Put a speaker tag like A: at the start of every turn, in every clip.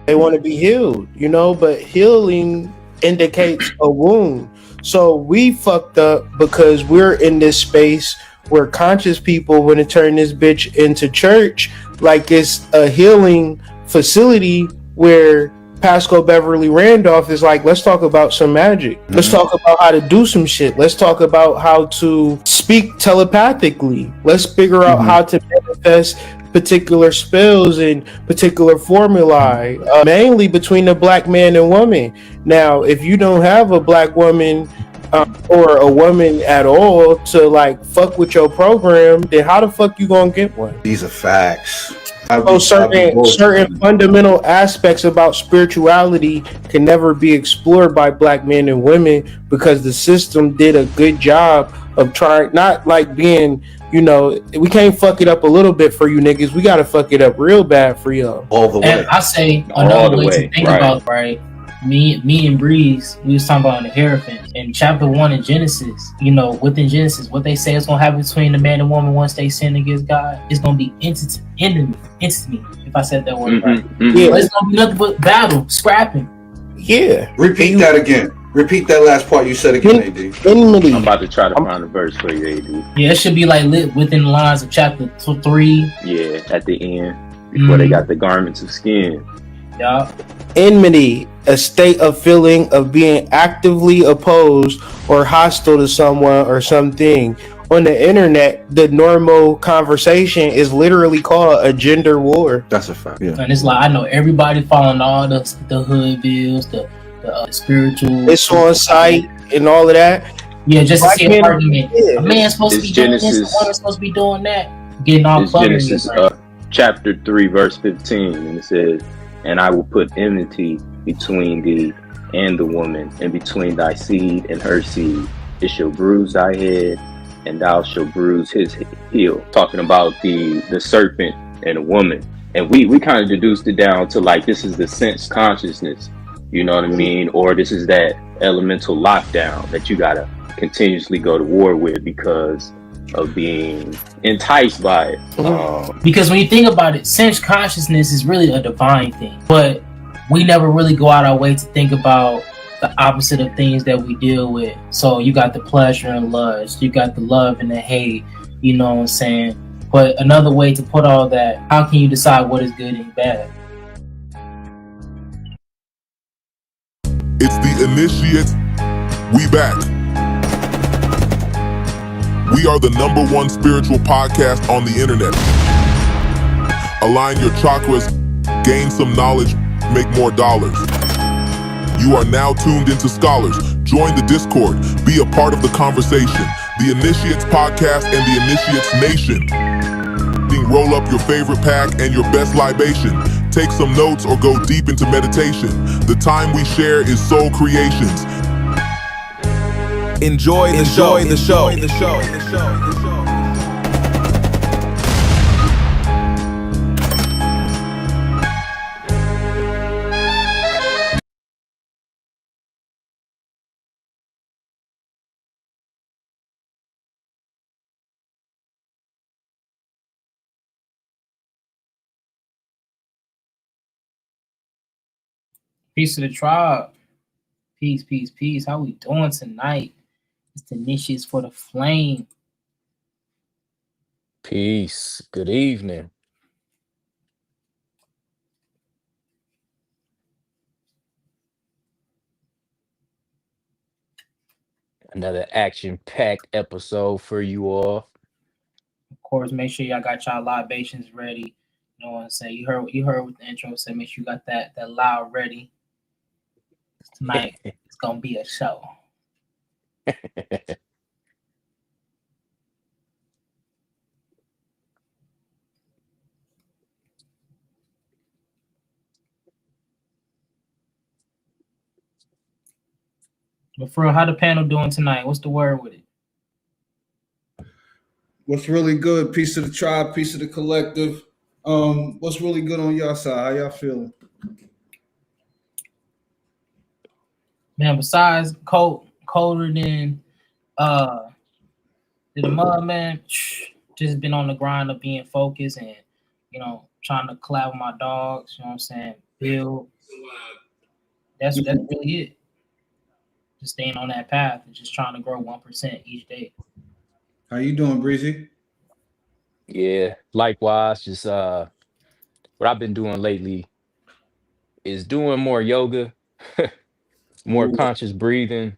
A: They want to be healed, but healing indicates a wound. So we fucked up because we're in this space where conscious people want to turn this bitch into church like it's a healing facility where Pascal Beverly Randolph is like, let's talk about some magic. Mm-hmm. Let's talk about how to do some shit. Let's talk about how to speak telepathically. Let's figure out how to manifest particular spells and particular formulae, mainly between the black man and woman. Now, if you don't have a black woman or a woman at all to like fuck with your program, then how the fuck you gonna get one?
B: These are facts.
A: So certain fundamental aspects about spirituality can never be explored by black men and women because the system did a good job of trying, not like being, we can't fuck it up a little bit for you niggas. We gotta fuck it up real bad for y'all.
B: All the way.
C: And I say another way to think about, right? Me and Breeze, we was talking about the Hierophant in chapter 1 in Genesis. Within Genesis, what they say is gonna happen between the man and woman once they sin against God, it's gonna be enmity. If I said that word right, yeah, it's gonna be nothing but battle, scrapping.
A: Yeah.
B: Repeat that again. Repeat that last part you said again, AD.
D: I'm about to try to find a verse for you, AD.
C: Yeah, it should be like lit within the lines of chapter 3.
D: Yeah, at the end before they got the garments of skin.
C: Yeah.
A: Enmity, a state of feeling of being actively opposed or hostile to someone or something. On the internet, the normal conversation is literally called a gender war.
B: That's a fact. Yeah.
C: And it's like, I know everybody following all the hood bills, the spiritual.
A: It's on site and all of that.
C: Yeah, just to see an argument. Yeah. A man's supposed to be doing this, a woman's supposed to be doing that. Getting all cluttered.
D: Genesis chapter 3, verse 15, and it says, "And I will put enmity between thee and the woman, and between thy seed and her seed. It shall bruise thy head, and thou shalt bruise his heel." Talking about the serpent and the woman. And we kind of deduced it down to like, this is the sense consciousness, you know what I mean? Or this is that elemental lockdown that you gotta continuously go to war with because of being enticed by it.
C: Because when you think about it, sense consciousness is really a divine thing, but we never really go out our way to think about the opposite of things that we deal with. So you got the pleasure and lust, you got the love and the hate, you know what I'm saying? But another way to put all that, how can you decide what is good and bad?
E: It's the Initiates. We back. We are the #1 spiritual podcast on the internet. Align your chakras, gain some knowledge, make more dollars. You are now tuned into Scholars. Join the Discord. Be a part of the conversation. The Initiates Podcast and the Initiates Nation. Roll up your favorite pack and your best libation. Take some notes or go deep into meditation. The time we share is soul creations. Enjoy the show.
C: Peace to the tribe. Peace. How we doing tonight? It's the Niches for the Flame.
F: Peace. Good evening. Another action-packed episode for you all.
C: Of course, make sure y'all got y'all libations ready. You know what I'm saying? You heard what the intro said. Make sure you got that loud ready. Tonight it's gonna be a show. But for real, how the panel doing tonight? What's the word with it?
G: What's really good? Peace to the tribe, peace to the collective. What's really good on y'all side? How y'all feeling?
C: Man, besides colder than the mud, man, just been on the grind of being focused and, trying to collab with my dogs, you know what I'm saying? Build, That's really it. Just staying on that path and just trying to grow 1% each day.
G: How you doing, Breezy?
F: Yeah, likewise. Just what I've been doing lately is doing more yoga, more
G: Ooh.
F: conscious breathing,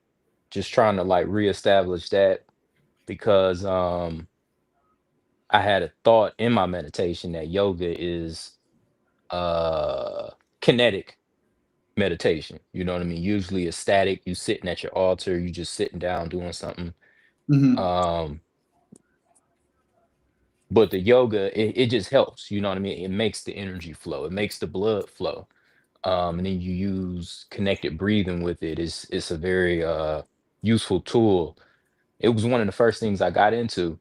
F: just trying to like reestablish that because I had a thought in my meditation that yoga is uh kinetic meditation. You know what I mean? Usually it's static, you sitting at your altar, you just sitting down doing something.
G: Mm-hmm.
F: Um but the yoga it just helps, you know what I mean? It makes the energy flow, it makes the blood flow. And then you use connected breathing with it. It's a very useful tool. It was one of the first things I got into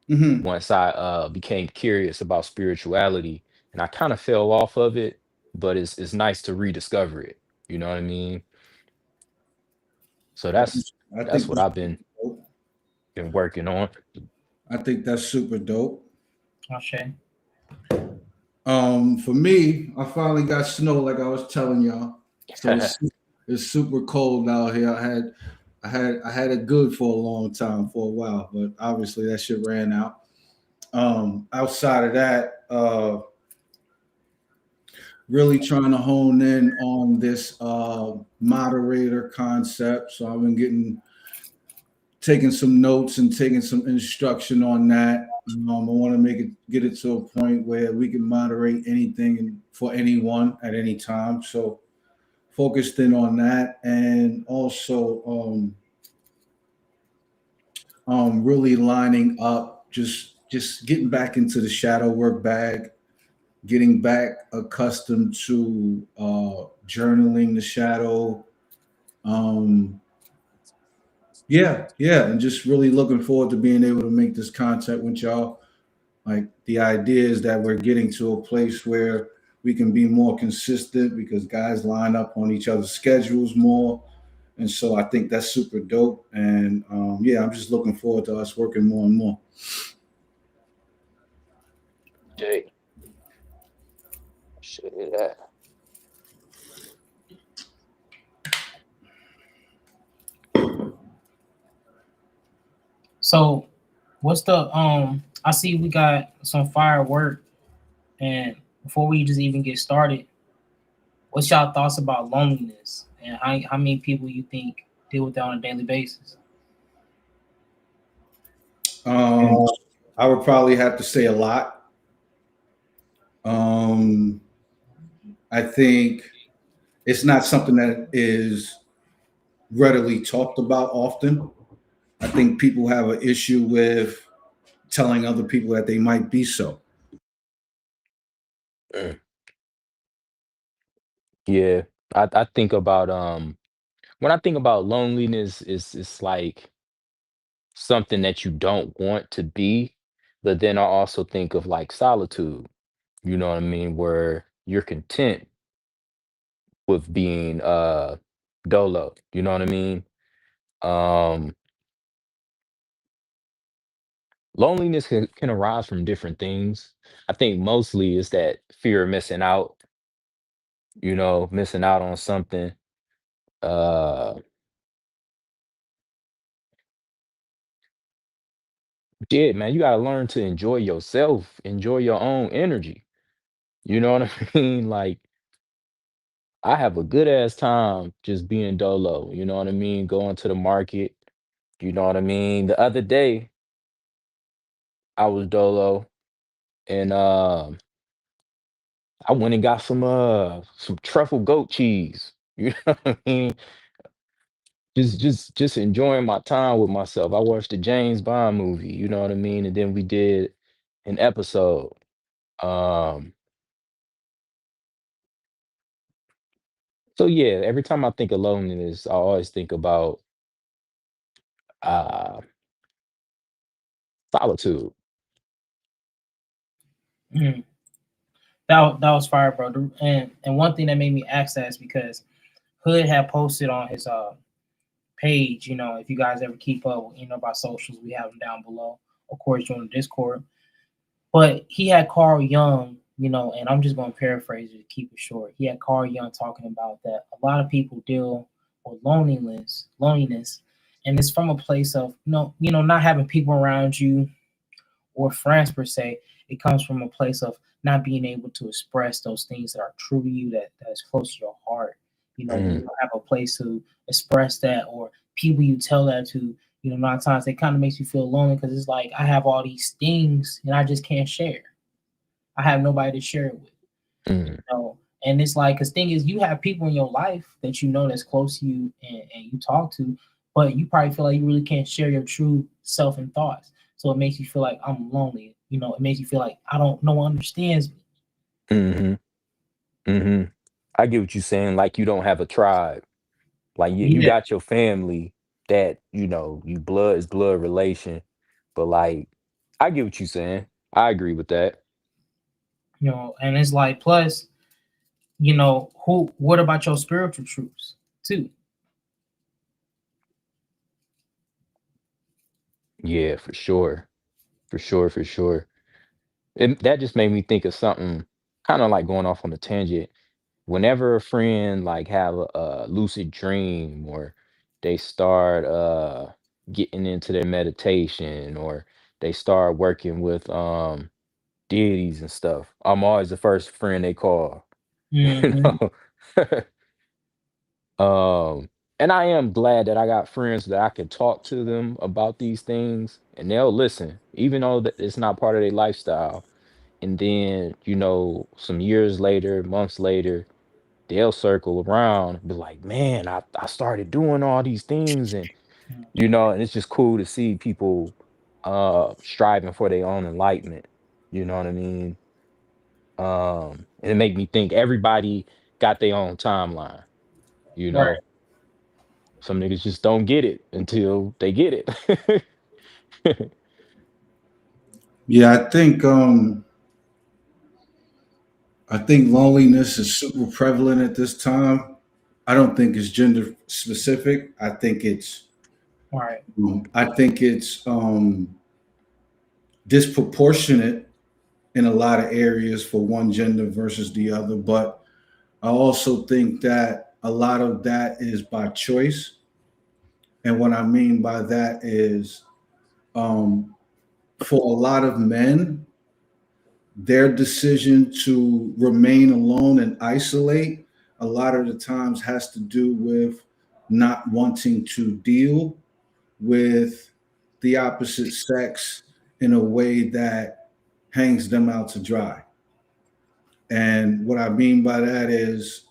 G: Mm-hmm.
F: once I became curious about spirituality, and I kind of fell off of it, but it's nice to rediscover it. You know what I mean? So
G: I
F: that's
G: think
F: what
G: that's
F: I've been working on.
G: I think that's super dope.
C: Okay.
G: For me, I finally got snow, like I was telling y'all. So it's super cold out here. I had it good for a long time, for a while, but obviously that shit ran out. Outside of that, really trying to hone in on this moderator concept. So I've been taking some notes and taking some instruction on that. I want to get it to a point where we can moderate anything for anyone at any time. So focused in on that, and also really lining up, just getting back into the shadow work bag, getting back accustomed to journaling the shadow. Yeah, and just really looking forward to being able to make this content with y'all. Like, the idea is that we're getting to a place where we can be more consistent because guys line up on each other's schedules more. And so I think that's super dope. And yeah, I'm just looking forward to us working more and more.
F: Jay, shit, that.
C: So what's the I see we got some firework, and before we just even get started, what's y'all thoughts about loneliness and how many people you think deal with that on a daily basis?
G: I would probably have to say a lot. I think it's not something that is readily talked about often. I think people have an issue with telling other people that they might be so.
F: Yeah, I think about when I think about loneliness, it's like something that you don't want to be, but then I also think of like solitude. You know what I mean, where you're content with being dolo. You know what I mean? Um, Loneliness can arise from different things. I think mostly is that fear of missing out. You know, missing out on something. Uh, yeah, man, you gotta learn to enjoy yourself, enjoy your own energy. You know what I mean? Like, I have a good ass time just being dolo. You know what I mean? Going to the market. You know what I mean? The other day I was dolo and I went and got some truffle goat cheese. You know what I mean? Just enjoying my time with myself. I watched the James Bond movie, you know what I mean? And then we did an episode. Um so yeah, every time I think of loneliness, I always think about uh solitude.
C: Mm. That was fire, bro. And one thing that made me ask that is because Hood had posted on his page, if you guys ever keep up, about socials, we have them down below. Of course, join the Discord. But he had Carl Jung and I'm just going to paraphrase it to keep it short. He had Carl Jung talking about that a lot of people deal with loneliness, and it's from a place of not having people around you or friends per se. It comes from a place of not being able to express those things that are true to you, that is close to your heart. You don't have a place to express that, or people you tell that to. A lot of times it kind of makes you feel lonely because it's like I have all these things and I just can't share. I have nobody to share it with. And it's like, because thing is, you have people in your life that that's close to you and you talk to, but you probably feel like you really can't share your true self and thoughts. So it makes you feel like I'm lonely. It makes you feel like no one understands me.
F: I get what you're saying. Like you don't have a tribe. Like you got your family that you blood is blood relation, but like I get what you're saying. I agree with that.
C: And it's like, plus, what about your spiritual truths too?
F: Yeah, for sure. For sure. And that just made me think of something kind of like going off on a tangent. Whenever a friend like have a lucid dream, or they start getting into their meditation, or they start working with deities and stuff, I'm always the first friend they call. You know? And I am glad that I got friends that I can talk to them about these things and they'll listen, even though that it's not part of their lifestyle. And then, some years later, months later, they'll circle around and be like, man, I started doing all these things. And, and it's just cool to see people striving for their own enlightenment. You know what I mean? And it make me think everybody got their own timeline, you know.
C: Right.
F: Some niggas just don't get it until they get it.
G: Yeah, I think loneliness is super prevalent at this time. I don't think it's gender specific. I think it's
C: Right.
G: Disproportionate in a lot of areas for one gender versus the other. But I also think that a lot of that is by choice. And what I mean by that is, for a lot of men, their decision to remain alone and isolate a lot of the times has to do with not wanting to deal with the opposite sex in a way that hangs them out to dry. And what I mean by that is,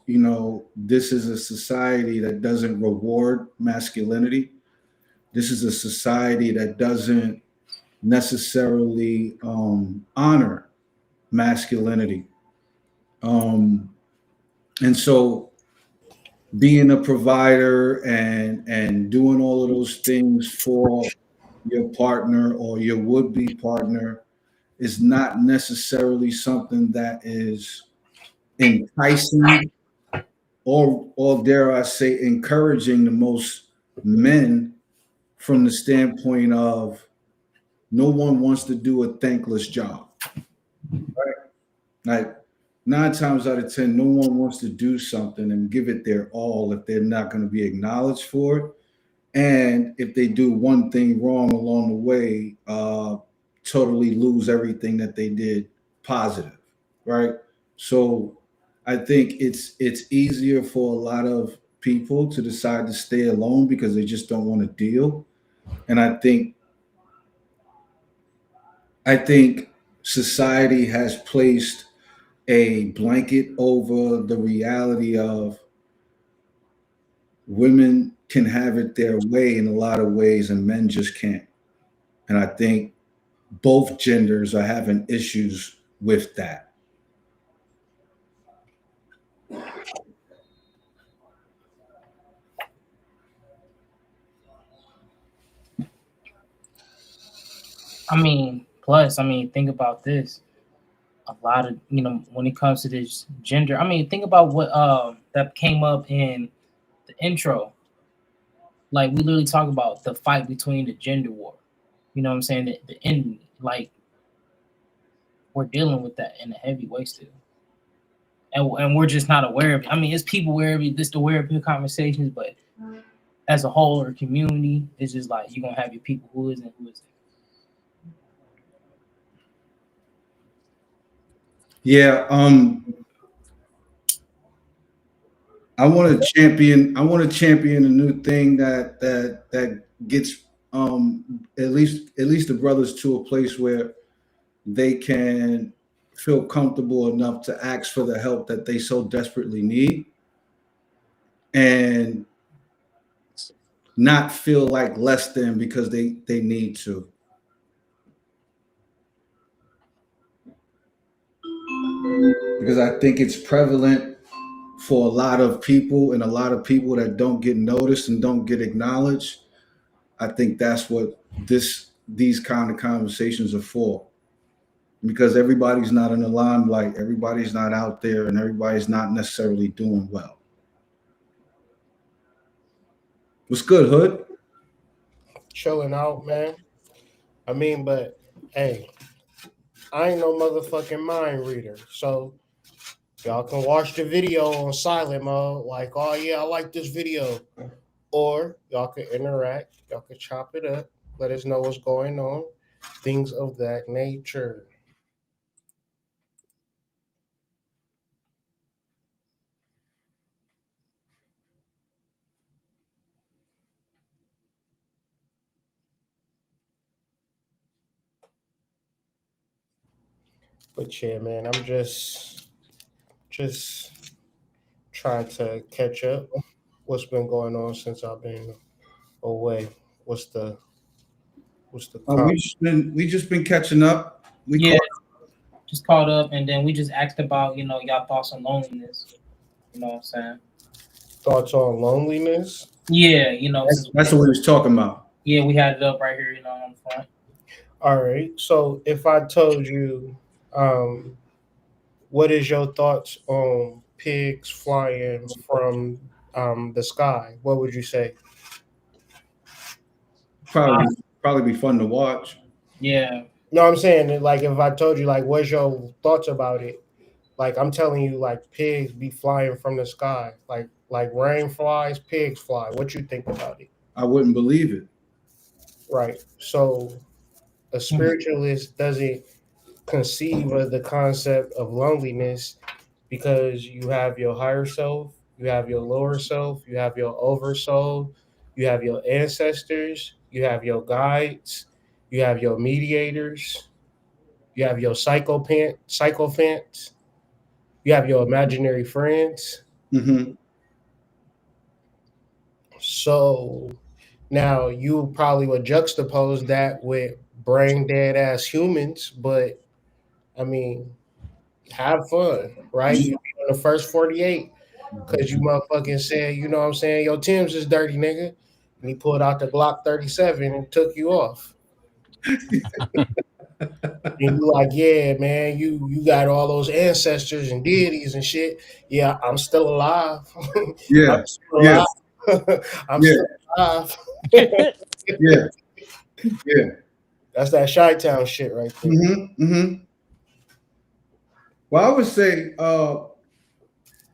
G: this is a society that doesn't reward masculinity. This is a society that doesn't necessarily honor masculinity. And so being a provider and doing all of those things for your partner or your would-be partner is not necessarily something that is enticing or dare I say encouraging the most men, from the standpoint of no one wants to do a thankless job. Right? Like 9 times out of 10, no one wants to do something and give it their all if they're not going to be acknowledged for it. And if they do one thing wrong along the way, totally lose everything that they did positive, right? So I think it's easier for a lot of people to decide to stay alone because they just don't want to deal. And I think society has placed a blanket over the reality of women can have it their way in a lot of ways and men just can't. And I think both genders are having issues with that.
C: Plus, think about this. A lot of, when it comes to this gender, think about what that came up in the intro. Like, we literally talk about the fight between the gender war. You know what I'm saying? The enemy. Like, we're dealing with that in a heavy way still. And we're just not aware of it. I mean, it's people aware of it, just aware of your conversations, but as a whole or community, it's just like you're gonna have your people who isn't, who isn't.
G: Yeah, I want to champion a new thing that gets at least the brothers to a place where they can feel comfortable enough to ask for the help that they so desperately need and not feel like less than because they need to. Because I think it's prevalent for a lot of people, and a lot of people that don't get noticed and don't get acknowledged. I think that's what these kind of conversations are for. Because everybody's not in the limelight, everybody's not out there, and everybody's not necessarily doing well. What's good, Hood?
A: Chilling out, man. I mean, but hey, I ain't no motherfucking mind reader, so y'all can watch the video on silent mode, like, oh yeah, I like this video. Or y'all can interact, y'all can chop it up, let us know what's going on, things of that nature. But yeah, man, I'm just trying to catch up. What's been going on since I've been away? What's the
G: we just been catching up.
C: Just caught up, and then we just asked about, y'all thoughts on loneliness. You know what I'm saying?
A: Thoughts on loneliness?
C: Yeah,
G: that's what we was talking about.
C: Yeah, we had it up right here, on the front.
A: All right. So if I told you, what is your thoughts on pigs flying from the sky? What would you say?
G: Probably be fun to watch.
C: Yeah.
A: No, I'm saying, like, if I told you, like, what's your thoughts about it? Like, I'm telling you, like, pigs be flying from the sky. Like rain flies, pigs fly. What you think about it?
G: I wouldn't believe it.
A: Right. So a spiritualist doesn't conceive of the concept of loneliness because you have your higher self, you have your lower self, you have your oversoul, you have your ancestors, you have your guides, you have your mediators, you have your psychophants, you have your imaginary friends.
G: Mm-hmm.
A: So now you probably would juxtapose that with brain dead ass humans, but I mean, have fun, right? You be on the first 48 because you motherfucking said, you know what I'm saying, your Tim's is dirty, nigga. And he pulled out the Glock 37 and took you off. And you like, yeah, man, you got all those ancestors and deities and shit. Yeah, I'm still alive.
G: Yeah.
A: I'm still alive. I'm still alive.
G: Yeah.
A: That's that Chi-Town shit right there.
G: Mm-hmm. Mm-hmm. Well, I would say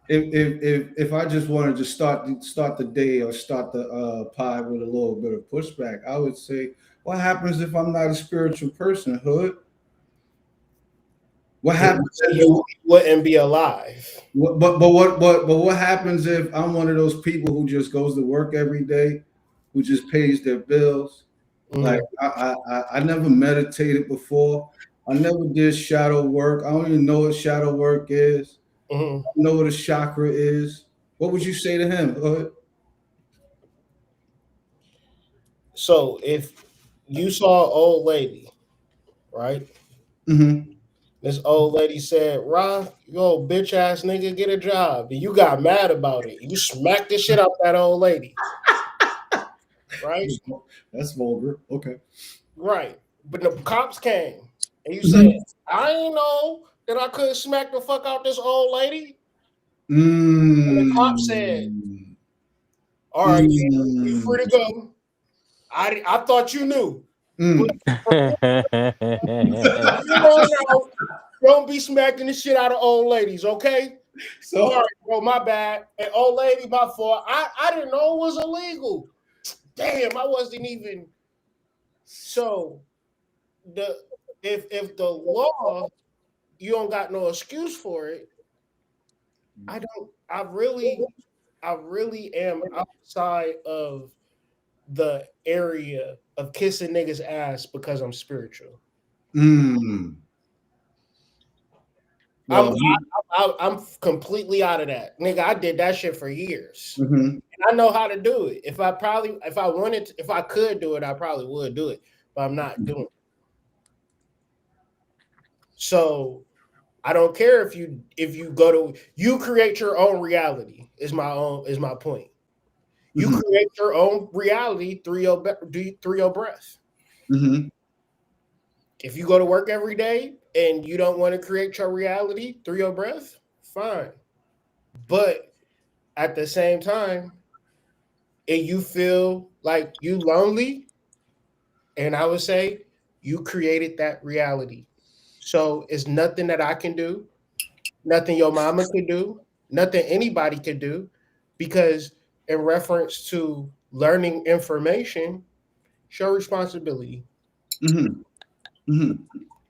G: if I just wanted to start the day or start the pod with a little bit of pushback, I would say, what happens if I'm not a spiritual person, Hood? What happens if
A: you wouldn't be alive?
G: But what happens if I'm one of those people who just goes to work every day, who just pays their bills? Mm-hmm. Like I never meditated before. I never did shadow work. I don't even know what shadow work is. Mm-hmm. I don't know what a chakra is. What would you say to him? Go ahead.
A: So if you saw an old lady, right?
G: Mm-hmm.
A: This old lady said, "Rob, you old bitch ass nigga, get a job." And you got mad about it. You smacked the shit out that old lady. Right?
G: That's vulgar. Okay.
A: Right. But the cops came. And you said, I ain't know that I couldn't smack the fuck out this old lady. And the cop said, all right, you free to go. I thought you knew. Don't be smacking the shit out of old ladies, okay?
G: So
A: Sorry, bro, my bad. And old lady, my fault. I didn't know it was illegal. Damn, I wasn't even. So if the law, you don't got no excuse for it. I don't. I really am outside of the area of kissing niggas' ass because I'm spiritual.
G: well,
A: I'm completely out of that, nigga. I did that shit for years.
G: mhm.
A: And I know how to do it. If I could do it, I probably would do it, but I'm not doing it. So I don't care if you you create your own reality. Is my point. You create your own reality through your breath.
G: Mhm.
A: If you go to work every day and you don't want to create your reality through your breath, fine. But at the same time, if you feel like you lonely, and I would say you created that reality. So it's nothing that I can do, nothing your mama could do, nothing anybody could do, because in reference to learning information, it's your responsibility.
G: Mhm. Mhm.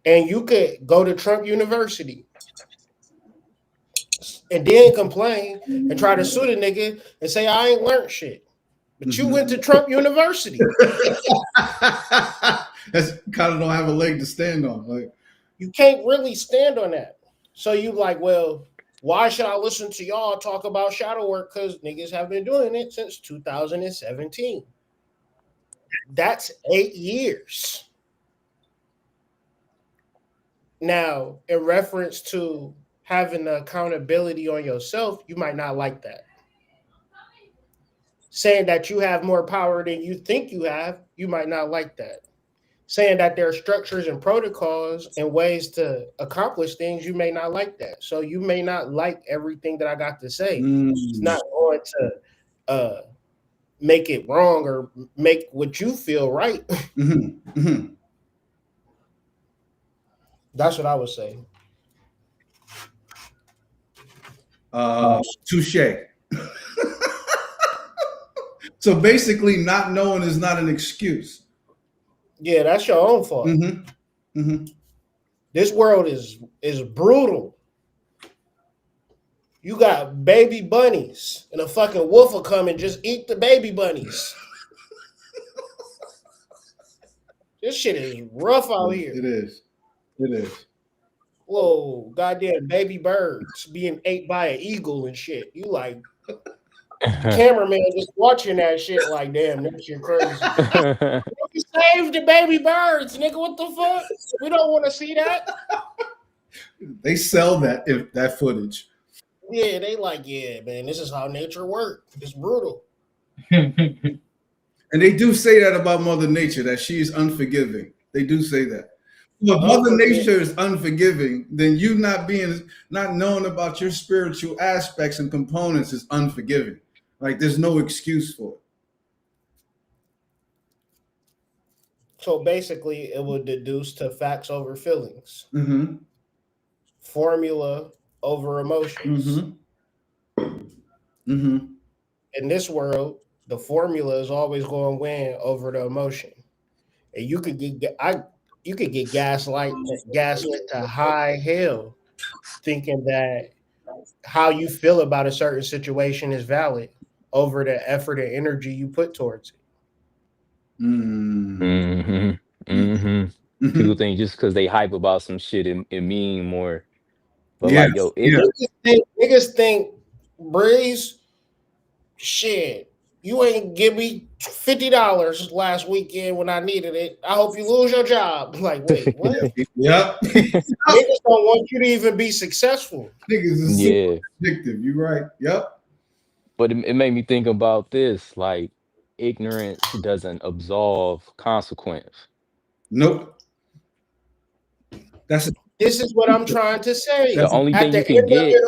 A: And you could go to Trump University and then complain and try to sue the nigga and say I ain't learned shit. But you went to Trump University.
G: That's kind of don't have a leg to stand on. Like,
A: You can't really stand on that. So you like, well, why should I listen to y'all talk about shadow work? Because niggas have been doing it since 2017. That's 8 years. Now, in reference to having the accountability on yourself, you might not like that. Saying that you have more power than you think you have, you might not like that. Saying that there are structures and protocols and ways to accomplish things, you may not like that. So you may not like everything that I got to say. It's not going to make it wrong or make what you feel right. That's what I would say.
G: Touche. So basically, not knowing is not an excuse.
A: Yeah, that's your own fault. This world is brutal. You got baby bunnies, and a fucking wolf will come and just eat the baby bunnies. This shit is rough out here.
G: It is. It is.
A: Whoa, goddamn baby birds being ate by an eagle and shit. You like cameraman just watching that shit like, damn, that shit crazy. We saved the baby birds, nigga. What the fuck? We don't want to see that.
G: They sell that footage.
A: Yeah, they like, yeah, man, this is how nature works. It's brutal.
G: And they do say that about Mother Nature, that she is unforgiving. They do say that. If Mother Nature is unforgiving, then you not knowing about your spiritual aspects and components is unforgiving. Like there's no excuse for it.
A: So basically, it would deduce to facts over feelings, formula over emotions. In this world, the formula is always going to win over the emotion, and you could get gaslit to high hell, thinking that how you feel about a certain situation is valid over the effort and energy you put towards it.
F: People think just because they hype about some shit, it mean more. But
G: Yeah.
F: like, yo,
A: Niggas think, Breeze, shit, you ain't give me $50 last weekend when I needed it. I hope you lose your job. Like, wait, what?
G: Yep.
A: Niggas don't want you to even be successful.
G: Niggas is super addictive. You right. Yep.
F: But it made me think about this, like ignorance doesn't absolve consequence.
G: Nope.
A: This is what I'm trying to say.
F: The only thing you can get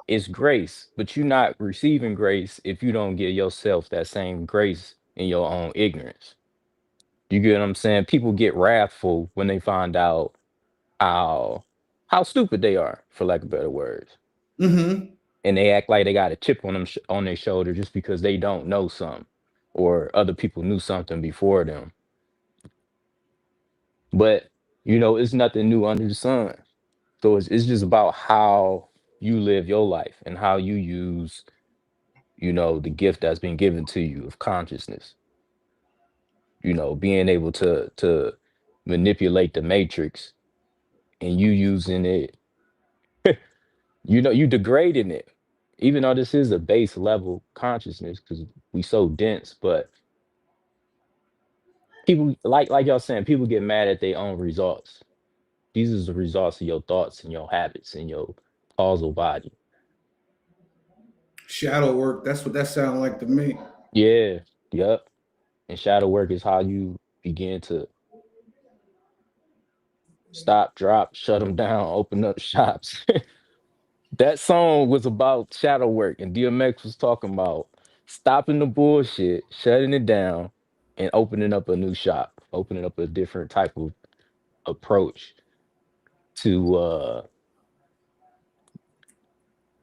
F: is grace, but you're not receiving grace if you don't give yourself that same grace in your own ignorance. You get what I'm saying? People get wrathful when they find out how how stupid they are, for lack of better words.
G: Mm-hmm.
F: And they act like they got a chip on them on their shoulder just because they don't know something, or other people knew something before them. But it's nothing new under the sun. So it's just about how you live your life and how you use, the gift that's been given to you of consciousness. Being able to manipulate the matrix, and you using it, you degrading it. Even though this is a base level consciousness, because we so dense, but people like y'all saying, people get mad at their own results. These is the results of your thoughts and your habits and your causal body.
G: Shadow work. That's what that sounded like to me.
F: Yeah, yep. And shadow work is how you begin to stop, drop, shut them down, open up shops. That song was about shadow work, and DMX was talking about stopping the bullshit, shutting it down, and opening up a new shop, opening up a different type of approach to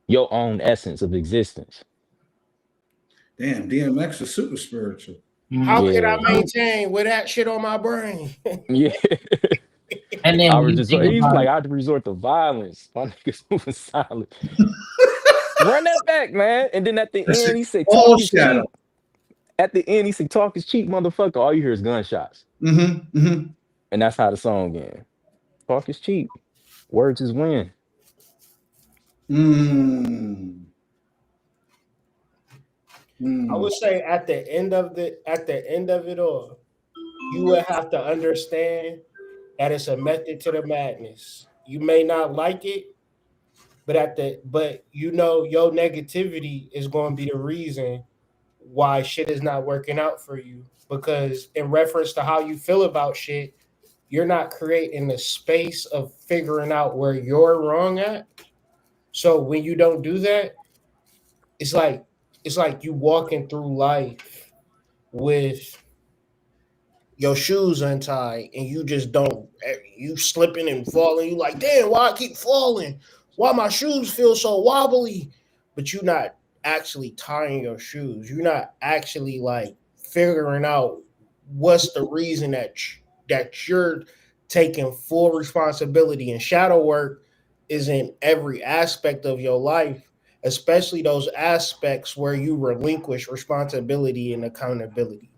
F: your own essence of existence.
G: Damn, DMX is super spiritual.
A: How can I
F: Yeah.
A: maintain with that shit on my brain?
F: Yeah.
C: And then when you
F: He's
C: think about
F: like,
C: it,
F: I'd resort to violence. My niggas moving silent. Run that back, man. And then at the
G: That's
F: end, he said,
G: all
F: talk is
G: shadow.
F: cheap. At the end, he said, talk is cheap, motherfucker. All you hear is gunshots.
G: Mm-hmm. Mm-hmm.
F: And that's how the song ends. Talk is cheap. Words is win.
G: Mm.
A: I would say at the end of it all, you would have to understand that it's a method to the madness. You may not like it, but your negativity is going to be the reason why shit is not working out for you. Because in reference to how you feel about shit, you're not creating the space of figuring out where you're wrong at. So when you don't do that, it's like you walking through life with your shoes untied and you just don't, you slipping and falling. You like, damn, why I keep falling? Why my shoes feel so wobbly? But you're not actually tying your shoes. You're not actually like figuring out what's the reason that you're taking full responsibility. And shadow work is in every aspect of your life, especially those aspects where you relinquish responsibility and accountability.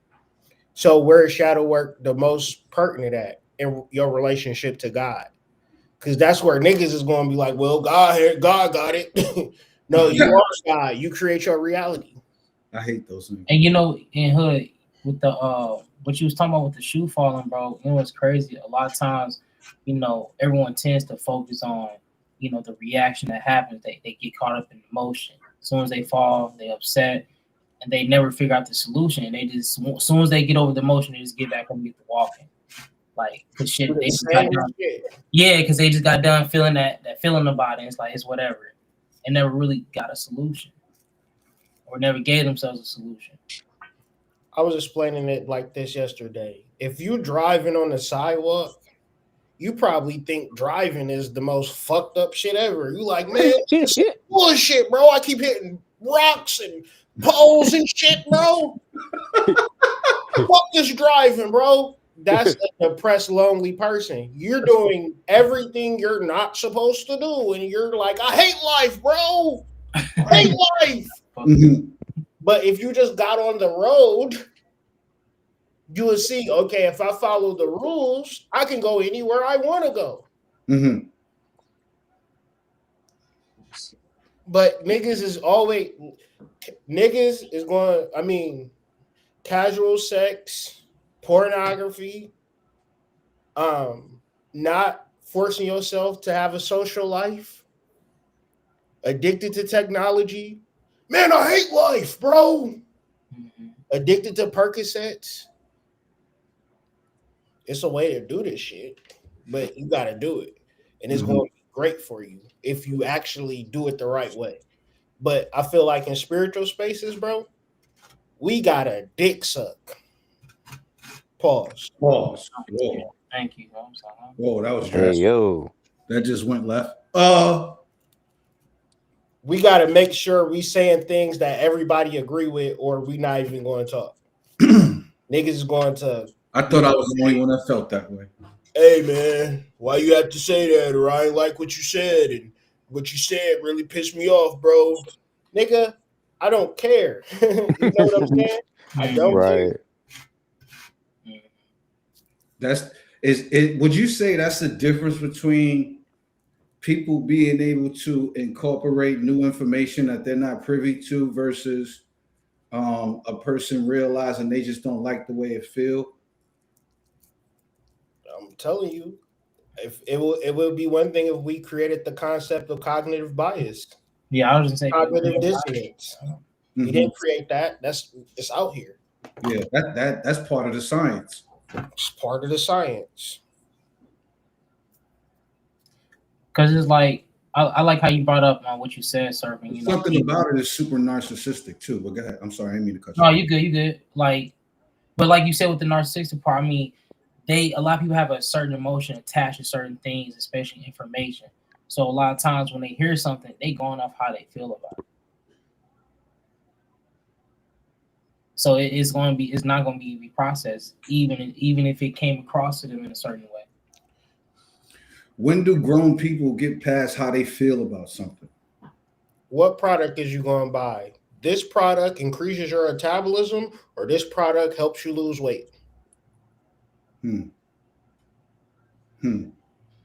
A: So where is shadow work the most pertinent at in your relationship to God? Because that's where niggas is going to be like, well, God got it. No, you are God. You create your reality.
G: I hate those things.
C: and in Hood with the what you was talking about with the shoe falling, bro. It's crazy. A lot of times, everyone tends to focus on, the reaction that happens. They get caught up in emotion. As soon as they fall, they upset, and they never figure out the solution. And they just, as soon as they get over the emotion, they just get back up and get to walking. Like, cause shit, they just got done. Yeah, because they just got done feeling that feeling about it. It's like, it's whatever. And never really got a solution, or never gave themselves a solution.
A: I was explaining it like this yesterday. If you driving on the sidewalk, you probably think driving is the most fucked up shit ever. You like, man, this is bullshit, bro. I keep hitting rocks and poles and shit, bro. Fuck this driving, bro. That's a depressed, lonely person. You're doing everything you're not supposed to do, and you're like, I hate life, bro. I hate life.
G: Mm-hmm.
A: But if you just got on the road, you would see, okay, if I follow the rules, I can go anywhere I want to go.
G: Mm-hmm.
A: But niggas is going, casual sex, pornography, not forcing yourself to have a social life, addicted to technology. Man, I hate life, bro. Mm-hmm. Addicted to Percocets. It's a way to do this shit, but you got to do it. And it's going to be great for you if you actually do it the right way. But I feel like in spiritual spaces, bro, we got a dick suck. Pause.
G: Whoa.
C: Thank you.
G: Whoa, that was
F: Hey,
G: drastic.
F: yo.
G: That just went left.
A: We got to make sure we saying things that everybody agree with, or we not even going to talk. Niggas is going to.
G: I thought I was the only one that felt that way.
A: Hey man, why you have to say that? Or I ain't like what you said, and what you said really pissed me off, bro. Nigga, I don't care. You know what I'm saying? I don't care.
G: Would you say that's the difference between people being able to incorporate new information that they're not privy to versus a person realizing they just don't like the way it feels?
A: I'm telling you, if it will be one thing if we created the concept of cognitive bias.
C: Yeah, I was just saying
A: cognitive dissonance. We didn't create that. It's out here.
G: Yeah, that's part of the science.
A: It's part of the science.
C: Because it's like I like how you brought up what you said, Serpent. You know,
G: something about it is super narcissistic too. But go ahead. I'm sorry, I didn't mean to cut you.
C: No, you good. Like, but like you said with the narcissistic part, I mean, a lot of people have a certain emotion attached to certain things, especially information. So a lot of times when they hear something, they going off how they feel about it. So it's not going to be reprocessed, even if it came across to them in a certain way.
G: When do grown people get past how they feel about something?
A: What product is you going to buy? This product increases your metabolism, or this product helps you lose weight?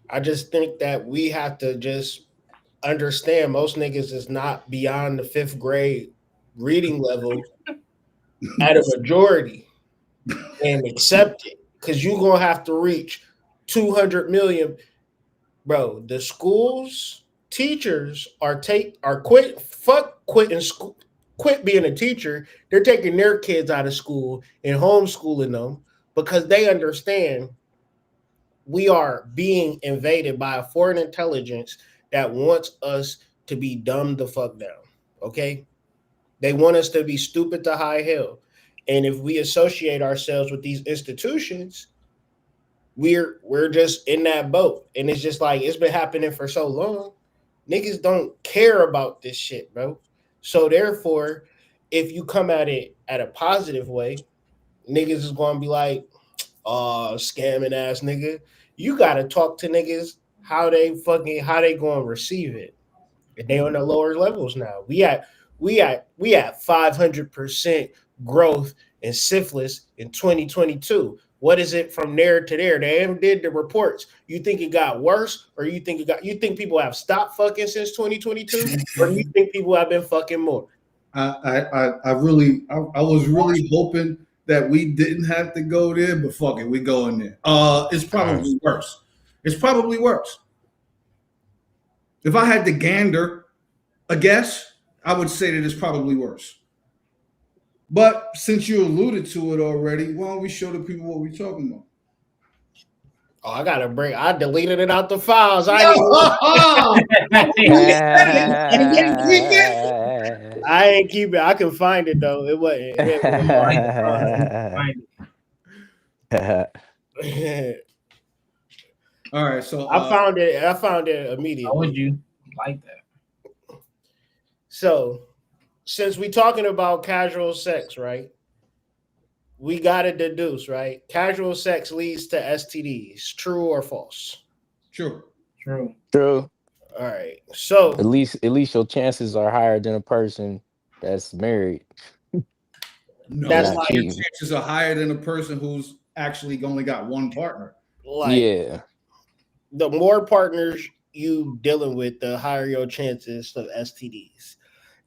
A: I just think that we have to just understand most niggas is not beyond the 5th grade reading level at a majority, and accept it, because you're going to have to reach 200 million. Bro, the schools, teachers quitting school, quit being a teacher. They're taking their kids out of school and homeschooling them because they understand we are being invaded by a foreign intelligence that wants us to be dumbed the fuck down. Okay? They want us to be stupid to high hell. And if we associate ourselves with these institutions, we're just in that boat. And it's just like, it's been happening for so long. Niggas don't care about this shit, bro. So therefore, if you come at it at a positive way, niggas is going to be like, oh, scamming ass nigga. You got to talk to niggas how they going to receive it. And they on the lower levels now. We at 500% growth in syphilis in 2022. What is it from there to there? They haven't did the reports. You think it got worse, or you think people have stopped fucking since 2022, or you think people have been fucking more?
G: I was really hoping that we didn't have to go there, but fuck it, we going there. It's probably worse. It's probably worse. If I had to gander a guess, I would say that it's probably worse. But since you alluded to it already, why don't we show the people what we're talking about?
A: Oh, I deleted it out the files. I ain't keep it. I can find it though. It wasn't.
G: All right, so
A: I found it immediately.
C: How would you like that?
A: So, since we talking about casual sex, right? We got to deduce, right? Casual sex leads to STDs. True or false?
G: True.
A: All right. So
F: at least your chances are higher than a person that's married.
G: No, that's like your chances are higher than a person who's actually only got one partner.
F: Yeah.
A: The more partners you dealing with, the higher your chances of STDs.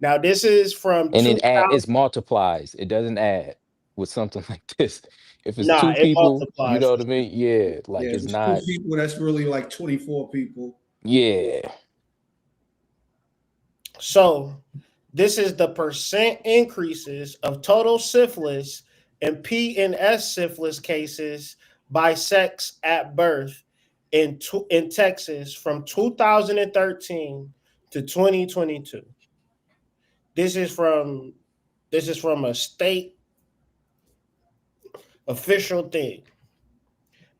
A: Now, this is from
F: it multiplies. It doesn't add with something like this. If it's 2 people, you know what I mean? Yeah, like it's not
G: 2 people. That's really like 24 people.
F: Yeah.
A: So this is the percent increases of total syphilis and P and S syphilis cases by sex at birth in Texas from 2013 to 2022. This is from a state official thing.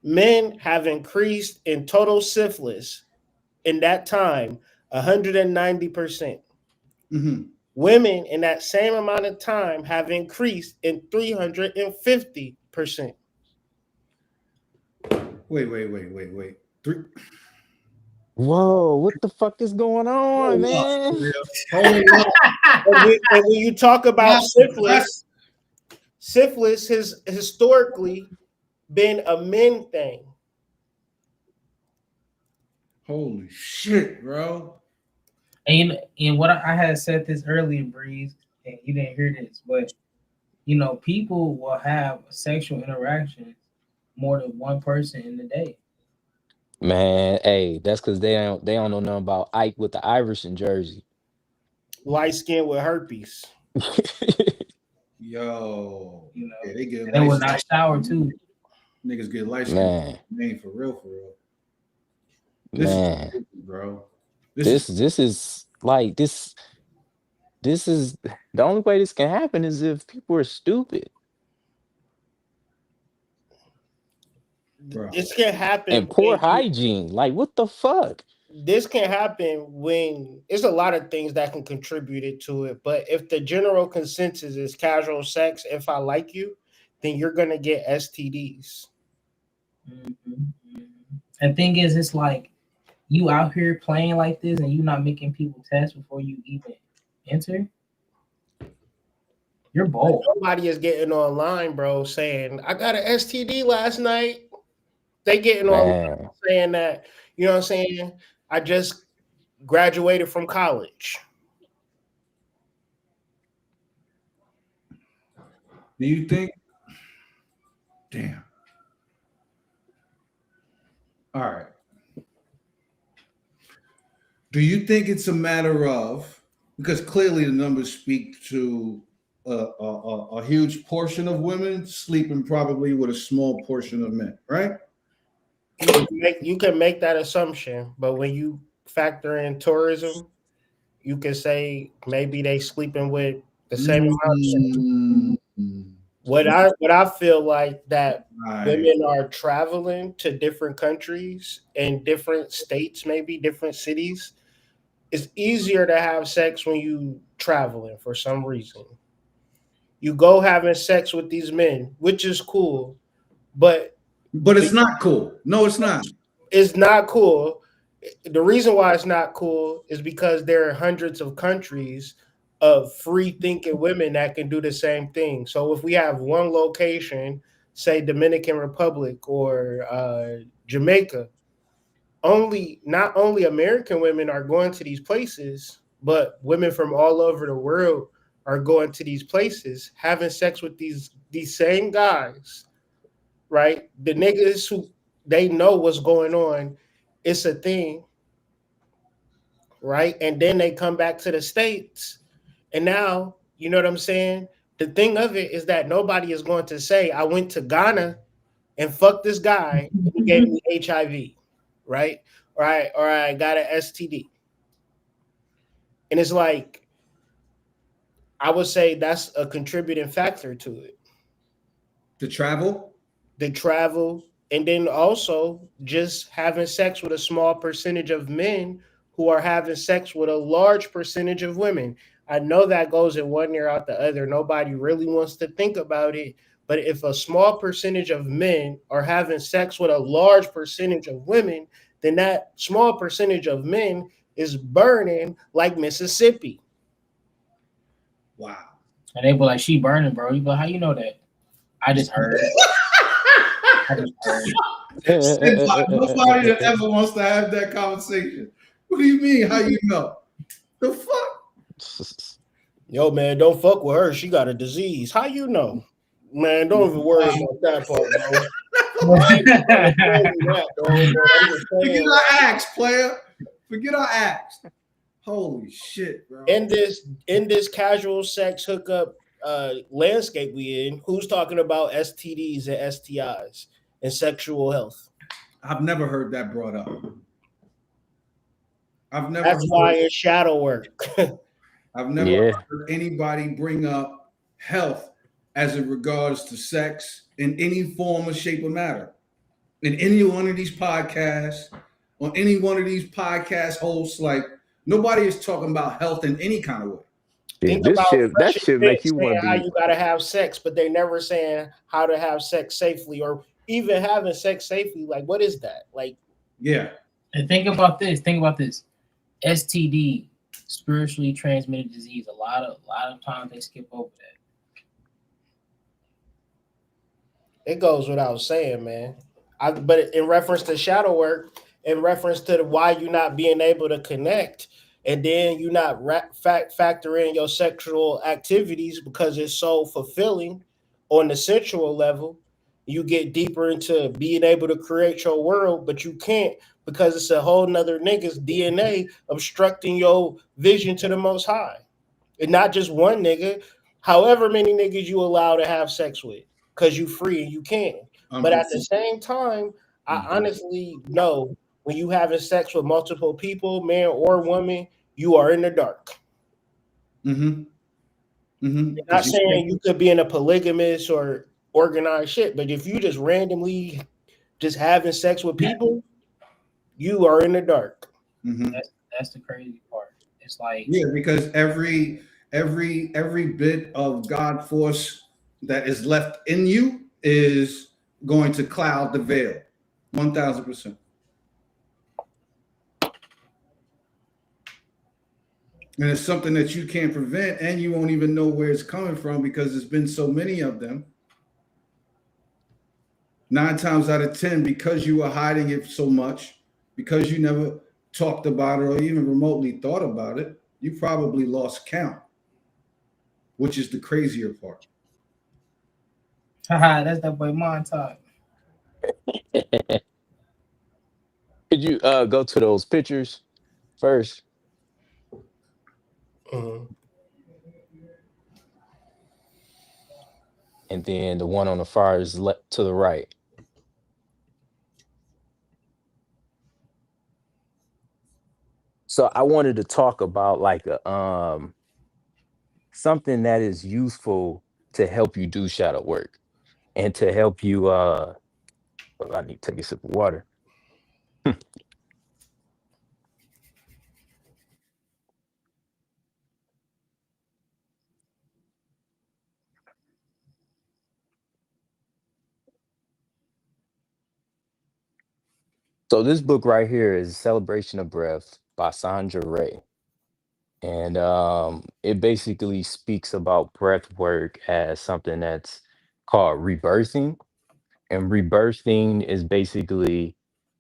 A: Men have increased in total syphilis in that time 190%.
G: Mm-hmm.
A: Women in that same amount of time have increased in 350%.
G: Wait.
F: Whoa, what the fuck is going on, man?
G: Hold up.
A: And when you talk about syphilis has historically been a men thing.
G: Holy shit, bro.
C: And what I had said this earlier, Breeze, and you didn't hear this, but people will have sexual interactions more than one person in the day.
F: Man, hey, that's because they don't know nothing about Ike with the Irish in Jersey.
A: Light skin with herpes.
G: Yo,
C: Yeah,
G: they get
C: and they will not shower too.
G: Niggas get light skin.
F: Man,
G: for real.
F: Man,
G: is, bro.
F: This is like this is the only way this can happen is if people are stupid.
A: Bro. This can happen
F: and poor hygiene. Like, what the fuck?
A: This can happen when there's a lot of things that can contribute to it. But if the general consensus is casual sex, if I like you, then you're gonna get STDs.
C: Mm-hmm. The thing is, it's like you out here playing like this, and you not making people test before you even enter. You're bold.
A: Nobody is getting online, bro, saying I got an STD last night. They getting on saying that, you know what I'm saying? I just graduated from college.
G: Do you think? Damn. All right. Do you think it's a matter of, because clearly the numbers speak to a huge portion of women sleeping probably with a small portion of men, right?
A: You can make that assumption, but when you factor in tourism, you can say maybe they sleeping with the same amount. What I feel like that women are traveling to different countries and different states, maybe different cities. It's easier to have sex when you traveling for some reason. You go having sex with these men, which is cool, but
G: it's not cool. No, it's not.
A: It's not cool. The reason why it's not cool is because there are hundreds of countries of free thinking women that can do the same thing. So if we have one location, say Dominican Republic or Jamaica, not only American women are going to these places, but women from all over the world are going to these places, having sex with these same guys, right? The niggas who they know what's going on, it's a thing, right? And then they come back to the States, and now, you know what I'm saying? The thing of it is that nobody is going to say, I went to Ghana and fucked this guy and he gave me HIV, right? Or I got an STD. And it's like, I would say that's a contributing factor to it.
G: The travel,
A: and then also just having sex with a small percentage of men who are having sex with a large percentage of women. I know that goes in one ear out the other. Nobody really wants to think about it. But if a small percentage of men are having sex with a large percentage of women, then that small percentage of men is burning like Mississippi.
G: Wow.
C: And they be like, she burning, bro. You go, how you know that? I just heard.
G: Nobody that ever wants to have that conversation. What do you mean? How you know? The fuck?
A: Yo, man, don't fuck with her. She got a disease. How you know? Man, don't even worry about that part, bro.
G: Forget our acts, player. Forget our acts. Holy shit, bro.
A: In this casual sex hookup landscape we in, who's talking about STDs and STIs and sexual health?
G: I've never heard that brought up.
A: That's why it's shadow work.
G: I've never heard anybody bring up health as it regards to sex in any form or shape or matter. In any one of these podcasts, on any one of these podcast hosts. Like, nobody is talking about health in any kind of way.
F: Yeah,
A: Think
F: this
A: about
F: shit, that
A: Fresh
F: shit
A: Fit
F: make you
A: saying
F: want to
A: how
F: be.
A: you gotta have sex, but they never saying how to have sex safely or even having sex safely. Like, what is that? Like,
G: Yeah.
C: And think about this. Think about this. STD, spiritually transmitted disease. A lot of times they skip over that.
A: it goes without saying, man. But in reference to shadow work, in reference to why you're not being able to connect, and then you not factor in your sexual activities because it's so fulfilling on the sensual level. You get deeper into being able to create your world, but you can't because it's a whole nother nigga's DNA obstructing your vision to the most high. And not just one nigga, however many niggas you allow to have sex with, because you free and you can. But at the same time, I honestly know when you having sex with multiple people, man or woman, you are in the dark.
G: Mm-hmm. Mm-hmm.
A: Not saying you could be in a polygamous or organized shit, but if you just randomly just having sex with people, you are in the dark.
G: Mm-hmm.
C: That's the crazy part. It's like,
G: yeah, because every bit of God force that is left in you is going to cloud the veil, 1,000%. And it's something that you can't prevent, and you won't even know where it's coming from because there's been so many of them. 9 times out of 10, because you were hiding it so much, because you never talked about it or even remotely thought about it, you probably lost count, which is the crazier part.
C: haha, that's that boy Montauk.
F: Could you go to those pictures first?
A: Mm-hmm.
F: And then the one on the far is to the right. So I wanted to talk about like a something that is useful to help you do shadow work and to help you I need to take a sip of water. So this book right here is Celebration of Breath by Sandra Ray. And it basically speaks about breath work as something that's called rebirthing. And rebirthing is basically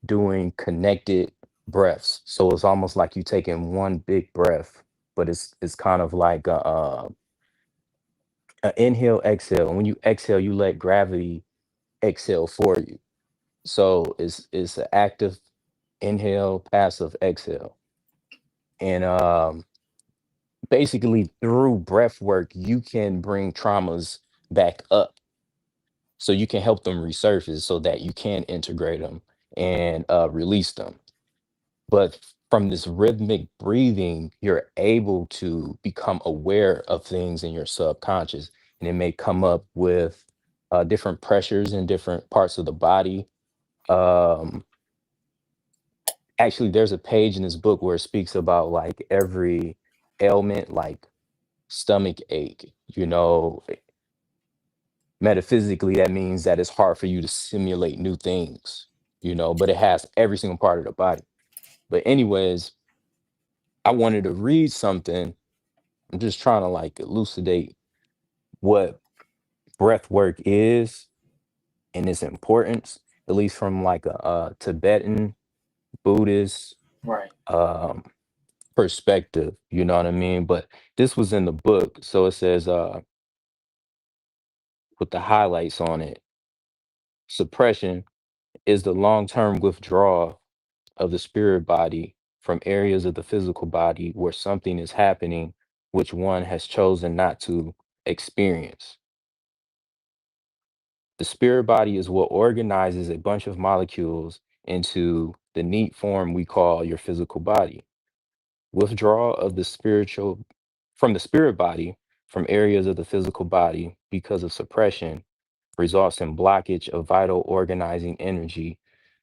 F: doing connected breaths. So it's almost like you taking one big breath, but it's kind of like a inhale, exhale. And when you exhale, you let gravity exhale for you. So it's an active inhale, passive exhale. And basically through breath work, you can bring traumas back up. So you can help them resurface so that you can integrate them and release them. But from this rhythmic breathing, you're able to become aware of things in your subconscious. And it may come up with different pressures in different parts of the body. Um, Actually, there's a page in this book where it speaks about like every ailment, like stomach ache, metaphysically, that means that it's hard for you to simulate new things, but it has every single part of the body. But anyways, I wanted to read something. I'm just trying to like elucidate what breath work is and its importance, at least from like a Tibetan Buddhist
C: Right.
F: perspective, you know what I mean? But this was in the book, so it says with the highlights on it, suppression is the long-term withdrawal of the spirit body from areas of the physical body where something is happening which one has chosen not to experience. The spirit body is what organizes a bunch of molecules into the neat form we call your physical body. Withdrawal of the spiritual from the spirit body from areas of the physical body because of suppression results in blockage of vital organizing energy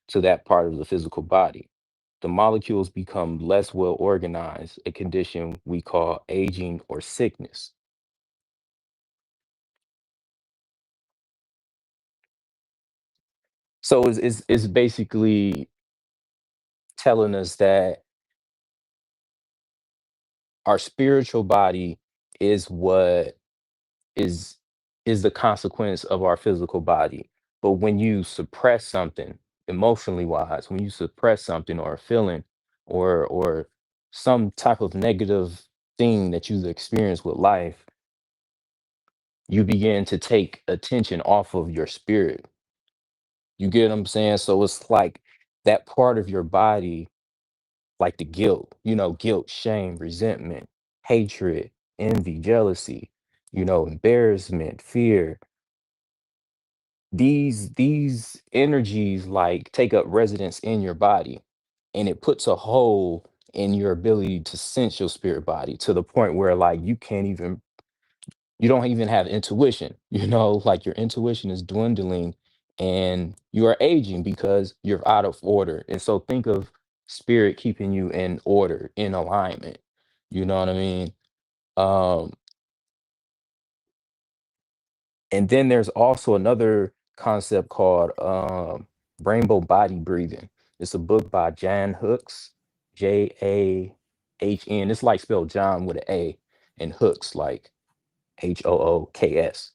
F: to that part of the physical body. the molecules become less well organized, a condition we call aging or sickness. So it's basically telling us that our spiritual body is what is is the consequence of our physical body. But when you suppress something emotionally wise, when you suppress something or a feeling or some type of negative thing that you've experienced with life, you begin to take attention off of your spirit. You get what I'm saying? So it's like that part of your body, like the guilt, guilt, shame, resentment, hatred, envy, jealousy, embarrassment, fear. These energies like take up residence in your body, and it puts a hole in your ability to sense your spirit body to the point where like you don't even have intuition, like your intuition is dwindling and you are aging because you're out of order. And so think of spirit keeping you in order, in alignment. You know what I mean? Um, and then there's also another concept called rainbow body breathing. It's a book by Jan Hooks, Jahn. It's like spelled John with an A, and Hooks like Hooks.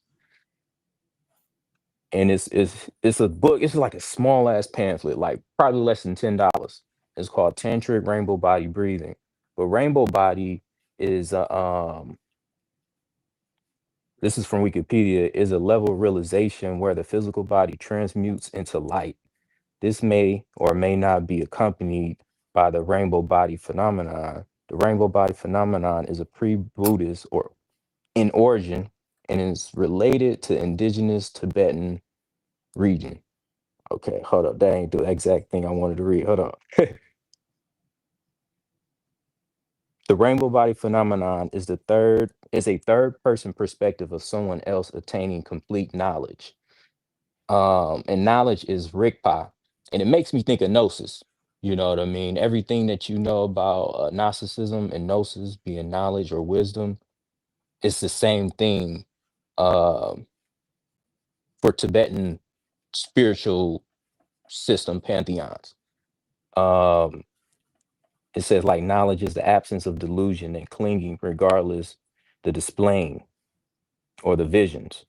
F: And it's a book. It's like a small ass pamphlet, like probably less than $10. It's called Tantric Rainbow Body Breathing. But rainbow body is this is from Wikipedia, is a level of realization where the physical body transmutes into light. This may or may not be accompanied by the rainbow body phenomenon. The rainbow body phenomenon is a pre-Buddhist or in origin and is related to indigenous Tibetan region. Okay, hold up. That ain't the exact thing I wanted to read. Hold on. The rainbow body phenomenon is a third person perspective of someone else attaining complete knowledge. And knowledge is Rigpa, and it makes me think of gnosis. You know what I mean? Everything that you know about Gnosticism and gnosis being knowledge or wisdom, it's the same thing um, for Tibetan spiritual system pantheons. Um, it says like knowledge is the absence of delusion and clinging, regardless the displaying or the visions.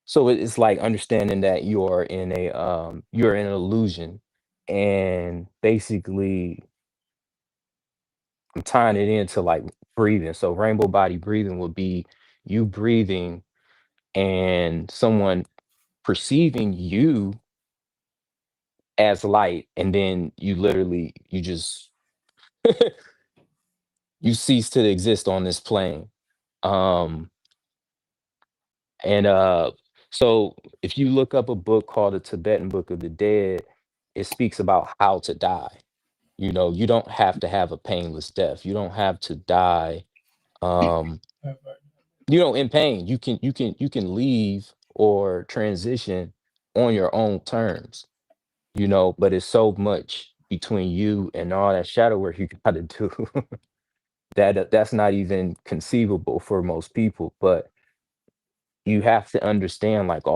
F: So it's like understanding that you're in an illusion, and basically I'm tying it into like breathing. So rainbow body breathing would be you breathing and someone perceiving you as light, and then you just you cease to exist on this plane. Um and so if you look up a book called the Tibetan Book of the Dead, it speaks about how to die. You don't have to have a painless death. You don't have to die um in pain. You can leave or transition on your own terms, but it's so much between you and all that shadow work you got to do that's not even conceivable for most people. But you have to understand like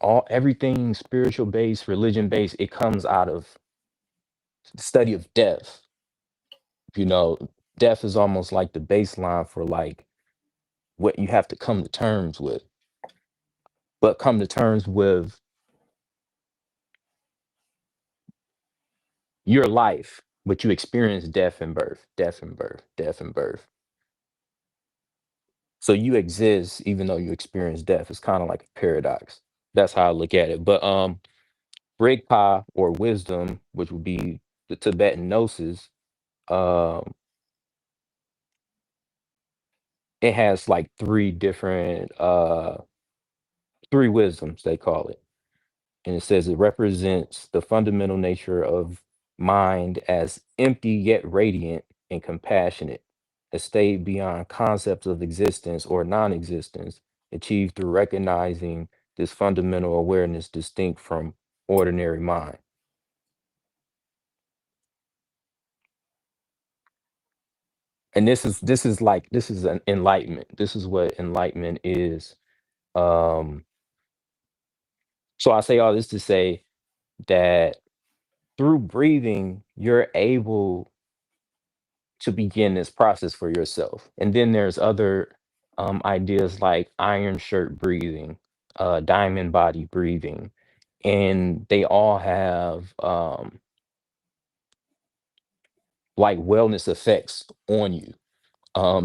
F: all everything spiritual based, religion based, it comes out of the study of death. you know Death is almost like the baseline for like what you have to come to terms with, but come to terms with your life, but you experience death and birth, death and birth, death and birth. So you exist even though you experience death. It's kind of like a paradox. That's how I look at it. But Rigpa or wisdom, which would be the Tibetan gnosis, um, it has like three wisdoms they call it. And it says it represents the fundamental nature of mind as empty yet radiant and compassionate, a state beyond concepts of existence or non-existence, achieved through recognizing this fundamental awareness distinct from ordinary mind. and this is an enlightenment. This is what enlightenment is. Um, so I say all this to say that through breathing, you're able to begin this process for yourself. And then there's other ideas like iron shirt breathing, diamond body breathing, and they all have like wellness effects on you.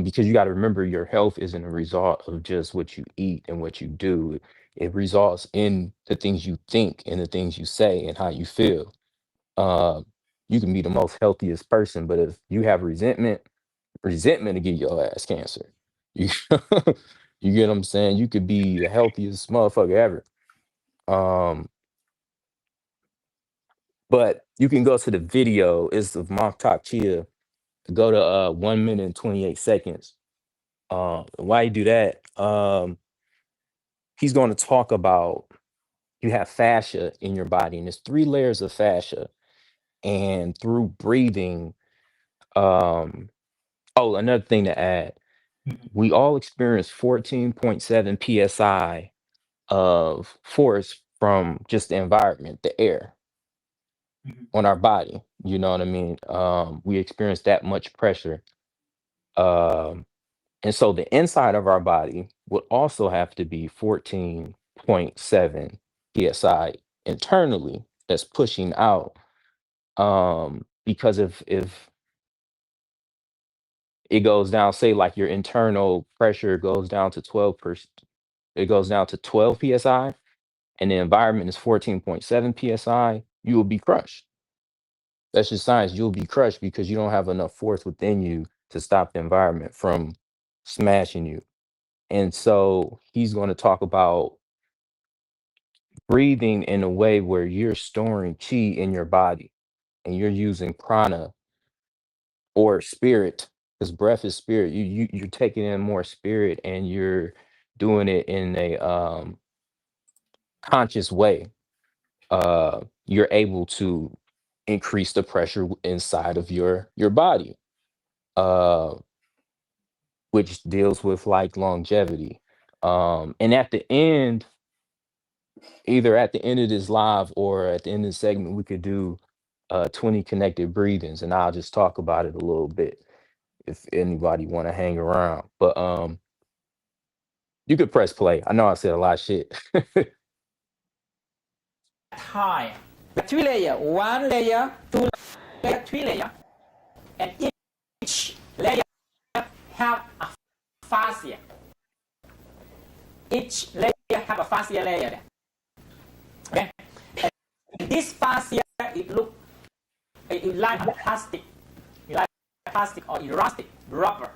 F: Because you got to remember your health isn't a result of just what you eat and what you do. It results in the things you think and the things you say and how you feel. Uh, you can be the most healthiest person, but if you have resentment to give your ass cancer. You you get what I'm saying? You could be the healthiest motherfucker ever. Um, but you can go to the video, it's of Moktak Chia. Go to 1 minute and 28 seconds. Why you do that? He's going to talk about you have fascia in your body, and there's 3 layers of fascia. And through breathing, um, oh, another thing to add, we all experience 14.7 psi of force from just the environment, the air on our body. You know what I mean? We experience that much pressure. Um, and so the inside of our body would also have to be 14.7 psi internally that's pushing out. Because if it goes down, say like your internal pressure goes down to it goes down to 12 psi, and the environment is 14.7 psi, you will be crushed. That's just science. You'll be crushed because you don't have enough force within you to stop the environment from smashing you. And so he's going to talk about breathing in a way where you're storing chi in your body and you're using prana or spirit, because breath is spirit. You're taking in more spirit and you're doing it in a conscious way. You're able to increase the pressure inside of your body, uh, which deals with like longevity. And at the end, either at the end of this live or at the end of the segment, we could do 20 connected breathings, and I'll just talk about it a little bit if anybody want to hang around. But you could press play. I know I said a lot of shit.
H: High. 3 layer, 1 layer, 2 layer, 3 layer, and each layer have a fascia. Each layer have a fascia layer there. Okay? And this fascia, it like plastic. It like plastic or elastic rubber.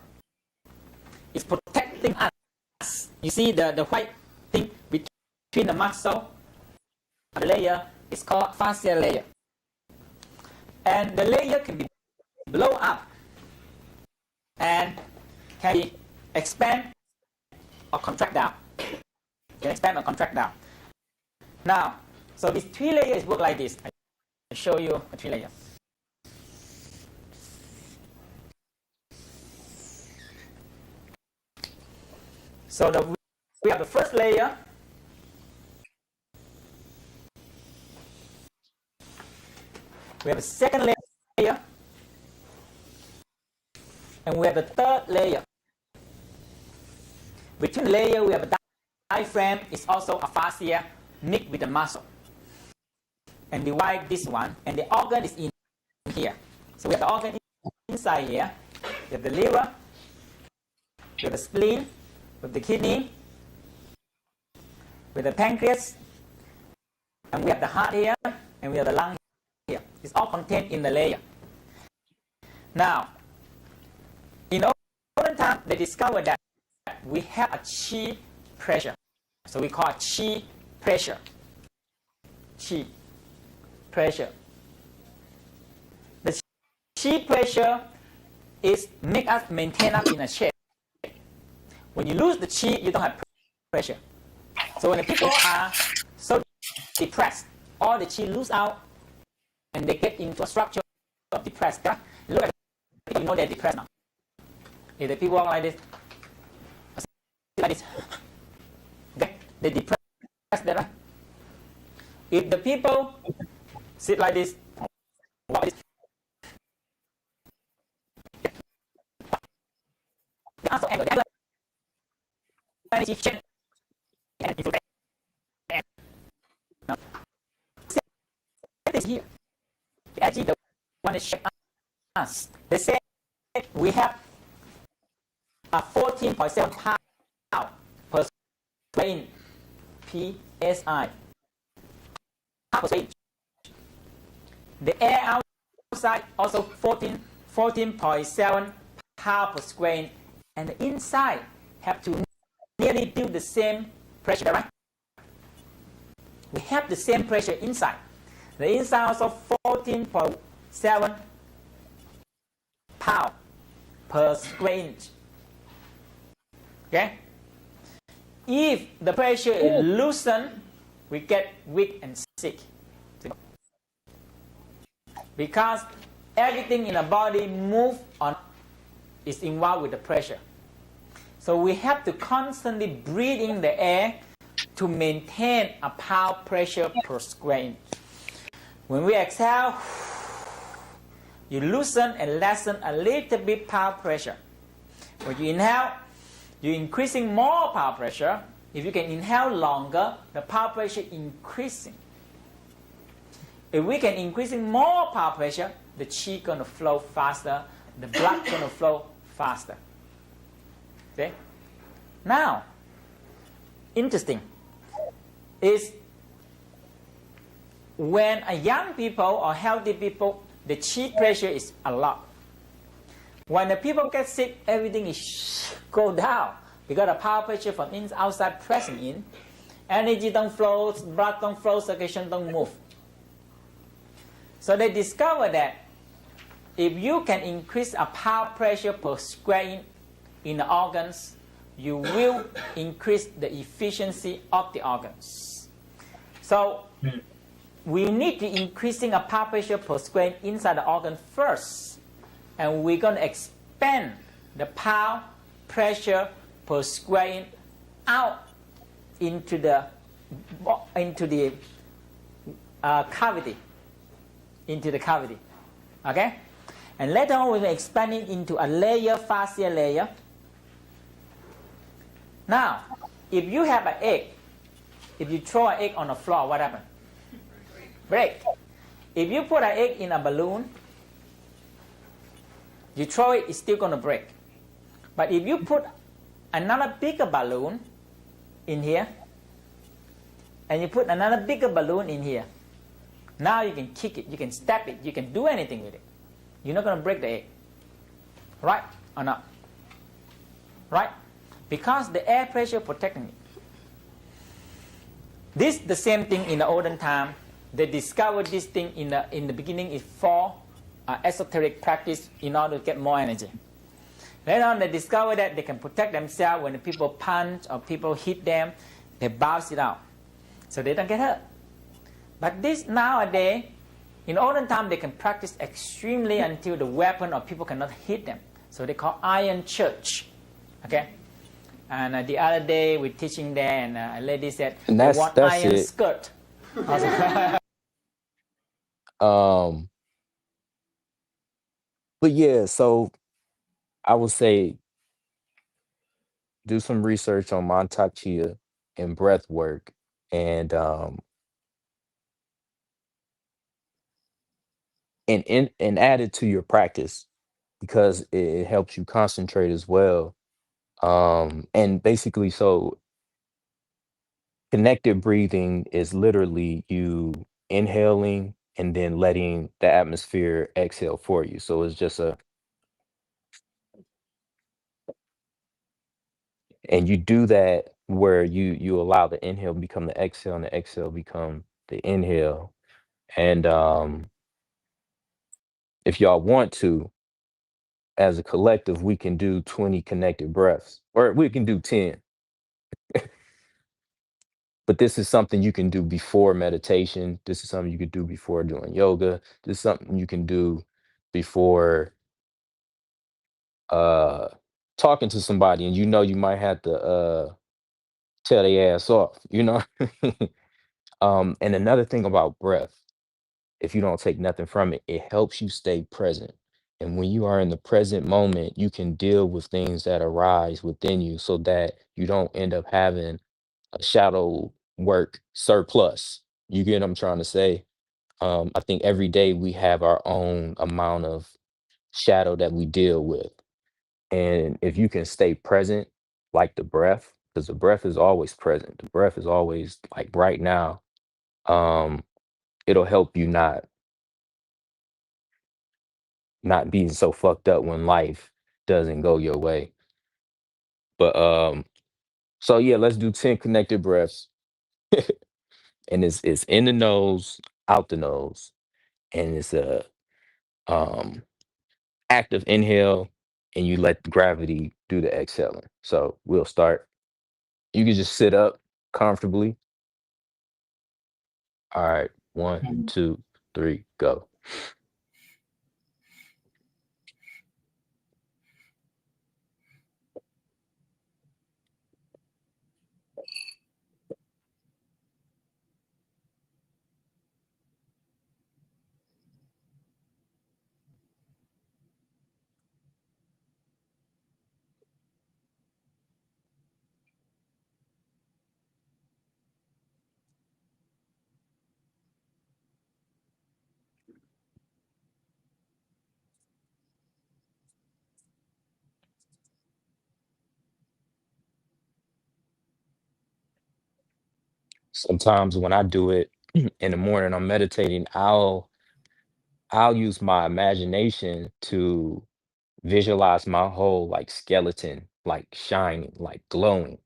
H: It's protecting us. You see the white thing between the muscle and the layer is called fascia layer. And the layer can be blown up and can be expand or contract down. Can expand or contract down. Now, so these 3 layers work like this. I'll show you the 3 layers. So we have the first layer. We have the second layer. And we have the third layer. Between the layer, we have a diaphragm. It's also a fascia mixed with the muscle. And divide this one. And the organ is in here. So we have the organ inside here. We have the liver. We have the spleen. With the kidney, with the pancreas, and we have the heart here, and we have the lung here. It's all contained in the layer. Now, in olden time, they discovered that we have a chi pressure. So we call it chi pressure. Chi pressure. The chi pressure is make us maintain up in a shape. When you lose the chi, you don't have pressure. So when the people are so depressed, all the chi lose out, and they get into a structure of depressed. Look at the people, you know they're depressed now. If the people walk like this, okay, they depress that, right? If the people sit like this, walk like this, the answer angle, the energy change, and now, this here, actually the one that shape us. They say we have a 14.7 pound per square inch PSI. The air outside also 14.7 pound per square inch, and the inside have to nearly do the same pressure, right? We have the same pressure inside. The inside also 14.7 pound per square inch. Okay? If the pressure is loosened, we get weak and sick. Because everything in the body move on is involved with the pressure. So we have to constantly breathe in the air to maintain a pound pressure per square inch. When we exhale, you loosen and lessen a little bit pound pressure. When you inhale, you're increasing more pound pressure. If you can inhale longer, the pound pressure increasing. If we can increasing more pound pressure, the qi gonna flow faster, the blood gonna flow faster. Okay? Now, interesting is when a young people or healthy people, the qi pressure is a lot. When the people get sick, everything is go down because the power pressure from outside pressing in. Energy don't flow, blood don't flow, circulation don't move. So they discover that if you can increase a power pressure per square inch in the organs, you will increase the efficiency of the organs. So we need to increasing a power pressure per square inch inside the organ first, and we're going to expand the power pressure per square inch out into the cavity, okay? And later on, we will expand it into a layer, fascia layer. Now, if you have an egg, if you throw an egg on the floor, what happens? Break. If you put an egg in a balloon, you throw it, it's still going to break. But if you put another bigger balloon in here, and you put another bigger balloon in here, now you can kick it, you can stab it, you can do anything with it. You're not going to break the egg. Right or not? Right? Because the air pressure protecting it. This the same thing in the olden time. They discovered this thing in the beginning is for esoteric practice in order to get more energy. Later on, they discovered that they can protect themselves when the people punch or people hit them, they bounce it out, so they don't get hurt. But this nowadays, in olden time, they can practice extremely until the weapon or people cannot hit them. So they call iron church. Okay. And the other day we're teaching there, and a lady said,
F: And
H: "What
F: that's
H: iron
F: it.
H: skirt?" I was like,
F: But yeah, so I would say do some research on Mantak Chia and breath work, and add it to your practice because it helps you concentrate as well. And basically, so connected breathing is literally you inhaling and then letting the atmosphere exhale for you. So it's just and you do that where you allow the inhale become the exhale and the exhale become the inhale. And if y'all want to, as a collective, we can do 20 connected breaths, or we can do 10. But this is something you can do before meditation. This is something you could do before doing yoga. This is something you can do before talking to somebody and you know you might have to tell their ass off, you know? And another thing about breath, if you don't take nothing from it, it helps you stay present. And when you are in the present moment, you can deal with things that arise within you so that you don't end up having a shadow work surplus. You get what I'm trying to say? I think every day we have our own amount of shadow that we deal with. And if you can stay present, like the breath, because the breath is always present, the breath is always like right now, um, it'll help you not being so fucked up when life doesn't go your way. But so yeah, let's do 10 connected breaths. And it's in the nose, out the nose, and it's a um active inhale, and you let gravity do the exhaling. So we'll start. You can just sit up comfortably. All right, one,
C: Mhm.
F: 2, 3, go. Sometimes when I do it in the morning, I'm meditating, I'll use my imagination to visualize my whole like skeleton, like shining, like glowing.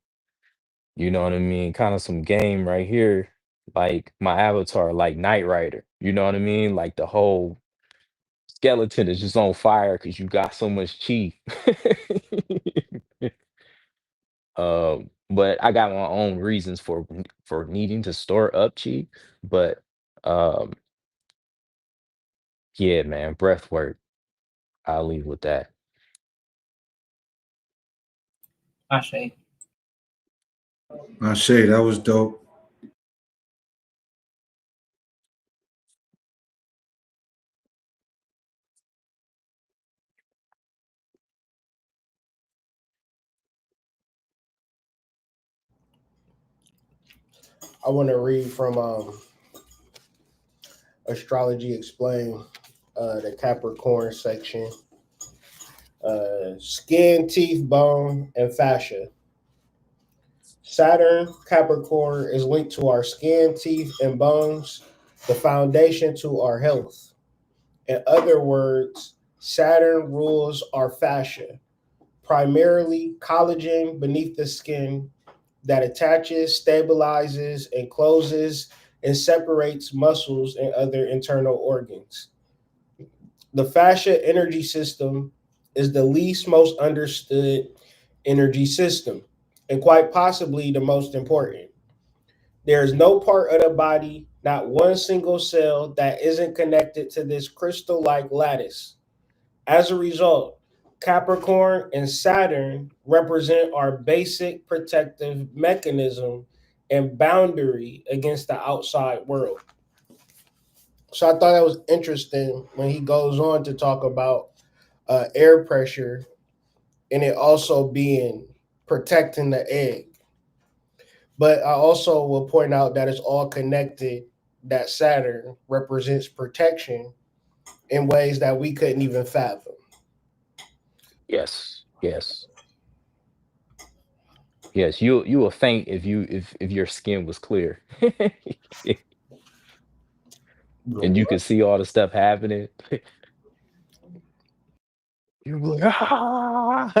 F: You know what I mean? Kind of some game right here, like my avatar, like Knight Rider. You know what I mean? Like the whole skeleton is just on fire because you got so much chi. But I got my own reasons for needing to store up chi. But um, yeah, man, breath work. I'll leave with that.
C: Ashe.
G: I say that was dope.
A: I want to read from Astrology Explained, the Capricorn section. Skin, teeth, bone, and fascia. Saturn, Capricorn, is linked to our skin, teeth, and bones, the foundation to our health. In other words, Saturn rules our fascia, primarily collagen beneath the skin that attaches, stabilizes, encloses, and separates muscles and other internal organs. The fascia energy system is the least most understood energy system, and quite possibly the most important. There is no part of the body, not one single cell, that isn't connected to this crystal like lattice. As a result, Capricorn and Saturn represent our basic protective mechanism and boundary against the outside world. So I thought that was interesting when he goes on to talk about air pressure and it also being protecting the egg. But I also will point out that it's all connected, that Saturn represents protection in ways that we couldn't even fathom.
F: Yes, yes, yes. You will faint if your skin was clear, and you could see all the stuff happening. You're like, ah!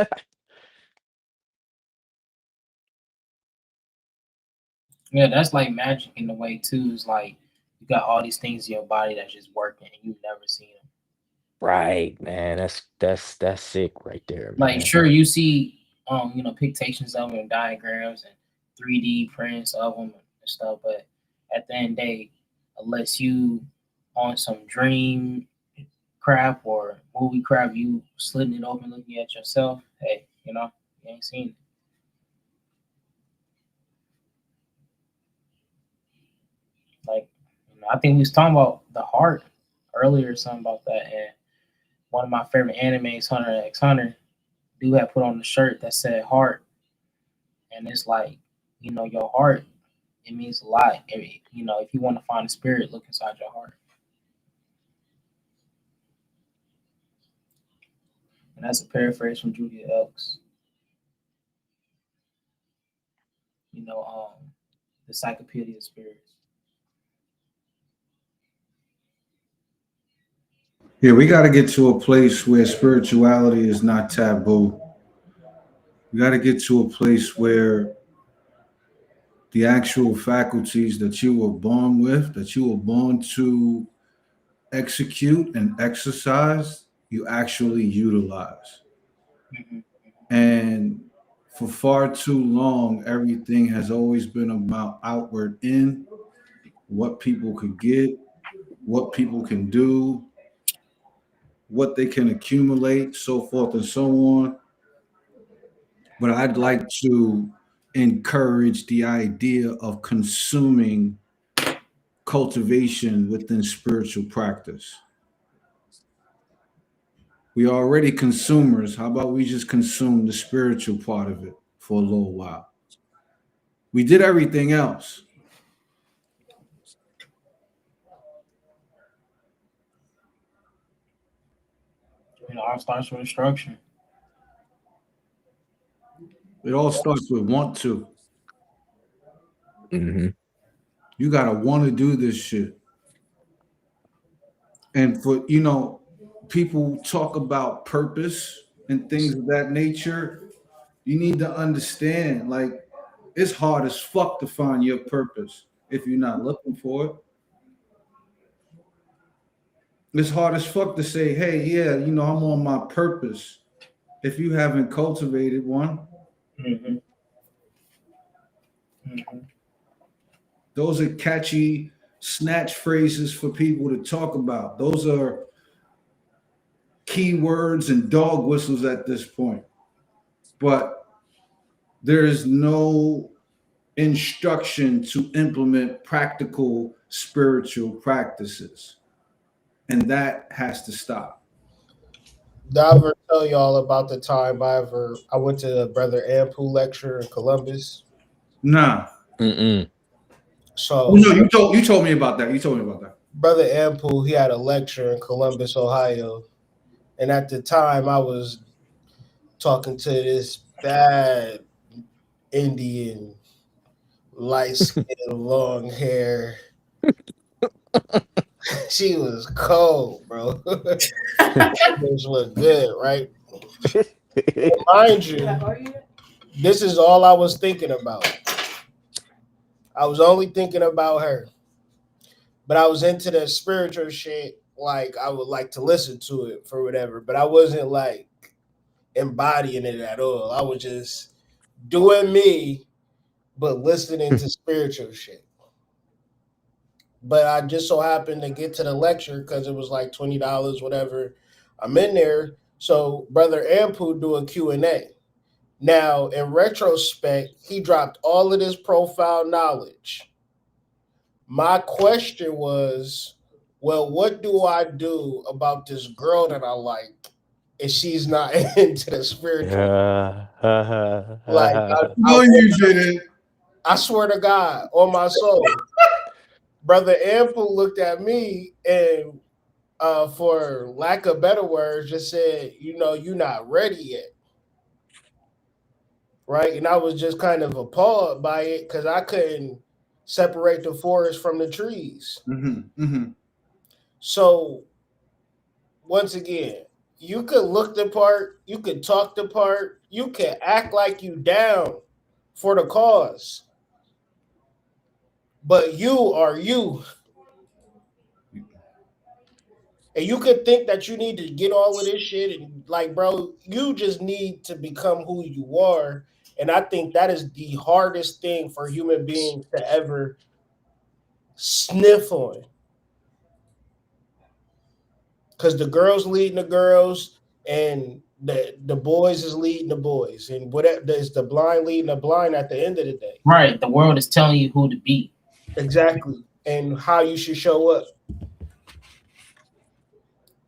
C: Yeah, that's like magic in a way too. It's like you got all these things in your body that's just working and you've never seen them.
F: Right, man. That's sick right there,
C: Like
F: man.
C: sure you see pictations of them and diagrams and 3D prints of them and stuff, but at the end of the day, unless you on some dream crap or movie crap, you slitting it open looking at yourself, hey, You know, you ain't seen it. Like, I think we was talking about the heart earlier, or something about that. And one of my favorite animes, Hunter x Hunter, dude had put on the shirt that said heart, and it's like, your heart, it means a lot. If you want to find a spirit, look inside your heart. And that's a paraphrase from Julia Elks. The Encyclopedia of Spirits.
G: Yeah, we got to get to a place where spirituality is not taboo. We got to get to a place where the actual faculties that you were born with, that you were born to execute and exercise, you actually utilize.
C: Mm-hmm.
G: And for far too long, everything has always been about outward in, what people could get, what people can do, what they can accumulate, so forth and so on. But I'd like to encourage the idea of consuming cultivation within spiritual practice. We are already consumers. How about we just consume the spiritual part of it for a little while? We did everything else.
C: It all starts with instruction.
G: It all starts with want to.
F: Mm-hmm.
G: You gotta want to do this shit. And for people talk about purpose and things of that nature. You need to understand, like, it's hard as fuck to find your purpose if you're not looking for it. It's hard as fuck to say, hey, yeah, I'm on my purpose if you haven't cultivated one.
C: Mm-hmm. Mm-hmm.
G: Those are catchy snatch phrases for people to talk about. Those are keywords and dog whistles at this point. But there is no instruction to implement practical spiritual practices. And that has to stop.
A: Did I ever tell y'all about the time I went to the Brother Ampu lecture in Columbus?
G: Nah.
F: Mm-mm.
A: So
G: no, you told me about that. You told me about that.
A: Brother Ampu, he had a lecture in Columbus, Ohio. And at the time I was talking to this bad Indian, light skin, long hair. She was cold, bro. Things look good, right? Mind you, this is all I was thinking about. I was only thinking about her. But I was into the spiritual shit. Like, I would like to listen to it for whatever. But I wasn't, like, embodying it at all. I was just doing me, but listening to spiritual shit. But I just so happened to get to the lecture because it was like $20, whatever. I'm in there. So Brother Ampu do a Q&A. Now, in retrospect, he dropped all of this profound knowledge. My question was, well, what do I do about this girl that I like if she's not into the spiritual? Like,
G: You didn't.
A: I swear to God, on my soul. Brother Ample looked at me and, for lack of better words, just said, you're not ready yet. Right? And I was just kind of appalled by it because I couldn't separate the forest from the trees.
G: Mm-hmm. Mm-hmm.
A: So, once again, you could look the part, you could talk the part, you could act like you down for the cause. But you are you. And you could think that you need to get all of this shit and, like, bro, you just need to become who you are. And I think that is the hardest thing for human beings to ever sniff on. Because the girls leading the girls, and the boys is leading the boys, and whatever is the blind leading the blind at the end of the day.
C: Right. The world is telling you who to be.
A: Exactly, and how you should show up.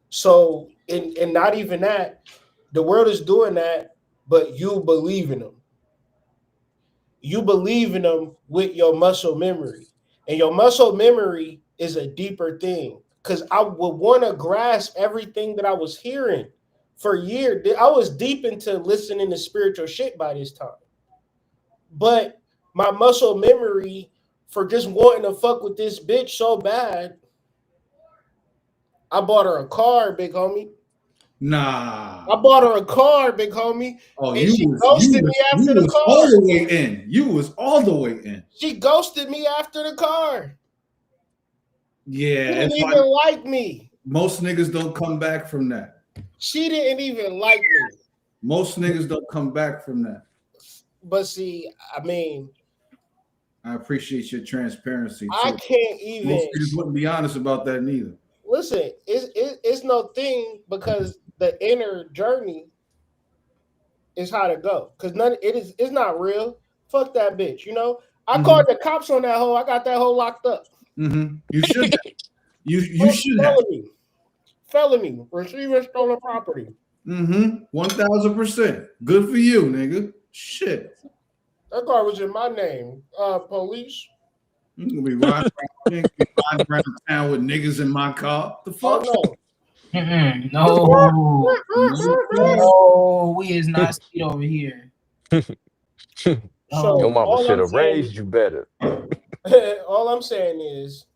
A: So, and not even that, the world is doing that, but you believe in them. You believe in them with your muscle memory, and your muscle memory is a deeper thing. Because I would want to grasp everything that I was hearing for years. I was deep into listening to spiritual shit by this time, but my muscle memory for just wanting to fuck with this bitch so bad, I bought her a car, big homie.
G: Nah.
A: I bought her a car, big homie.
G: Oh,
A: and she ghosted me after the car.
G: All the way in. You was all the way in.
A: She ghosted me after the car.
G: Yeah.
A: She didn't even like me.
G: Most niggas don't come back from that.
A: She didn't even like me.
G: Most niggas don't come back from that.
A: But see, I mean,
G: I appreciate your transparency.
A: I can't even.
G: Most niggas wouldn't be honest about that neither.
A: Listen, it's no thing because the inner journey is how to go. Because it's not real. Fuck that bitch. You know, I called the cops on that hoe. I got that hoe locked up.
G: Mm-hmm. You should. you should have.
A: Felony, receiving stolen property.
G: 1000%. Good for you, nigga. Shit.
A: That car was in my name. Police.
G: You gonna be riding around town with niggas in my car? The fuck?
A: Oh,
C: no. No, we is not speed over here.
A: So
F: Your mama should have raised you better.
A: All I'm saying is,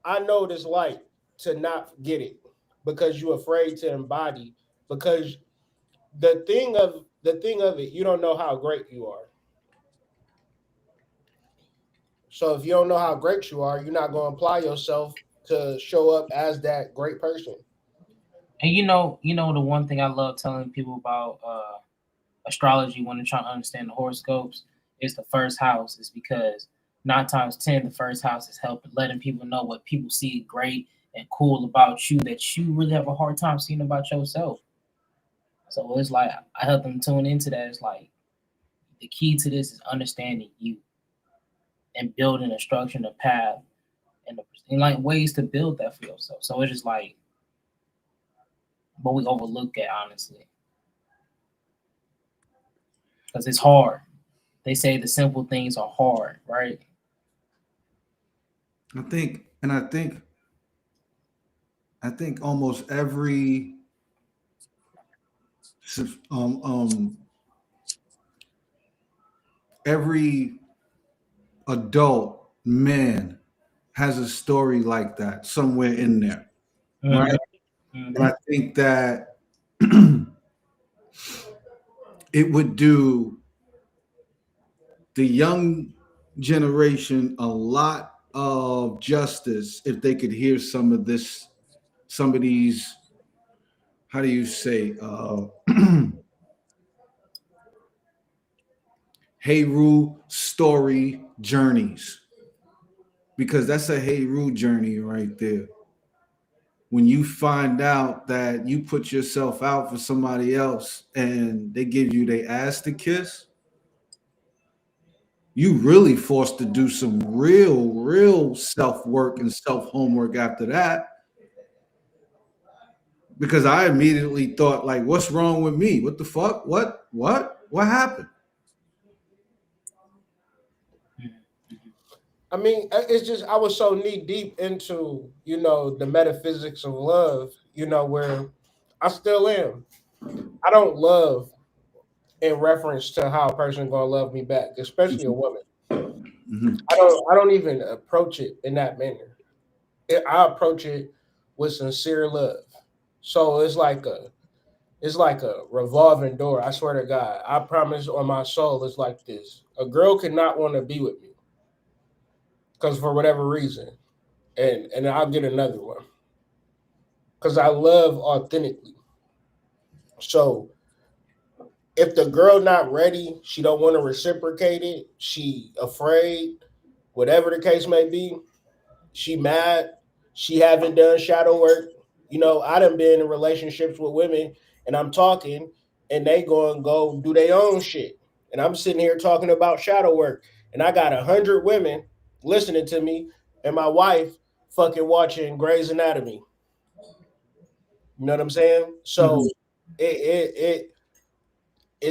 A: I know this light to not get it because you're afraid to embody. Because the thing of it, you don't know how great you are. So if you don't know how great you are, you're not going to apply yourself to show up as that great person.
C: And you know the one thing I love telling people about astrology when they're trying to understand the horoscopes is the first house. Is because 9 times 10, the first house is letting people know what people see great and cool about you that you really have a hard time seeing about yourself. So it's like I help them tune into that. It's like the key to this is understanding you and building a structure and a path and like ways to build that for yourself. So it's just like what we overlook at, honestly, because it's hard. They say the simple things are hard, right?
G: I think almost every every adult man has a story like that somewhere in there, right? And I think that it would do the young generation a lot of justice if they could hear some of these, how do you say, Heru story journeys, because that's a Heru journey right there. When you find out that you put yourself out for somebody else and they give you their ass to kiss, you really forced to do some real self-work and self-homework after that. Because I immediately thought, like, what's wrong with me? What the fuck? What happened?
A: I mean, it's just I was so knee deep into, the metaphysics of love, where I still am. I don't love in reference to how a person gonna love me back, especially a woman. I don't even approach it in that manner. I approach it with sincere love. So it's like a revolving door. I swear to God, I promise on my soul, it's like this. A girl cannot want to be with me because for whatever reason, and I'll get another one because I love authentically. So if the girl not ready, she don't want to reciprocate it, she afraid, whatever the case may be, she mad, she haven't done shadow work, You know, I done been in relationships with women and I'm talking and they go do their own shit. And I'm sitting here talking about shadow work. And I got 100 women listening to me and my wife fucking watching Grey's Anatomy. You know what I'm saying? So it's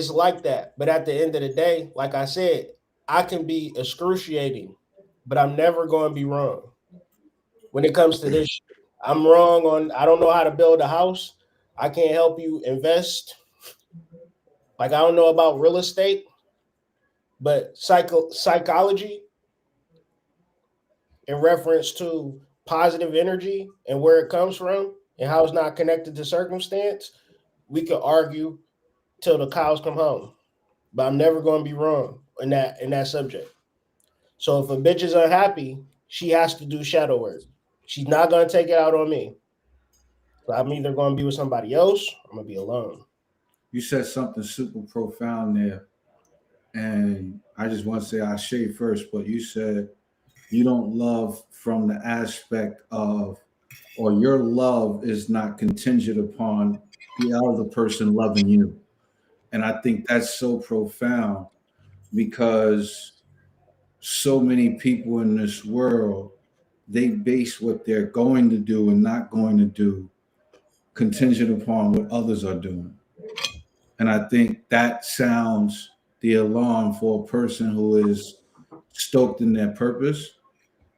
A: like that. But at the end of the day, like I said, I can be excruciating, but I'm never going to be wrong. When it comes to this shit, I'm wrong on I don't know how to build a house. I can't help you invest. Like I don't know about real estate, but psychology in reference to positive energy and where it comes from and how it's not connected to circumstance, we could argue till the cows come home. But I'm never going to be wrong in that subject. So if a bitch is unhappy, she has to do shadow work. She's not going to take it out on me. So I'm either going to be with somebody else or I'm going to be alone.
G: You said something super profound there. And I just want to say I shade first, but you said you don't love from the aspect of, or your love is not contingent upon the other person loving you. And I think that's so profound because so many people in this world, they base what they're going to do and not going to do contingent upon what others are doing. And I think that sounds the alarm for a person who is stoked in their purpose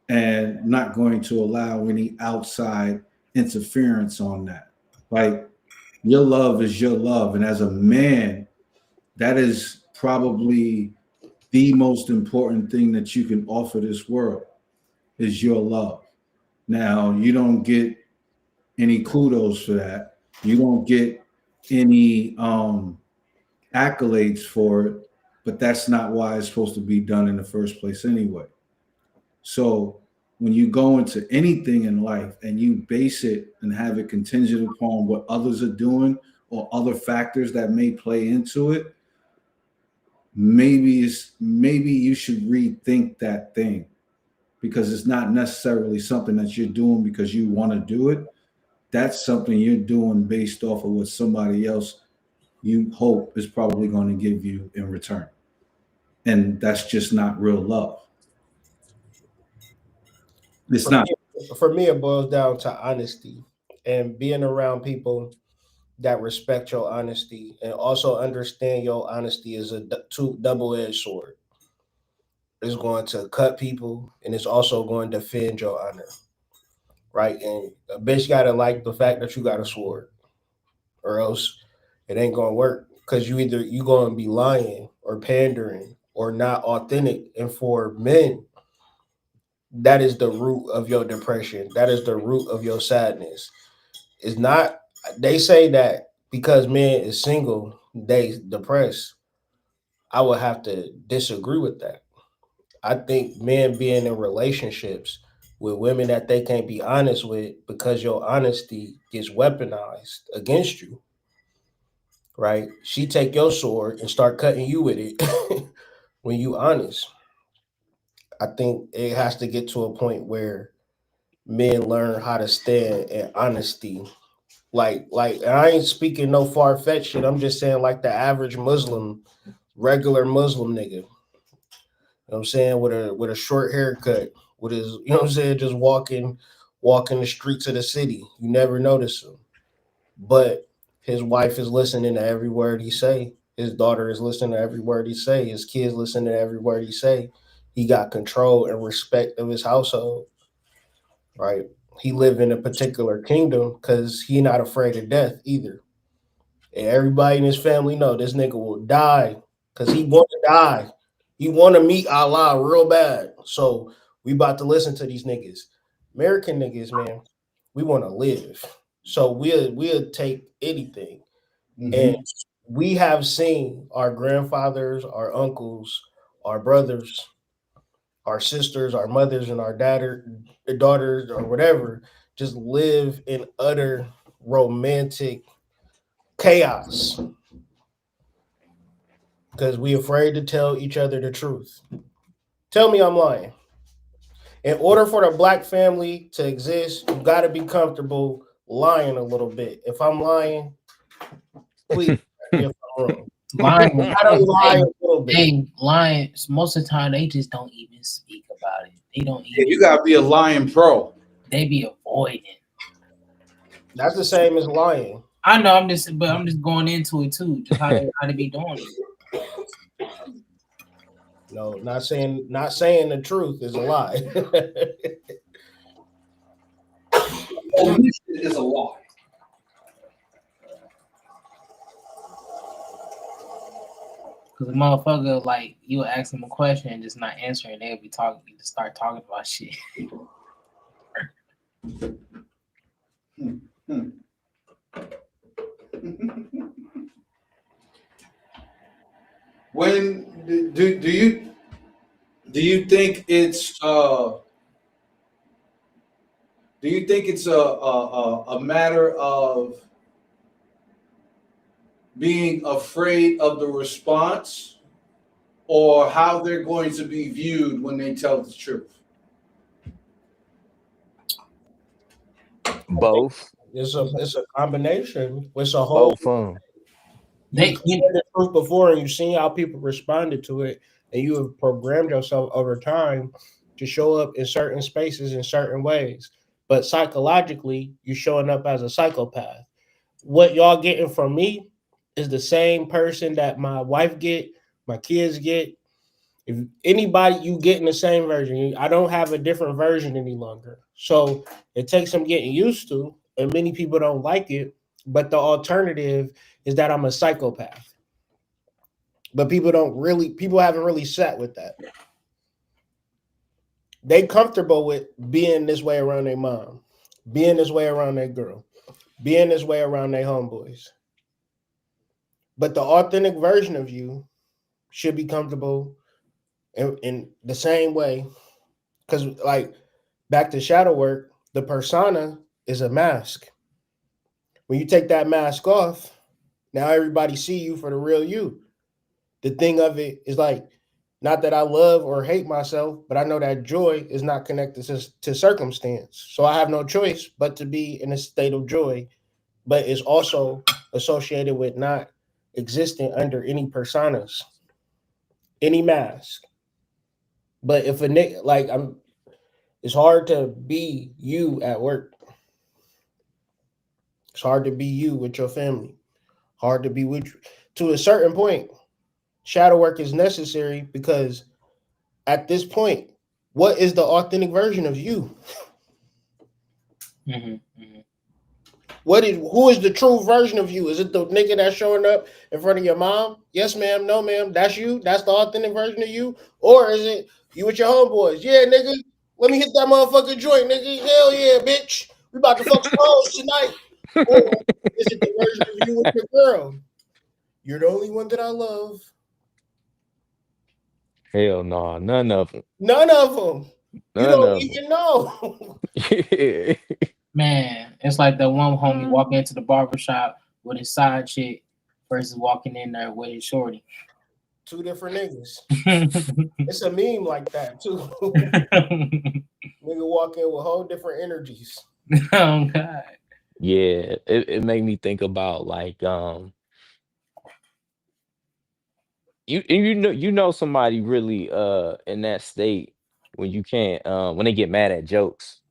G: and not going to allow any outside interference on that. Like your love is your love. And as a man, that is probably the most important thing that you can offer this world is your love. Now, you don't get any kudos for that. You don't get any accolades for it, but that's not why it's supposed to be done in the first place anyway. So when you go into anything in life and you base it and have it contingent upon what others are doing or other factors that may play into it, maybe you should rethink that thing, because it's not necessarily something that you're doing because you want to do it. That's something you're doing based off of what somebody else you hope is probably going to give you in return. And that's just not real love. It's not.
A: For me, it boils down to honesty and being around people that respect your honesty and also understand your honesty is a double-edged sword. It's going to cut people and it's also going to defend your honor. Right? And a bitch gotta like the fact that you got a sword, or else it ain't gonna work. Because you gonna be lying or pandering or not authentic. And for men, that is the root of your depression. That is the root of your sadness. It's not. They say that because men is single, they depressed. I would have to disagree with that. I think men being in relationships with women that they can't be honest with because your honesty gets weaponized against you, right? She take your sword and start cutting you with it when you honest. I think it has to get to a point where men learn how to stand in honesty. Like I ain't speaking no far-fetched shit. I'm just saying like the average Muslim, regular Muslim nigga. You know what I'm saying? With a short haircut, with his, you know what I'm saying, just walking the streets of the city. You never notice him. But his wife is listening to every word he say. His daughter is listening to every word he say. His kids listen to every word he say. He got control and respect of his household. Right? He live in a particular kingdom because he not afraid of death either. And everybody in his family know this nigga will die because he want to die. He want to meet Allah real bad. So we about to listen to these niggas. American niggas, man, we want to live. So we'll take anything. Mm-hmm. And we have seen our grandfathers, our uncles, our brothers, our sisters, our mothers, and our daughters or whatever just live in utter romantic chaos. Because we afraid to tell each other the truth. Tell me I'm lying. In order for the black family to exist, you got to be comfortable lying a little bit. If I'm lying, please correct me if I'm wrong.
C: Lying,
A: I don't lie a little bit.
C: they lying. Most of the time, they just don't even speak about it. They don't even.
G: You gotta be a lying pro.
C: They be avoiding.
A: That's the same as lying.
C: I know. I'm just going into it too. Just how they be doing it.
A: No, not saying the truth is a lie.
B: Omission is a lie.
C: Cause the motherfucker, like, you ask them a question and just not answering, they'll be talking, just start talking about shit.
G: When do you think it's a matter of being afraid of the response, or how they're going to be viewed when they tell the truth?
F: Both.
A: It's a combination. It's a whole.
F: Both of them.
A: You've seen the truth before, and you've seen how people responded to it, and you have programmed yourself over time to show up in certain spaces in certain ways. But psychologically, you're showing up as a psychopath. What y'all getting from me is the same person that my wife get, my kids get. If anybody, you getting the same version. I don't have a different version any longer. So it takes some getting used to, and many people don't like it. But the alternative is that I'm a psychopath. But people haven't really sat with that. They comfortable with being this way around their mom, being this way around their girl, being this way around their homeboys. But the authentic version of you should be comfortable in the same way. Because, like, back to shadow work, the persona is a mask. When you take that mask off, now everybody see you for the real you. The thing of it is, like, not that I love or hate myself, but I know that joy is not connected to circumstance. So I have no choice but to be in a state of joy. But it's also associated with not existing under any personas, any mask. But if a nigga, like, it's hard to be you at work. It's hard to be you with your family. Hard to be with you. To a certain point, shadow work is necessary because at this point, what is the authentic version of you?
C: Mm-hmm, mm-hmm.
A: Who is the true version of you? Is it the nigga that's showing up in front of your mom? Yes, ma'am. No, ma'am. That's you. That's the authentic version of you. Or is it you with your homeboys? Yeah, nigga. Let me hit that motherfucking joint, nigga. Hell yeah, bitch. We about to fuck some hoes tonight. Or is it the version of you with your girl? You're the only one that I love.
F: Hell no, none of them.
A: None of them. You don't even know.
F: Yeah.
C: Man, it's like that one homie walking into the barbershop with his side chick versus walking in there with his shorty.
A: Two different niggas. It's a meme like that too. Nigga walk in with whole different energies.
C: Oh God.
F: Yeah, it made me think about, like, you know somebody really in that state when you can't when they get mad at jokes.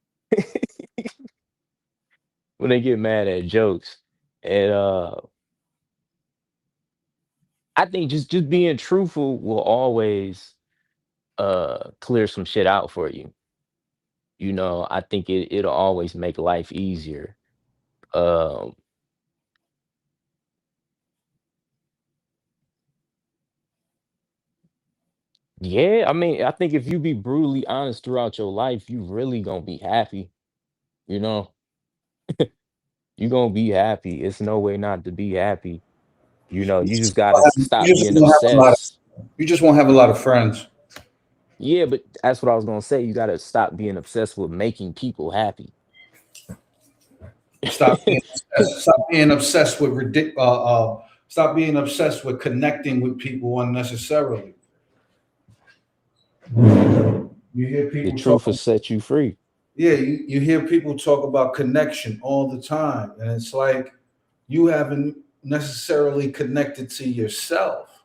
F: When they get mad at jokes. And I think just being truthful will always clear some shit out for you. You know, I think it'll always make life easier. Yeah, I mean, I think if you be brutally honest throughout your life, you really gonna be happy. You know, you gonna be happy. It's no way not to be happy. You know, you just gotta stop being obsessed.
G: You just won't have a lot of friends.
F: Yeah, but that's what I was gonna say. You gotta stop being obsessed with making people happy.
G: Stop being obsessed with stop being obsessed with connecting with people unnecessarily. You hear people.
F: The truth will set you free.
G: Yeah, you hear people talk about connection all the time, and it's like you haven't necessarily connected to yourself.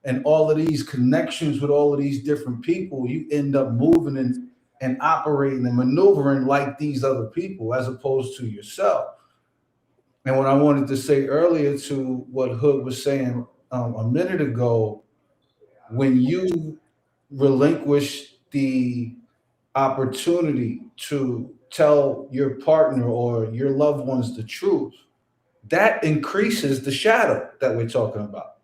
G: And all of these connections with all of these different people, you end up moving and operating and maneuvering like these other people as opposed to yourself. And what I wanted to say earlier to what Hood was saying a minute ago, when you relinquish the opportunity to tell your partner or your loved ones the truth, that increases the shadow that we're talking about.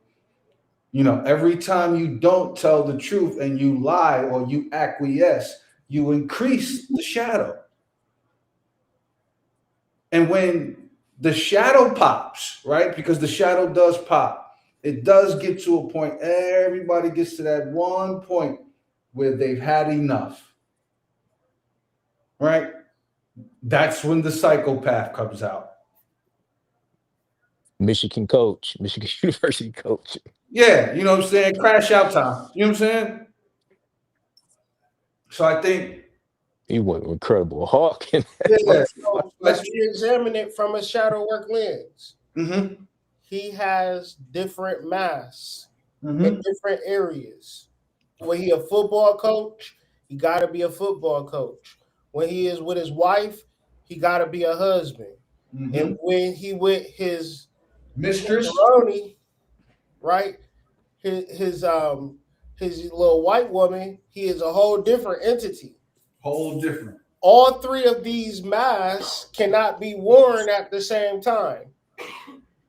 G: You know, every time you don't tell the truth and you lie or you acquiesce, you increase the shadow. And when the shadow pops, right? Because the shadow does pop, it does get to a point, everybody gets to that one point where they've had enough, right? That's when the psychopath comes out.
F: Michigan coach, Michigan University coach.
G: Yeah, you know what I'm saying? Crash out time. You know what I'm saying? So I think,
F: He went Incredible Hulk.
G: yeah.
A: So if you examine it from a shadow work lens,
G: Mm-hmm.
A: he has different masks
G: Mm-hmm.
A: in different areas. When he a football coach, he got to be a football coach. When he is with his wife, he got to be a husband.
G: Mm-hmm.
A: And when he with his
G: Mistress.
A: tenderoni, right? His little white woman, he is a whole different entity.
G: Whole different.
A: All three of these masks cannot be worn at the same time.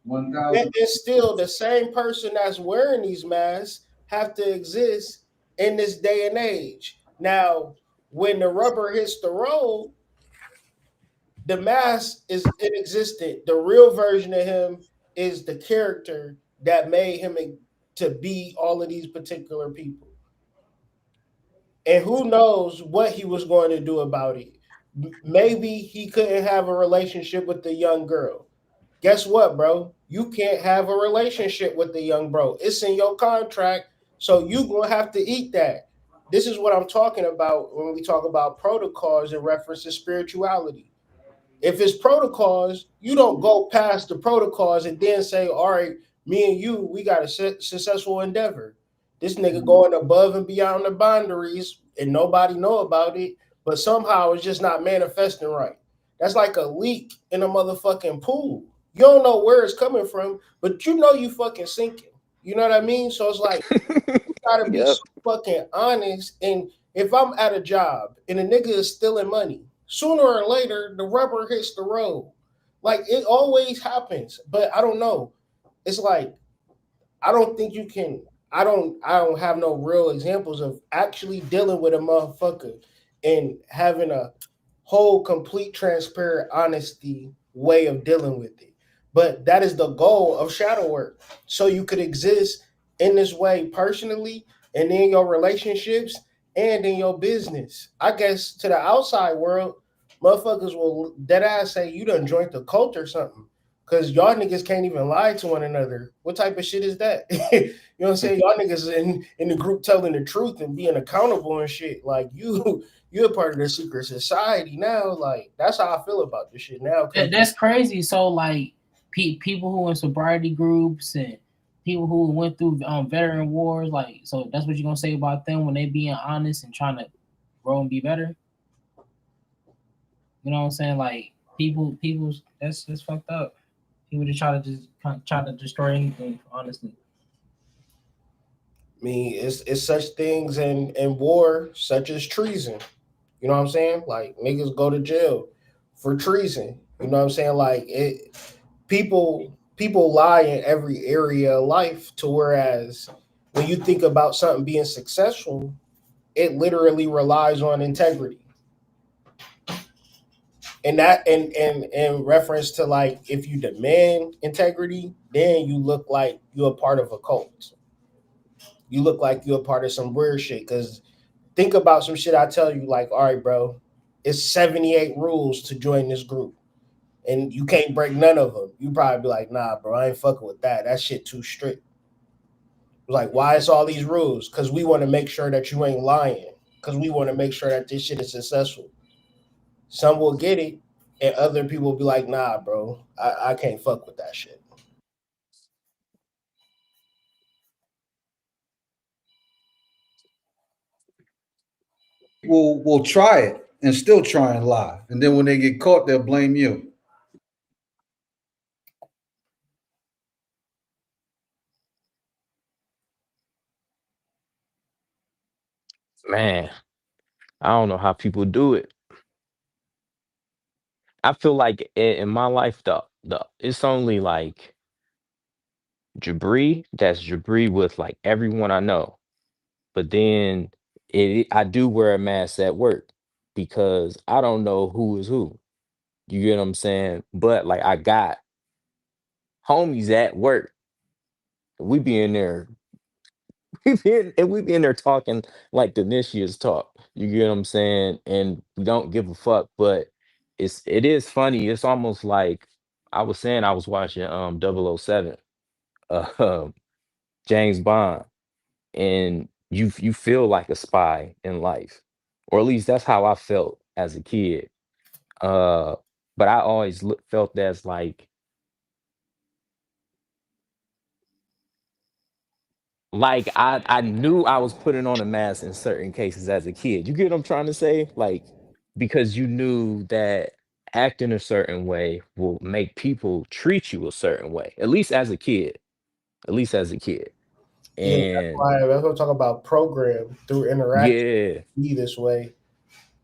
G: 1,000.
A: And it's still the same person that's wearing these masks have to exist in this day and age. Now, when the rubber hits the road, the mask is inexistent. The real version of him is the character that made him to be all of these particular people. And who knows what he was going to do about it. Maybe he couldn't have a relationship with the young girl. Guess what, bro? You can't have a relationship with the young bro. It's in your contract, so you gonna have to eat that. This is what I'm talking about when we talk about protocols in reference to spirituality. If it's protocols, you don't go past the protocols and then say, all right, me and you, we got a successful endeavor. This nigga going above and beyond the boundaries and nobody know about it, but somehow it's just not manifesting right. That's like a leak in a motherfucking pool. You don't know where it's coming from, but you know you fucking sinking. You know what I mean? So it's like, you gotta be so fucking honest. And if I'm at a job and a nigga is stealing money, sooner or later, the rubber hits the road. Like, it always happens, but I don't know. It's like, I don't think you can, I don't have no real examples of actually dealing with a motherfucker and having a whole complete transparent honesty way of dealing with it. But that is the goal of shadow work. So you could exist in this way personally and in your relationships and in your business. I guess to the outside world, motherfuckers will dead ass say you done joined the cult or something. Cause y'all niggas can't even lie to one another. What type of shit is that? You know what I'm saying? Y'all niggas in the group telling the truth and being accountable and shit. Like you're a part of the secret society now. Like that's how I feel about this shit now.
C: That's crazy. So like people who in sobriety groups and people who went through veteran wars, like, so that's what you're gonna say about them when they being honest and trying to grow and be better. You know what I'm saying? Like people, that's fucked up. People just try to destroy anything, honestly.
A: I mean, it's such things in war, such as treason. You know what I'm saying? Like niggas go to jail for treason. You know what I'm saying? Like people lie in every area of life. To whereas when you think about something being successful, it literally relies on integrity. And that in reference to like if you demand integrity, then you look like you're a part of a cult. You look like you're a part of some weird shit. Because think about some shit I tell you, like, all right, bro, it's 78 rules to join this group. And you can't break none of them. You probably be like, nah, bro, I ain't fucking with that. That shit too strict. Like, why is all these rules? Because we want to make sure that you ain't lying. Because we want to make sure that this shit is successful. Some will get it, and other people will be like, nah, bro, I can't fuck with that shit.
G: Will try it and still try and lie, and then when they get caught, they'll blame you.
F: Man, I don't know how people do it. I feel like in my life, the it's only like Jabri. That's Jabri with like everyone I know. But then I do wear a mask at work because I don't know who is who. You get what I'm saying? But like I got homies at work. We be in there, we be in there talking like the initiates talk. You get what I'm saying? And we don't give a fuck. But it is funny. It's almost like I was saying I was watching 007, uh, James Bond, and you feel like a spy in life, or at least that's how I felt as a kid. Uh, but I always felt that's like I knew I was putting on a mask in certain cases as a kid. You get what I'm trying to say? Like because you knew that acting a certain way will make people treat you a certain way. At least as a kid. At least as a kid.
A: Yeah, that's
F: And
A: why that's what I'm talking about. Program through interaction
F: yeah,
A: be this way,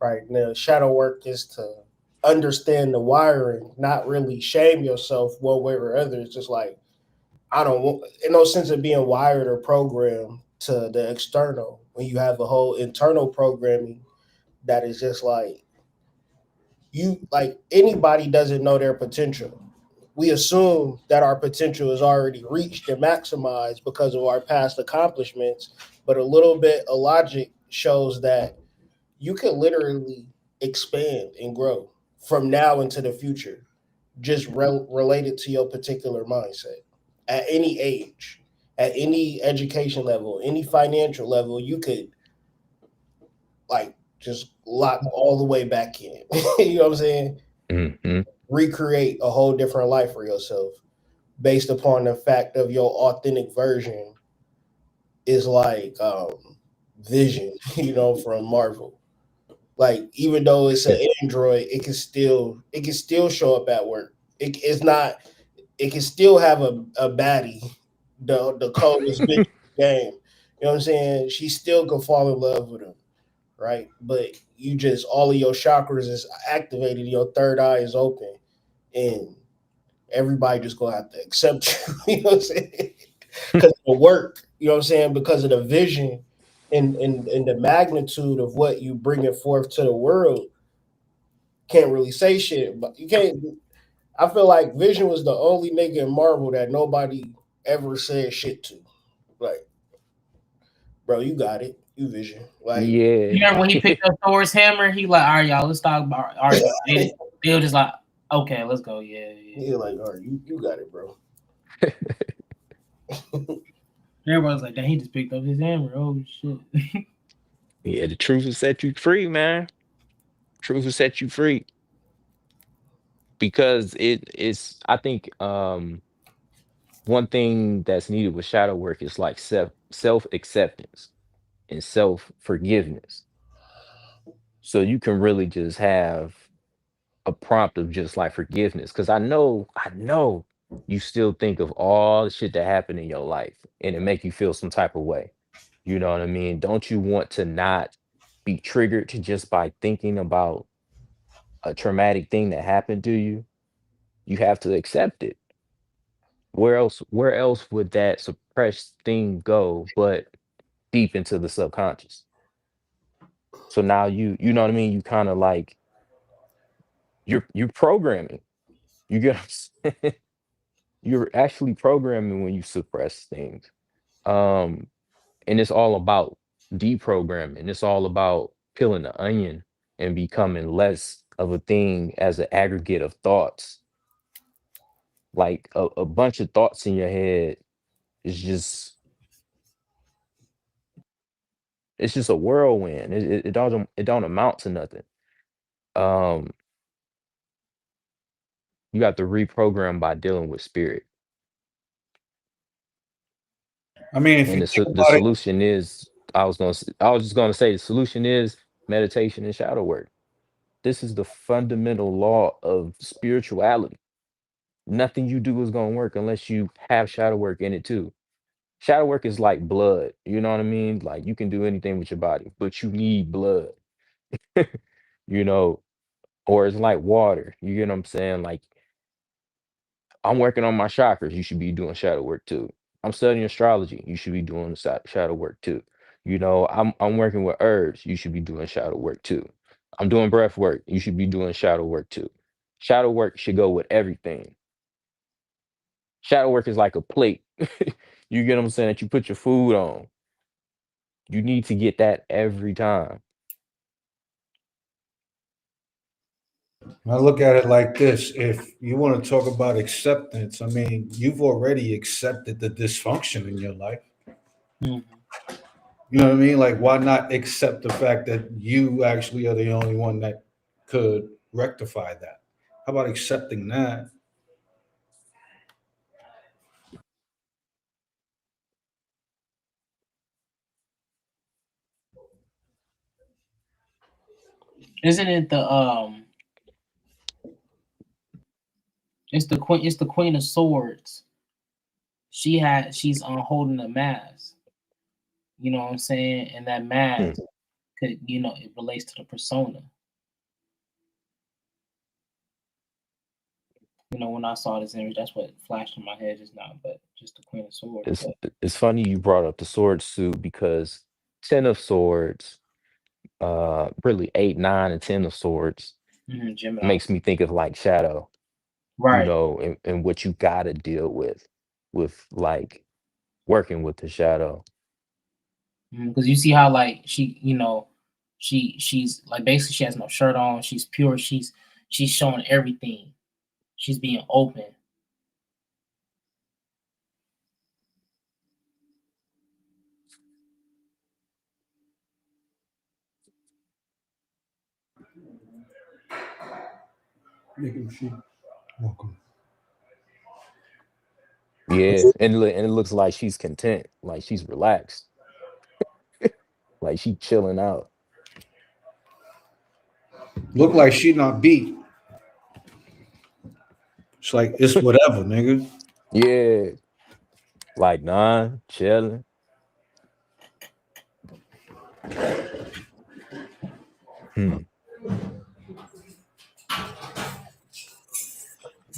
A: right? Now, shadow work is to understand the wiring, not really shame yourself one way or other. It's just like I don't want, in no sense of being wired or programmed to the external. When you have a whole internal programming that is just like you, like anybody doesn't know their potential. We assume that our potential is already reached and maximized because of our past accomplishments, but a little bit of logic shows that you can literally expand and grow from now into the future, just related to your particular mindset at any age, at any education level, any financial level. You could like just lock all the way back in. You know what I'm saying?
F: hmm
A: Recreate a whole different life for yourself based upon the fact of your authentic version is like Vision, from Marvel. Like even though it's an android, it can still show up at work. It's not. It can still have a baddie, the coldest bitch in the game. You know what I'm saying? She still can fall in love with him, right? But you just all of your chakras is activated, your third eye is open, and everybody just gonna have to accept you. You know what I'm saying? Because of the work. You know what I'm saying? Because of the vision and the magnitude of what you bring it forth to the world. Can't really say shit, but you can't. I feel like Vision was the only nigga in Marvel that nobody ever said shit to. Like, bro, you got it, you Vision. Like,
C: You
F: yeah.
C: remember when he picked up Thor's hammer? He like, all right, y'all, let's talk about. All right, they were just like, okay, let's go. Yeah.
A: yeah, like, all right, you got it, bro.
C: Everybody's like, dang, he just picked up his hammer. Oh shit.
F: Yeah, the truth will set you free, man. Truth will set you free. Because it's I think one thing that's needed with shadow work is like self acceptance and self forgiveness. So you can really just have a prompt of just like forgiveness. Cause I know you still think of all the shit that happened in your life and it make you feel some type of way. You know what I mean? Don't you want to not be triggered to just by thinking about a traumatic thing that happened to you? You have to accept it. Where else would that suppressed thing go but deep into the subconscious? So now you know what I mean? You kind of like you're programming. You get what I'm saying? You're actually programming when you suppress things. Um, and it's all about deprogramming. It's all about peeling the onion and becoming less of a thing as an aggregate of thoughts. Like a bunch of thoughts in your head is just it's just a whirlwind. It don't amount to nothing. um, you have to reprogram by dealing with spirit.
G: I mean, if
F: And
G: you think
F: the
G: about it,
F: solution is, I was just gonna say, the solution is meditation and shadow work. This is the fundamental law of spirituality. Nothing you do is gonna work unless you have shadow work in it too. Shadow work is like blood. You know what I mean? Like you can do anything with your body, but you need blood. You know, or it's like water. You get what I'm saying? Like I'm working on my chakras. You should be doing shadow work too. I'm studying astrology. You should be doing shadow work too. You know, I'm working with herbs. You should be doing shadow work too. I'm doing breath work. You should be doing shadow work too. Shadow work should go with everything. Shadow work is like a plate. You get what I'm saying? That you put your food on. You need to get that every time.
G: I look at it like this. If you want to talk about acceptance, I mean, you've already accepted the dysfunction in your life.
C: Mhm.
G: You know what I mean? Like, why not accept the fact that you actually are the only one that could rectify that? How about accepting that?
C: Isn't it the it's the Queen of Swords. She's holding a mask. You know what I'm saying? And that
F: Hmm.
C: mask could, it relates to the persona. When I saw this image, that's what flashed in my head just now, but just the Queen of Swords.
F: It's
C: But
F: it's funny you brought up the sword suit because 10 of swords, really 8, 9, and 10 of swords
C: Gemini.
F: makes me think of like shadow, you
C: Right.
F: know, and what you gotta deal with like working with the shadow.
C: Because you see how like she's like basically she has no shirt on, she's pure, she's showing everything. She's being open.
G: Welcome.
F: Yeah, and it looks like she's content, like she's relaxed, like she chilling out.
G: Look like she not beat. It's like it's whatever, nigga.
F: Yeah, like nah, chilling. Hmm.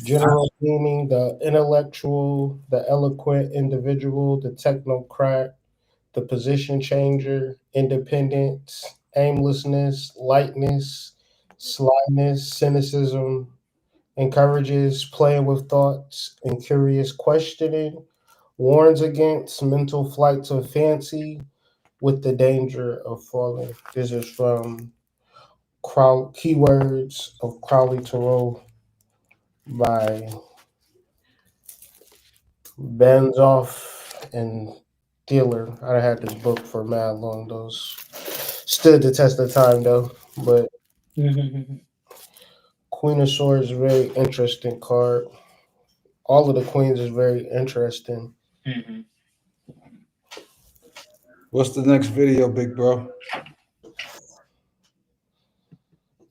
A: General meaning: the intellectual, the eloquent individual, the technocrat, the position changer, independence, aimlessness, lightness, slyness, cynicism, encourages playing with thoughts and curious questioning, warns against mental flights of fancy with the danger of falling. This is from Keywords of Crowley Tarot by Banzoff and Dealer. I had this book for mad long. Those stood the test of time though. But Queen of Swords is a very interesting card. All of the queens is very interesting.
G: What's the next video, big bro?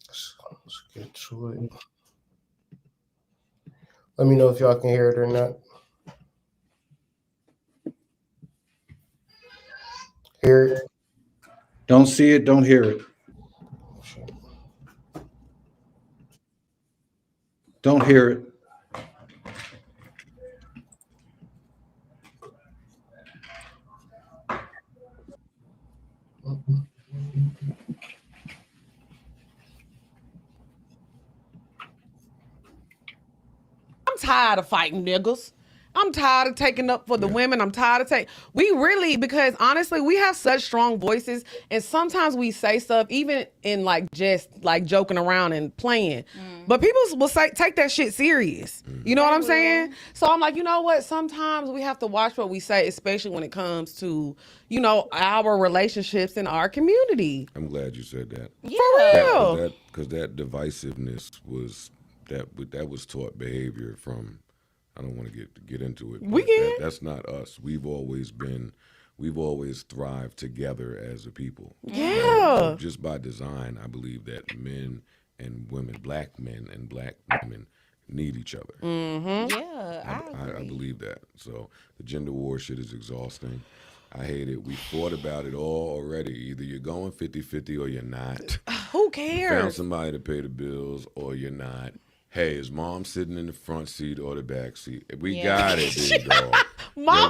A: Let's get to it. Let me know if y'all can hear it or not. Hear it?
G: Don't see it, don't hear it. Don't hear it.
I: I'm tired of fighting niggas. I'm tired of taking up for the women. I'm tired of because honestly, we have such strong voices, and sometimes we say stuff even in like just like joking around and playing, but people will take that shit serious. You know what I'm saying? So I'm like, you know what? Sometimes we have to watch what we say, especially when it comes to, you know, our relationships in our community.
J: I'm glad you said that.
I: For real.
J: Because that divisiveness was that was taught behavior from. I don't want to get into it.
I: We can.
J: That's not us. We've always thrived together as a people.
I: Yeah.
J: Just by design, I believe that men and women, black men and black women, need each other.
K: Yeah,
J: I believe that. So the gender war shit is exhausting. I hate it. We fought about it all already. Either you're going 50-50 or you're not.
I: Who cares?
J: You found somebody to pay the bills or you're not. Hey, is mom sitting in the front seat or the back seat? We got it, big dog.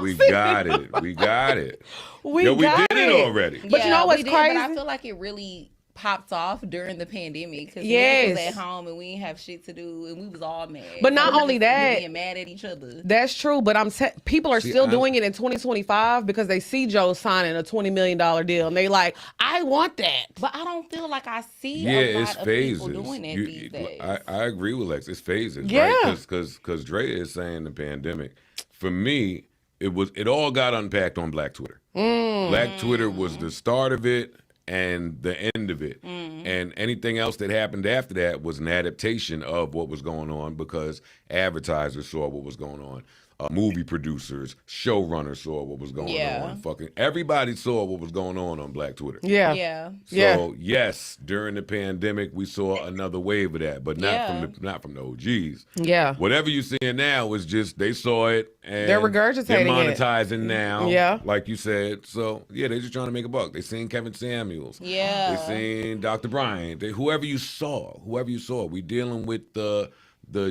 J: We got it. We got it. We did it already.
K: But you know what's crazy? But I feel like it really popped off during the pandemic because we was at home and we didn't have shit to do and we was all mad.
I: But not only that,
K: being mad at each other.
I: That's true. But people are still doing it in 2025 because they see Joe signing a $20 million deal and they like, I want that.
K: But I don't feel like I see a lot of people doing that these days.
J: I agree with Lex. It's phases,
I: yeah.
J: Right? Because Dre is saying the pandemic. For me, it all got unpacked on Black Twitter. Black Twitter was the start of it and the end of it. And anything else that happened after that was an adaptation of what was going on because advertisers saw what was going on. Movie producers, showrunners saw what was going on. Fucking everybody saw what was going on Black Twitter.
K: Yeah.
J: So yes, during the pandemic, we saw another wave of that, but not from the OGs.
I: Yeah.
J: Whatever you're seeing now is just they saw it and
I: they're regurgitating
J: they're monetizing now.
I: Yeah.
J: Like you said. So yeah, they're just trying to make a buck. They seen Kevin Samuels.
K: Yeah.
J: They seen Dr. Bryant. Whoever you saw. We dealing with the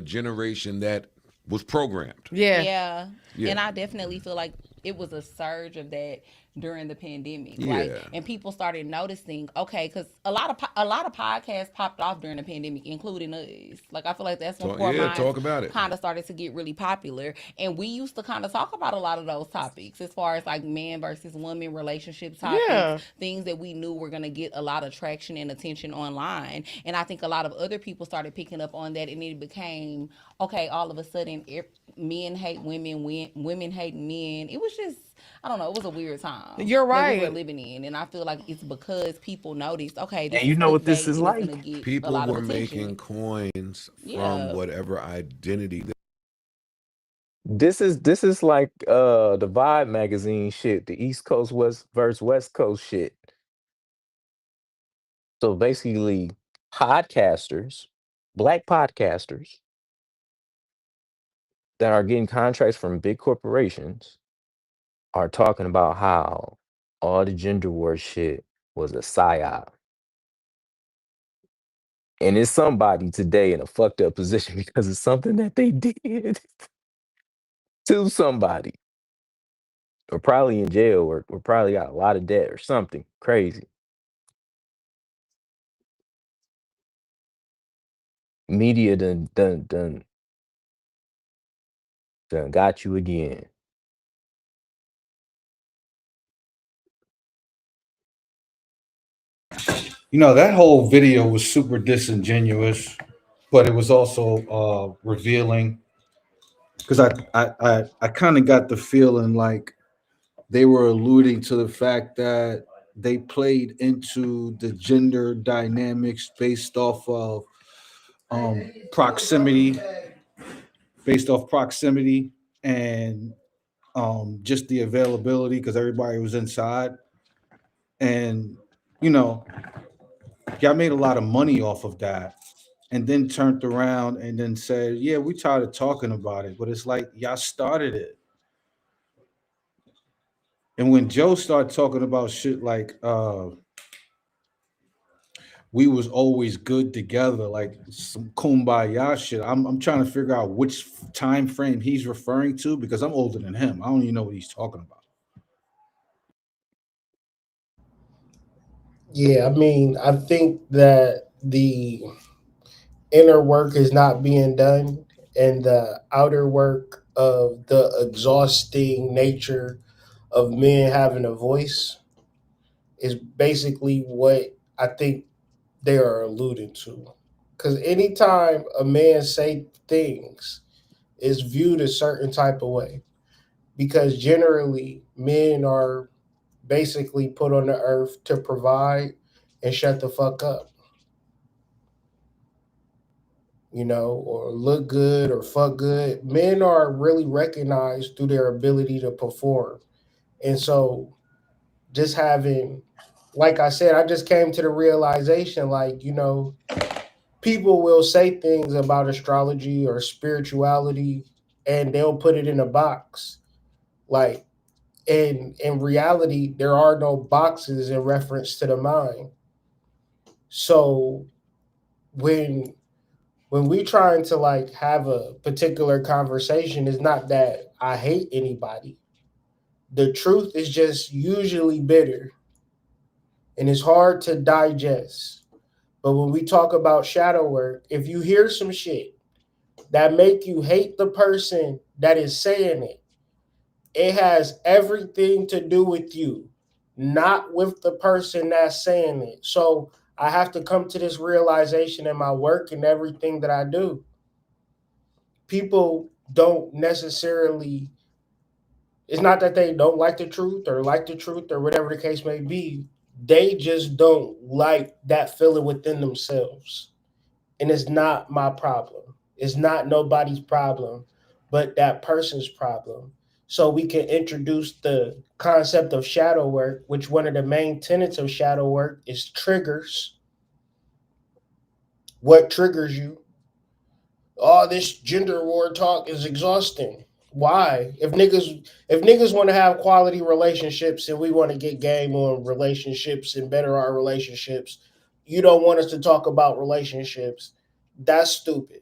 J: generation that was programmed.
K: Yeah. And I definitely feel like it was a surge of that during the pandemic. And people started noticing, okay, because a lot of podcasts popped off during the pandemic, including us. Like I feel like that's when
J: talk about it
K: kind of started to get really popular. And we used to kind of talk about a lot of those topics as far as like man versus woman relationship topics, things that we knew were gonna get a lot of traction and attention online. And I think a lot of other people started picking up on that, and it became, okay, all of a sudden men hate women, women hate men. It was just, I don't know, it was a weird time.
I: You're right.
K: That we were living in, and I feel like it's because people noticed, okay, this
F: and you know what this is like.
J: People were making coins from whatever identity.
F: This is like the Vibe magazine shit, the East Coast versus West Coast shit. So basically, podcasters, black podcasters that are getting contracts from big corporations are talking about how all the gender war shit was a psyop. And it's somebody today in a fucked up position because it's something that they did to somebody. Or probably in jail or probably got a lot of debt or something crazy. Media done got you again.
G: You know, that whole video was super disingenuous, but it was also revealing because I kind of got the feeling like they were alluding to the fact that they played into the gender dynamics based off of proximity and just the availability because everybody was inside. And, you know, y'all made a lot of money off of that and then turned around and then said, yeah, we tired of talking about it. But it's like y'all started it. And when Joe started talking about shit like we was always good together, like some kumbaya shit, I'm trying to figure out which time frame he's referring to because I'm older than him. I don't even know what he's talking about.
A: Yeah, I mean, I think that the inner work is not being done and the outer work of the exhausting nature of men having a voice is basically what I think they are alluding to. Because anytime a man say things, is viewed a certain type of way. Because generally, men are basically put on the earth to provide and shut the fuck up. You know, or look good or fuck good. Men are really recognized through their ability to perform. And so just having, like I said, I just came to the realization, like, you know, people will say things about astrology or spirituality and they'll put it in a box. Like, in reality, there are no boxes in reference to the mind. So when we trying to like have a particular conversation, it's not that I hate anybody. The truth is just usually bitter and it's hard to digest. But when we talk about shadow work, if you hear some shit that make you hate the person that is saying it, it has everything to do with you, not with the person that's saying it. So I have to come to this realization in my work and everything that I do. People don't necessarily, it's not that they don't like the truth or like the truth or whatever the case may be. They just don't like that feeling within themselves. And it's not my problem. It's not nobody's problem, but that person's problem. So we can introduce the concept of shadow work, which one of the main tenets of shadow work is triggers. What triggers you? All this gender war talk is exhausting. Why? If niggas want to have quality relationships and we want to get game on relationships and better our relationships, you don't want us to talk about relationships. That's stupid.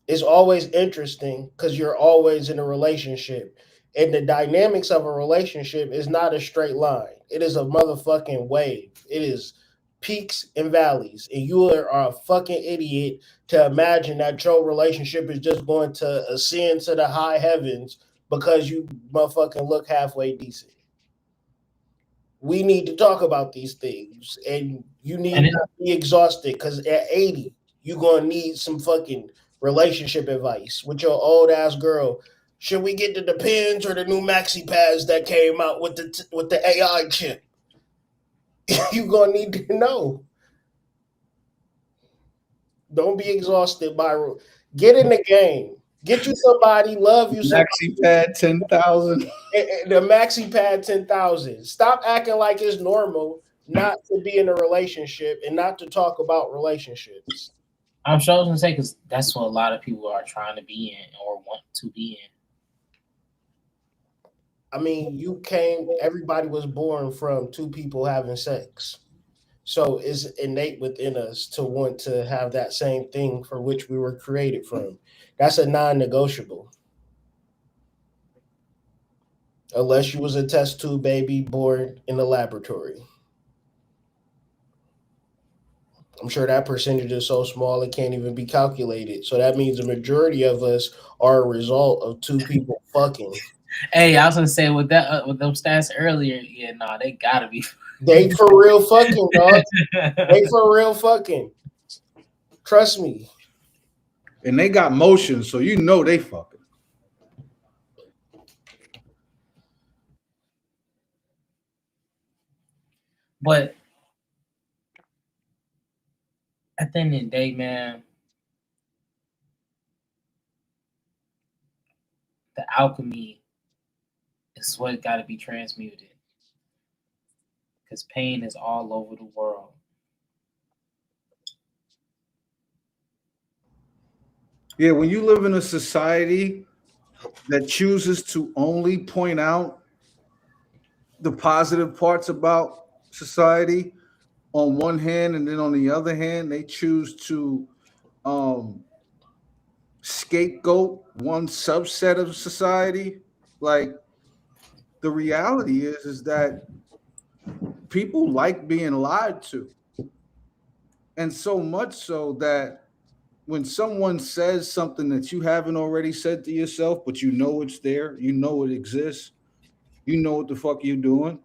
A: It's always interesting because you're always in a relationship. And the dynamics of a relationship is not a straight line. It is a motherfucking wave. It is peaks and valleys. And you are a fucking idiot to imagine that your relationship is just going to ascend to the high heavens because you motherfucking look halfway decent. We need to talk about these things. And you need to be exhausted because at 80, you're going to need some fucking relationship advice with your old ass girl. Should we get the Depends or the new Maxi Pads that came out with the AI chip? You're gonna need to know. Don't be exhausted by get in the game. Get you somebody, love you.
G: Maxi Pad 10,000.
A: The Maxi Pad 10,000. Stop acting like it's normal not to be in a relationship and not to talk about relationships.
C: I'm sure I was gonna say because that's what a lot of people are trying to be in or want to be in.
A: I mean, everybody was born from two people having sex. So it's innate within us to want to have that same thing for which we were created from. That's a non-negotiable. Unless you was a test tube baby born in the laboratory. I'm sure that percentage is so small it can't even be calculated. So that means the majority of us are a result of two people fucking.
C: Hey, I was gonna say with that with those stats earlier, yeah, no, they gotta be.
A: They for real fucking, dog. They for real fucking. Trust me.
G: And they got motion, so you know they fucking.
C: But at the end of the day, man, the alchemy is what got to be transmuted. Because pain is all over the world.
G: Yeah, when you live in a society that chooses to only point out the positive parts about society on one hand, and then on the other hand, they choose to scapegoat one subset of society. Like, the reality is that people like being lied to. And so much so that when someone says something that you haven't already said to yourself, but you know it's there, you know it exists, you know what the fuck you're doing.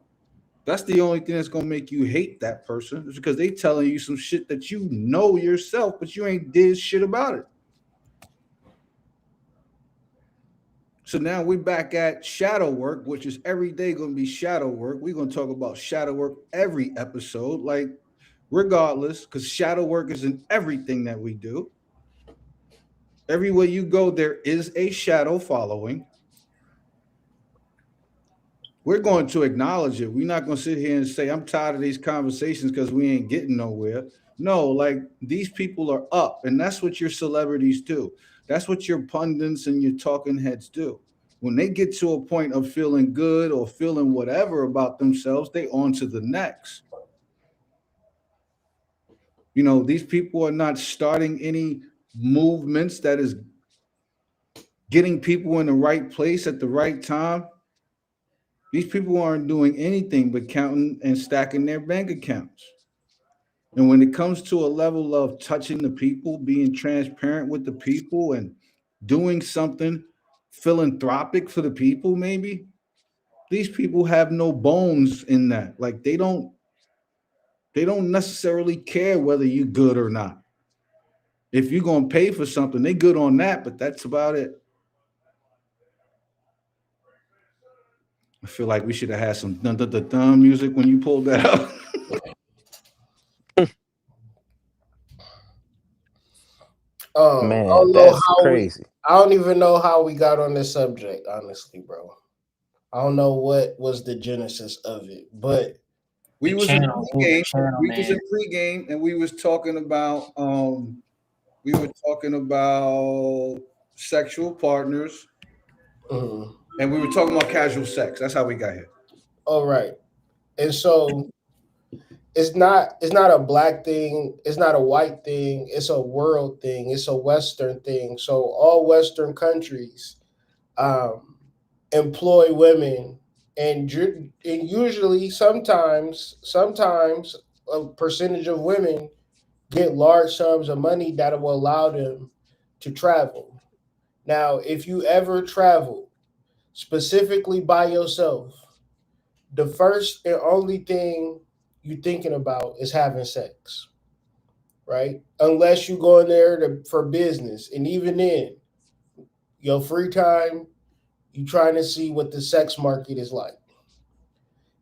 G: That's the only thing that's gonna make you hate that person, is because they telling you some shit that you know yourself, but you ain't did shit about it. So now we're back at shadow work, which is every day going to be shadow work. We're going to talk about shadow work every episode, like regardless, because shadow work is in everything that we do. Everywhere you go, there is a shadow following. We're going to acknowledge it. We're not going to sit here and say, I'm tired of these conversations because we ain't getting nowhere. No, like these people are up, and that's what your celebrities do. That's what your pundits and your talking heads do. When they get to a point of feeling good or feeling whatever about themselves, they on to the next. You know, these people are not starting any movements that is getting people in the right place at the right time. These people aren't doing anything but counting and stacking their bank accounts. And when it comes to a level of touching the people, being transparent with the people, and doing something philanthropic for the people, maybe these people have no bones in that. Like they don't necessarily care whether you good or not. If you're gonna pay for something, they good on that, but that's about it. I feel like we should have had some dun dun dun dun music when you pulled that up.
F: Man,
A: I don't know
F: that's
A: how
F: crazy.
A: I don't even know how we got on this subject, honestly, bro. I don't know what was the genesis of it, but
G: we was in
C: channel,
G: pregame.
C: channel,
G: We was in
C: man.
G: pregame, and we was talking about sexual partners,
A: mhm.
G: and we were talking about casual sex. That's how we got here.
A: All right. And so it's not a black thing, it's not a white thing, it's a world thing, it's a Western thing. So all Western countries employ women, and usually sometimes a percentage of women get large sums of money that will allow them to travel. Now, if you ever travel specifically by yourself, the first and only thing you're thinking about is having sex, right? Unless you go in there for business. And even then, your free time, you trying to see what the sex market is like.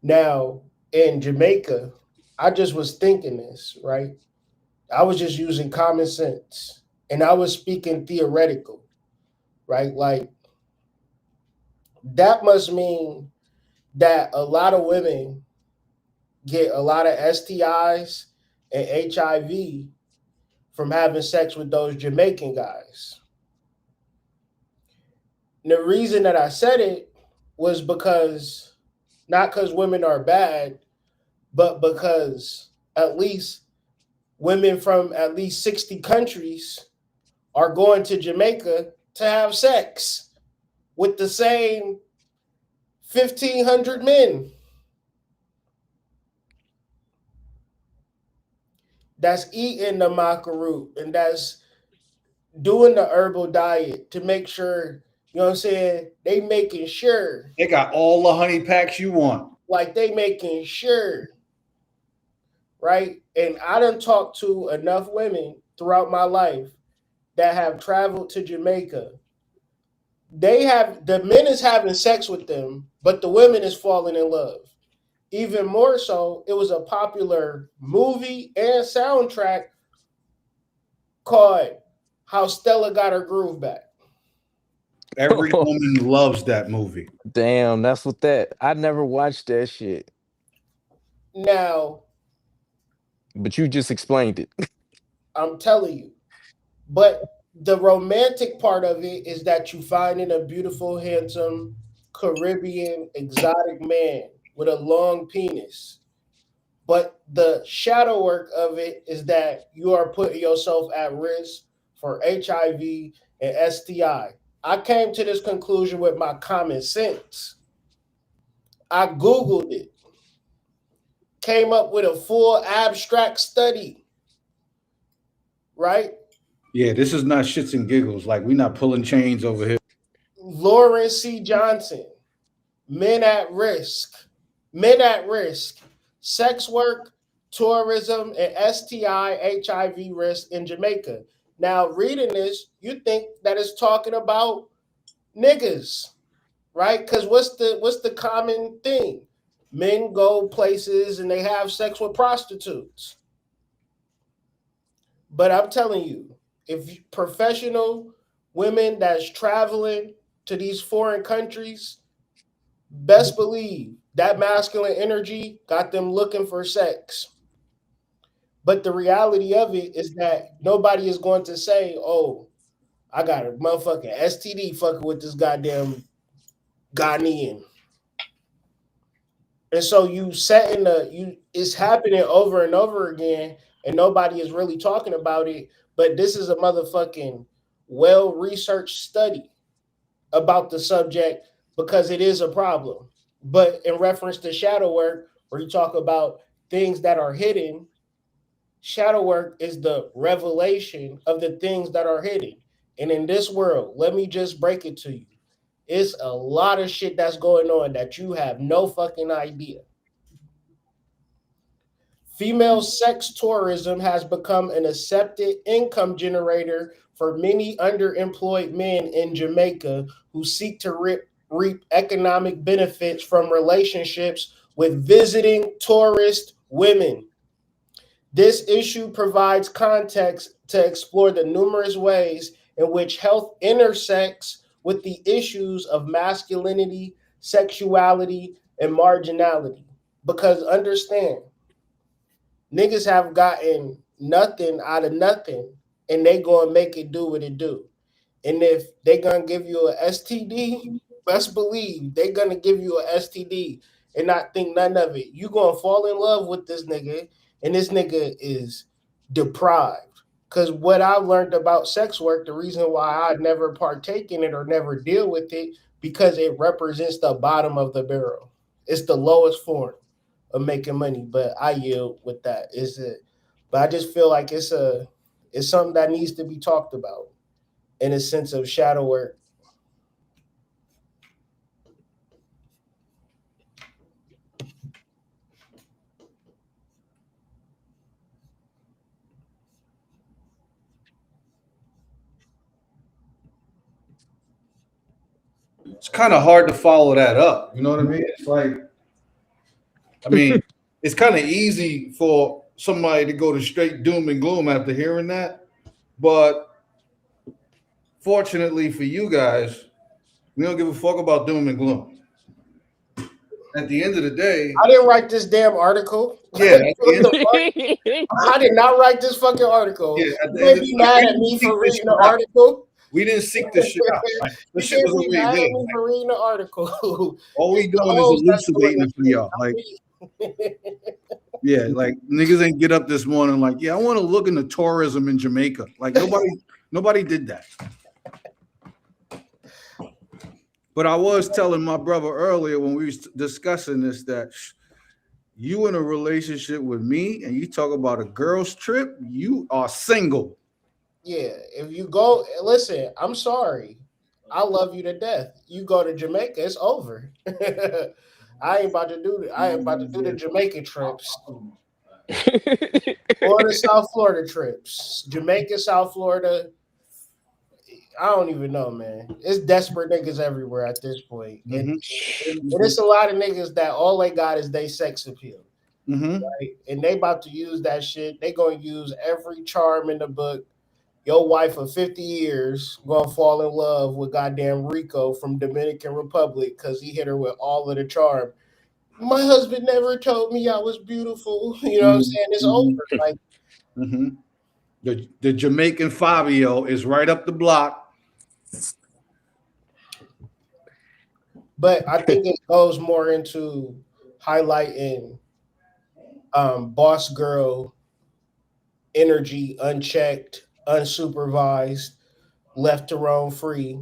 A: Now, in Jamaica, I just was thinking this, right? I was just using common sense, and I was speaking theoretical, right? Like that must mean that a lot of women get a lot of STIs and HIV from having sex with those Jamaican guys. And the reason that I said it was because, not because women are bad, but because at least women from at least 60 countries are going to Jamaica to have sex with the same 1,500 men. That's eating the maca root and that's doing the herbal diet to make sure, you know what I'm saying, they making sure.
G: They got all the honey packs you want.
A: Like they making sure, right? And I done talked to enough women throughout my life that have traveled to Jamaica. The men is having sex with them, but the women is falling in love. Even more so, it was a popular movie and soundtrack called How Stella Got Her Groove Back.
G: Every woman loves that movie.
F: Damn, that's what that. I never watched that shit.
A: Now,
F: but you just explained it.
A: I'm telling you. But the romantic part of it is that you finding a beautiful, handsome, Caribbean, exotic man with a long penis. But the shadow work of it is that you are putting yourself at risk for HIV and STI. I came to this conclusion with my common sense. I Googled it, came up with a full abstract study, right?
G: Yeah, this is not shits and giggles. Like, we're not pulling chains over here.
A: Lauren C. Johnson, men at risk, sex work, tourism, and STI HIV risk in Jamaica. Now, reading this, you think that it's talking about niggas, right? Because what's the common thing? Men go places and they have sex with prostitutes. But I'm telling you, if professional women that's traveling to these foreign countries, best believe that masculine energy got them looking for sex. But the reality of it is that nobody is going to say, "Oh, I got a motherfucking STD fucking with this goddamn Ghanaian." And so it's happening over and over again, and nobody is really talking about it. But this is a motherfucking well-researched study about the subject because it is a problem. But in reference to shadow work, where you talk about things that are hidden, shadow work is the revelation of the things that are hidden. And in this world, let me just break it to you. It's a lot of shit that's going on that you have no fucking idea. Female sex tourism has become an accepted income generator for many underemployed men in Jamaica who seek to reap economic benefits from relationships with visiting tourist women. This issue provides context to explore the numerous ways in which health intersects with the issues of masculinity, sexuality, and marginality. Because understand, niggas have gotten nothing out of nothing, and they gonna make it do what it do. And if they gonna give you a STD, best believe they gonna give you a STD and not think none of it. You gonna fall in love with this nigga, and this nigga is deprived. Because what I learned about sex work, the reason why I never partake in it or never deal with it, because it represents the bottom of the barrel. It's the lowest form of making money. But I yield with that. But I just feel like it's something that needs to be talked about in a sense of shadow work.
G: It's kind of hard to follow that up. You know what I mean? It's like, it's kind of easy for somebody to go to straight doom and gloom after hearing that. But fortunately for you guys, we don't give a fuck about doom and gloom. At the end of the day,
A: I didn't write this damn article.
G: Yeah,
A: I did not write this fucking article.
G: Yeah,
A: you may be mad at me for reading the article.
G: We didn't seek this shit out. Like, this shit was already
A: mad
G: there.
A: at me for reading the article.
G: All we doing is elucidating for y'all. Like, yeah, like niggas ain't get up this morning like, yeah, I want to look into tourism in Jamaica. Like nobody did that. But I was telling my brother earlier when we was discussing this that you in a relationship with me and you talk about a girl's trip, you are single.
A: Yeah, if you go, listen, I'm sorry. I love you to death. You go to Jamaica, it's over. I ain't about to do the Jamaica trips. Or the South Florida trips. Jamaica, South Florida. I don't even know, man. It's desperate niggas everywhere at this point. And it's a lot of niggas that all they got is they sex appeal. Right? And they about to use that shit. They gonna use every charm in the book. Your wife of 50 years gonna fall in love with goddamn Rico from Dominican Republic because he hit her with all of the charm. My husband never told me I was beautiful. You know what I'm saying? It's over. Like
G: the Jamaican Fabio is right up the block.
A: But I think it goes more into highlighting boss girl energy, unchecked, unsupervised, left to roam free.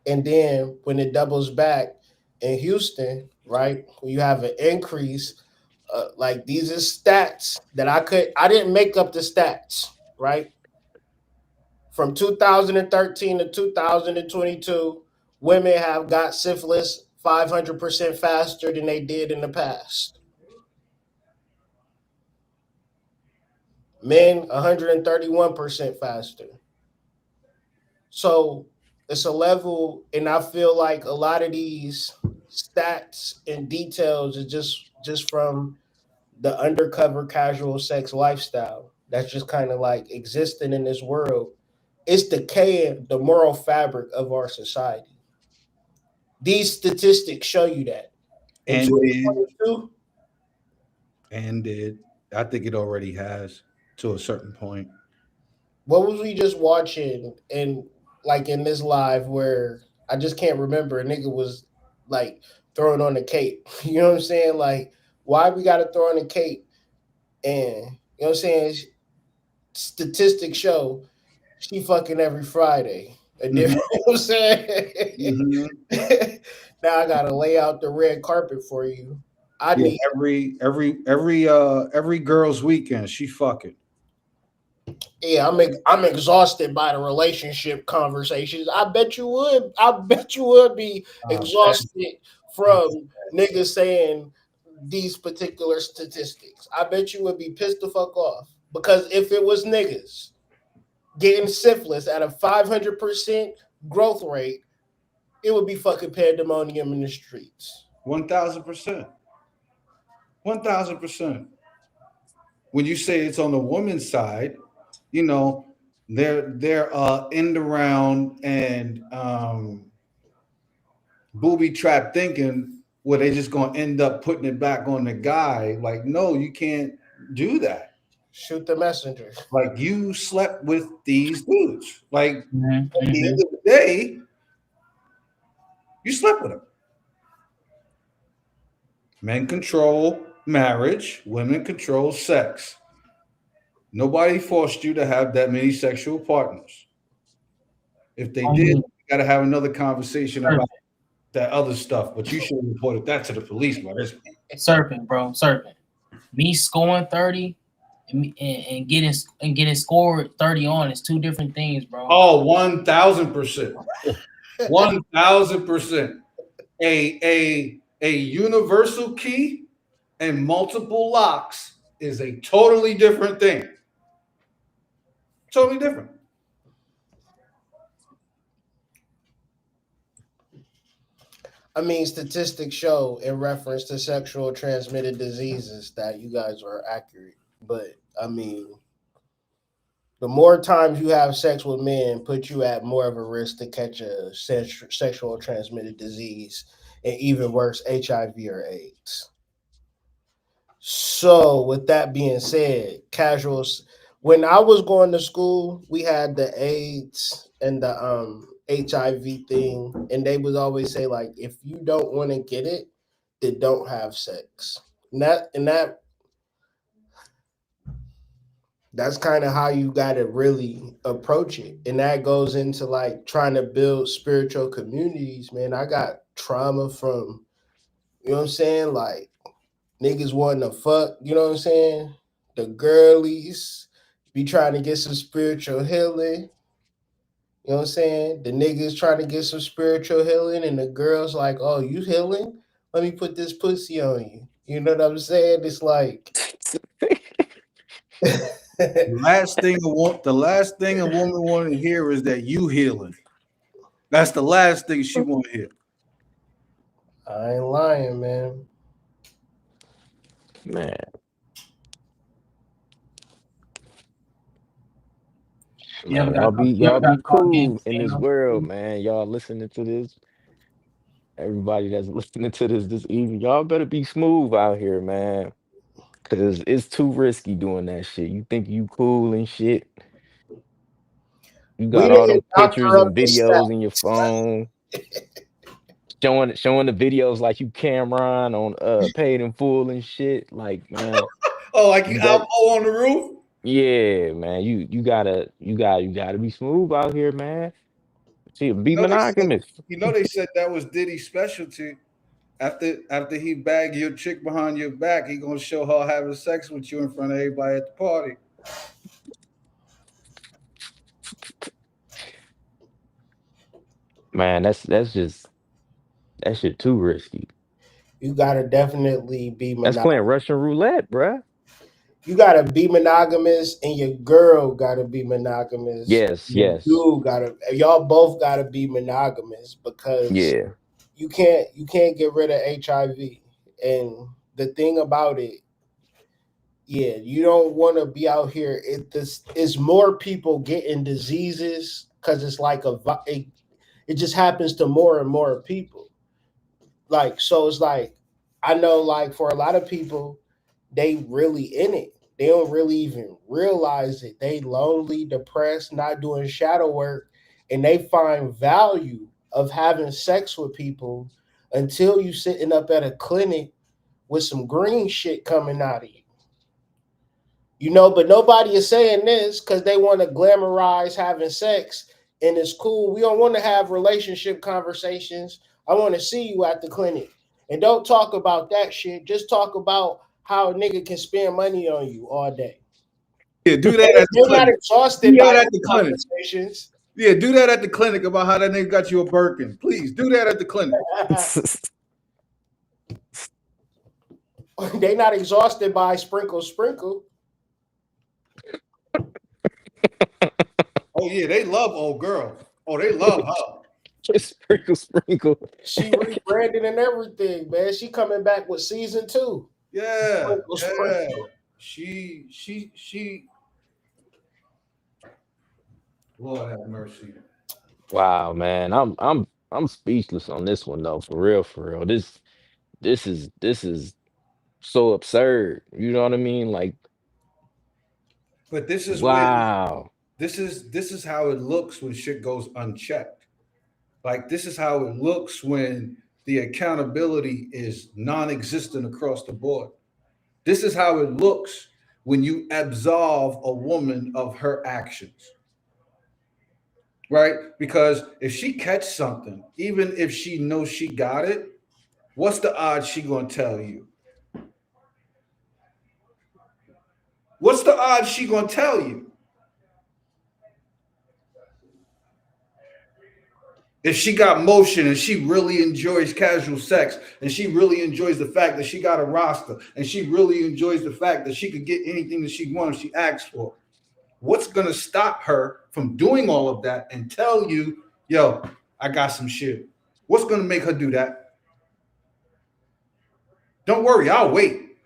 A: And then when it doubles back in Houston, right, when you have an increase, like these are stats that I didn't make up the stats, right? From 2013 to 2022, women have got syphilis 500% faster than they did in the past. Men 131% faster. So it's a level, and I feel like a lot of these stats and details is just from the undercover casual sex lifestyle that's just kind of like existing in this world. It's decaying the moral fabric of our society. These statistics show you that. In
G: And
A: 2022,
G: did. I think it already has to a certain point.
A: what was we just watching in like in this live where I just can't remember a nigga was like throwing on the cape. You know what I'm saying? Like, why we gotta throw on the cape? And you know what I'm saying? Statistics show she fucking every Friday. And then, you know what I'm saying? Now I gotta lay out the red carpet for you. I
G: Yeah,
A: need
G: every girl's weekend, she fucking.
A: Yeah, I'm exhausted by the relationship conversations. I bet you would. I bet you would be exhausted from niggas saying these particular statistics. I bet you would be pissed the fuck off because if it was niggas getting syphilis at a 500% growth rate, it would be fucking pandemonium in the streets.
G: 1,000%. 1,000%. When you say it's on the woman's side, you know, they're end around and booby trap thinking where they just gonna end up putting it back on the guy. Like, no, you can't do that.
A: Shoot the messenger.
G: Like, you slept with these dudes. Like, at the end of the day, you slept with them. Men control marriage, women control sex. Nobody forced you to have that many sexual partners. If they did, you got to have another conversation about that other stuff. But you should have reported that to the police by this point.
C: Serpent, bro, serpent. Me scoring 30 and getting scored 30 on is two different things, bro.
G: Oh, 1,000%. 1,000%. A universal key and multiple locks is a totally different thing. Totally different.
A: I mean, statistics show in reference to sexual transmitted diseases that you guys are accurate. But I mean, the more times you have sex with men put you at more of a risk to catch a sexual transmitted disease, and even worse, HIV or AIDS. So, with that being said, casuals. When I was going to school, we had the AIDS and the HIV thing, and they would always say like, if you don't want to get it, then don't have sex. That's kind of how you got to really approach it, and that goes into like trying to build spiritual communities. Man, I got trauma from, you know what I'm saying, like niggas wanting to fuck, you know what I'm saying, the girlies be trying to get some spiritual healing. You know what I'm saying? The niggas trying to get some spiritual healing, and the girls like, oh, you healing? Let me put this pussy on you. You know what I'm saying? It's like
G: the last thing a woman want to hear is that you healing. That's the last thing she want to hear.
A: I ain't lying, man.
F: Man. Man, y'all be cool in this world, man. Y'all listening to this. Everybody that's listening to this evening, y'all better be smooth out here, man. Cause it's too risky doing that shit. You think you cool and shit. You got all them pictures and videos in your phone. Showing the videos like you Cameron on Paid in Full and shit. Like, man.
G: Oh, like you Alpo on the roof?
F: Yeah, man. You gotta be smooth out here, man. See, be monogamous.
G: They said that was Diddy's specialty. After he bagged your chick behind your back, he gonna show her having sex with you in front of everybody at the party.
F: Man, that shit too risky.
A: You gotta definitely be
F: That's
A: monogamous.
F: playing Russian roulette, bruh.
A: You gotta be monogamous, and your girl gotta be monogamous.
F: Yes,
A: Your
F: yes.
A: dude gotta. Y'all both gotta be monogamous because
F: Yeah.
A: you can't get rid of HIV. And the thing about it, yeah, you don't want to be out here. This is more people getting diseases because it's like it just happens to more and more people. Like, so it's like, I know, like, for a lot of people, they really in it. They don't really even realize it. They lonely, depressed, not doing shadow work, and they find value of having sex with people until you sitting up at a clinic with some green shit coming out of you. You know, but nobody is saying this because they want to glamorize having sex, and it's cool. We don't want to have relationship conversations. I want to see you at the clinic. And don't talk about that shit. Just talk about how a nigga can spend money on you all day.
G: Yeah, do that at the
A: They're not
G: clinic.
A: exhausted
G: Do
A: by
G: that at
A: the
G: the clinic.
A: conversations.
G: Yeah, do that at the clinic about how that nigga got you a Birkin. Please do that at the clinic.
A: They're not exhausted by sprinkle.
G: Oh yeah, they love old girl. Oh, they love her.
F: Sprinkle.
A: She rebranded and everything, man. She coming back with season 2.
G: Yeah,
A: Sprinkle.
G: She. Lord have mercy.
F: Wow, man. I'm speechless on this one though, for real, for real. This is so absurd. You know what I mean? Like,
G: But this is when
F: wow.
G: this is how it looks when shit goes unchecked. Like this is how it looks when the accountability is non-existent across the board. This is how it looks when you absolve a woman of her actions. Right? Because if she catch something, even if she knows she got it, what's the odds she gonna tell you? What's the odds she gonna tell you? If she got motion and she really enjoys casual sex and she really enjoys the fact that she got a roster and she really enjoys the fact that she could get anything that she wants, she asks for, what's going to stop her from doing all of that and tell you, yo, I got some shit? What's going to make her do that? Don't worry, I'll wait.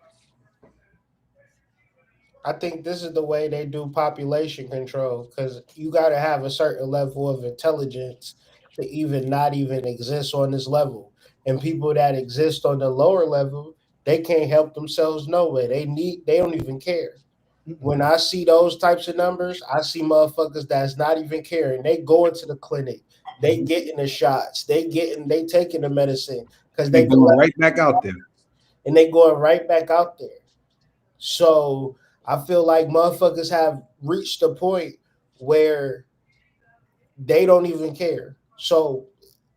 A: I think this is the way they do population control because you got to have a certain level of intelligence to even not even exist on this level. And people that exist on the lower level, they can't help themselves nowhere. They don't even care. When I see those types of numbers, I see motherfuckers that's not even caring. They go into the clinic, they getting the shots, they taking the medicine because they
G: going right back out there.
A: And they going right back out there. So I feel like motherfuckers have reached a point where they don't even care. So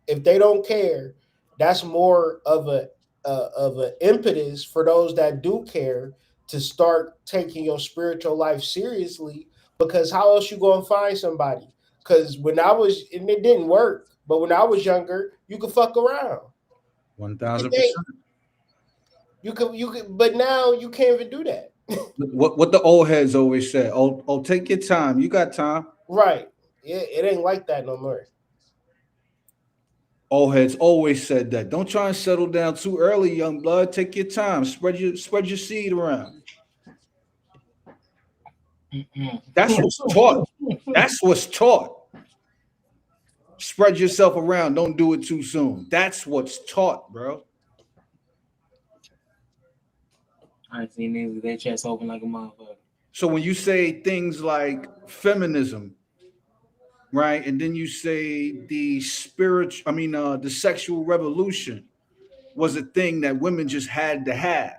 A: if they don't care, that's more of an impetus for those that do care to start taking your spiritual life seriously. Because how else you gonna find somebody? Because when I was, and it didn't work, but when I was younger, you could fuck around.
G: 1000%.
A: You could, but now you can't even do that.
G: What the old heads always said, oh, take your time. You got time.
A: Right. It ain't like that no more.
G: Old heads always said that. Don't try and settle down too early, young blood. Take your time. Spread your seed around. That's what's taught. That's what's taught. Spread yourself around. Don't do it too soon. That's what's taught, bro.
C: I ain't seen niggas with their chest open like a motherfucker.
G: So when you say things like feminism, right, and then you say the sexual revolution was a thing that women just had to have,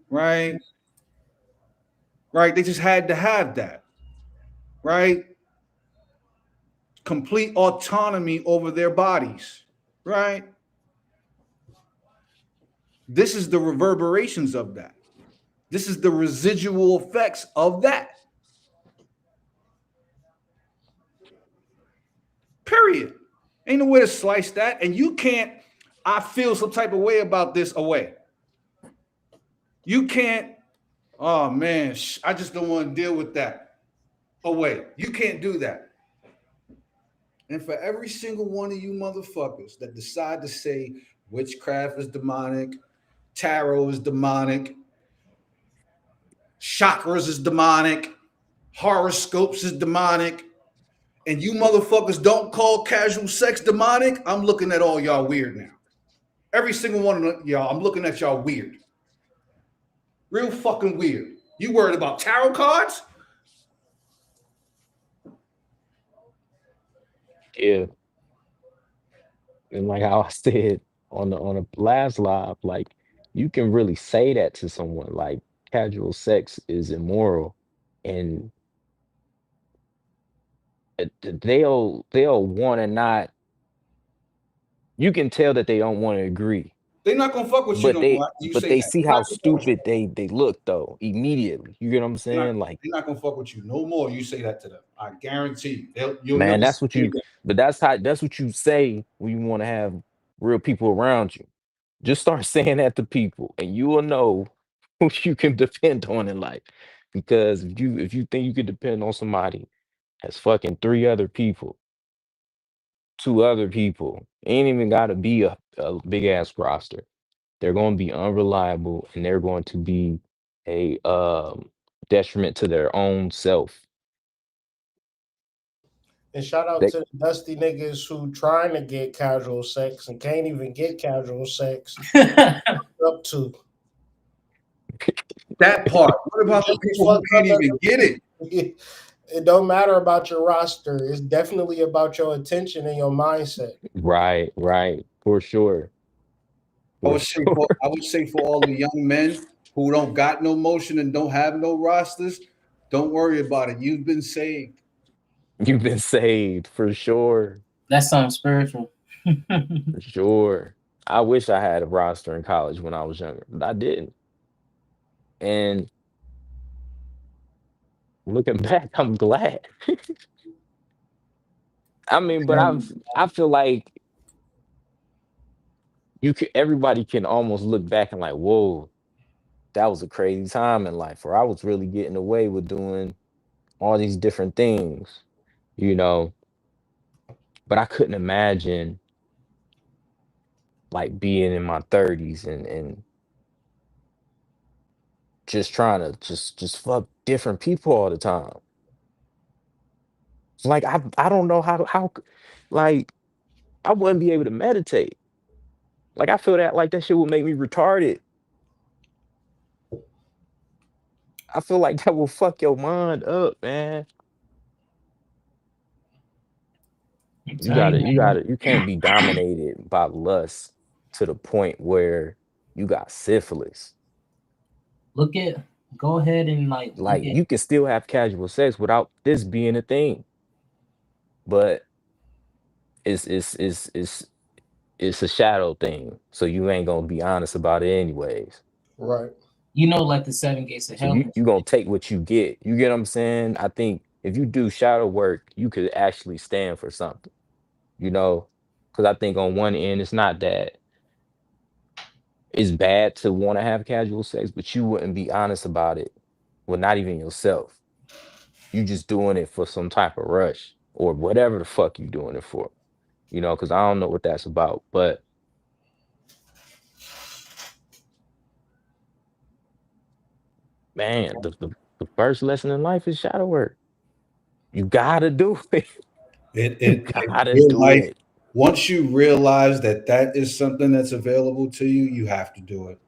G: right? Right, they just had to have that, right? Complete autonomy over their bodies, right? This is the reverberations of that. This is the residual effects of that. Period. Ain't no way to slice that. And you can't, I feel some type of way about this away. You can't, oh man, I just don't want to deal with that away. You can't do that. And for every single one of you motherfuckers that decide to say witchcraft is demonic, tarot is demonic, chakras is demonic, horoscopes is demonic, and you motherfuckers don't call casual sex demonic, I'm looking at all y'all weird now. Every single one of y'all, I'm looking at y'all weird. Real fucking weird. You worried about tarot cards?
F: Yeah. And like how I said on the last live, like you can really say that to someone, like casual sex is immoral, and they'll want to not. You can tell that they don't want to agree,
G: They're not gonna fuck with you
F: but
G: no
F: they
G: more. You
F: but
G: say
F: they
G: that.
F: see
G: They're
F: how
G: not gonna fuck with you.
F: stupid they look though immediately. You get what I'm saying? Like,
G: They're not gonna fuck with you no more. You say that to them. I guarantee you. You'll
F: man,
G: never
F: that's what
G: see
F: you.
G: them.
F: But that's what you say when you want to have real people around you. Just start saying that to people, and you will know who you can depend on in life. Because if you think you can depend on somebody as fucking 3 other people, 2 other people, ain't even got to be a big ass roster. They're going to be unreliable, and they're going to be a detriment to their own self.
A: And shout out
F: They,
A: to the dusty niggas who trying to get casual sex and can't even get casual sex. Up to
G: That part. What about the people who can't even get it?
A: It don't matter about your roster. It's definitely about your attention and your mindset.
F: right, for sure.
G: I would say for all the young men who don't got no motion and don't have no rosters, don't worry about it. You've been saved.
F: You've been saved for sure.
C: That sounds spiritual.
F: For sure. I wish I had a roster in college when I was younger, but I didn't. And looking back, I'm glad. I mean, but I feel like everybody can almost look back and like, whoa, that was a crazy time in life, where I was really getting away with doing all these different things, you know. But I couldn't imagine like being in my 30s and just trying to just fuck different people all the time. Like I don't know like I wouldn't be able to meditate. Like I feel that like that shit would make me retarded. I feel like that will fuck your mind up, man. You can't be dominated by lust to the point where you got syphilis.
C: Go ahead and like
F: you can still have casual sex without this being a thing. But it's a shadow thing. So you ain't gonna be honest about it anyways.
A: Right.
C: You know, like the 7 gates of
F: So
C: hell.
F: you gonna take what you get. You get what I'm saying? I think if you do shadow work, you could actually stand for something. You know? Because I think on one end, it's not that it's bad to want to have casual sex, but you wouldn't be honest about it. Well, not even yourself. You just doing it for some type of rush or whatever the fuck you doing it for. You know, because I don't know what that's about. But man, the first lesson in life is shadow work. You gotta do it. You gotta do it.
G: Once you realize that is something that's available to you, you have to do it.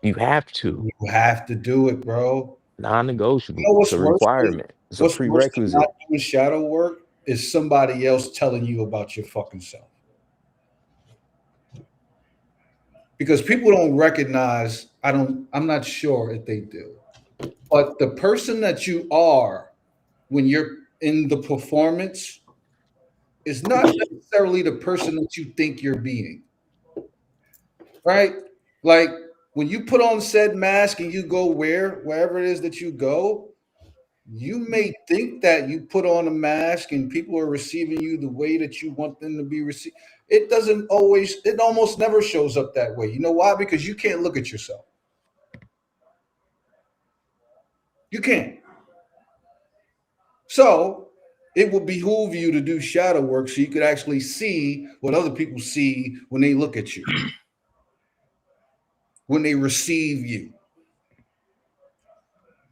F: You have to.
G: You have to do it, bro.
F: Non-negotiable.
G: You know
F: It's a requirement. It's a prerequisite.
G: Not doing shadow work is somebody else telling you about your fucking self. Because people don't recognize, I'm not sure if they do, but the person that you are when you're in the performance is not necessarily the person that you think you're being. Right? Like when you put on said mask and you go wherever it is that you go, You may think that you put on a mask and people are receiving you the way that you want them to be received. It doesn't always, it almost never shows up that way. You know why? Because you can't look at yourself. You can't. So it will behoove you to do shadow work so you could actually see what other people see when they look at you, when they receive you.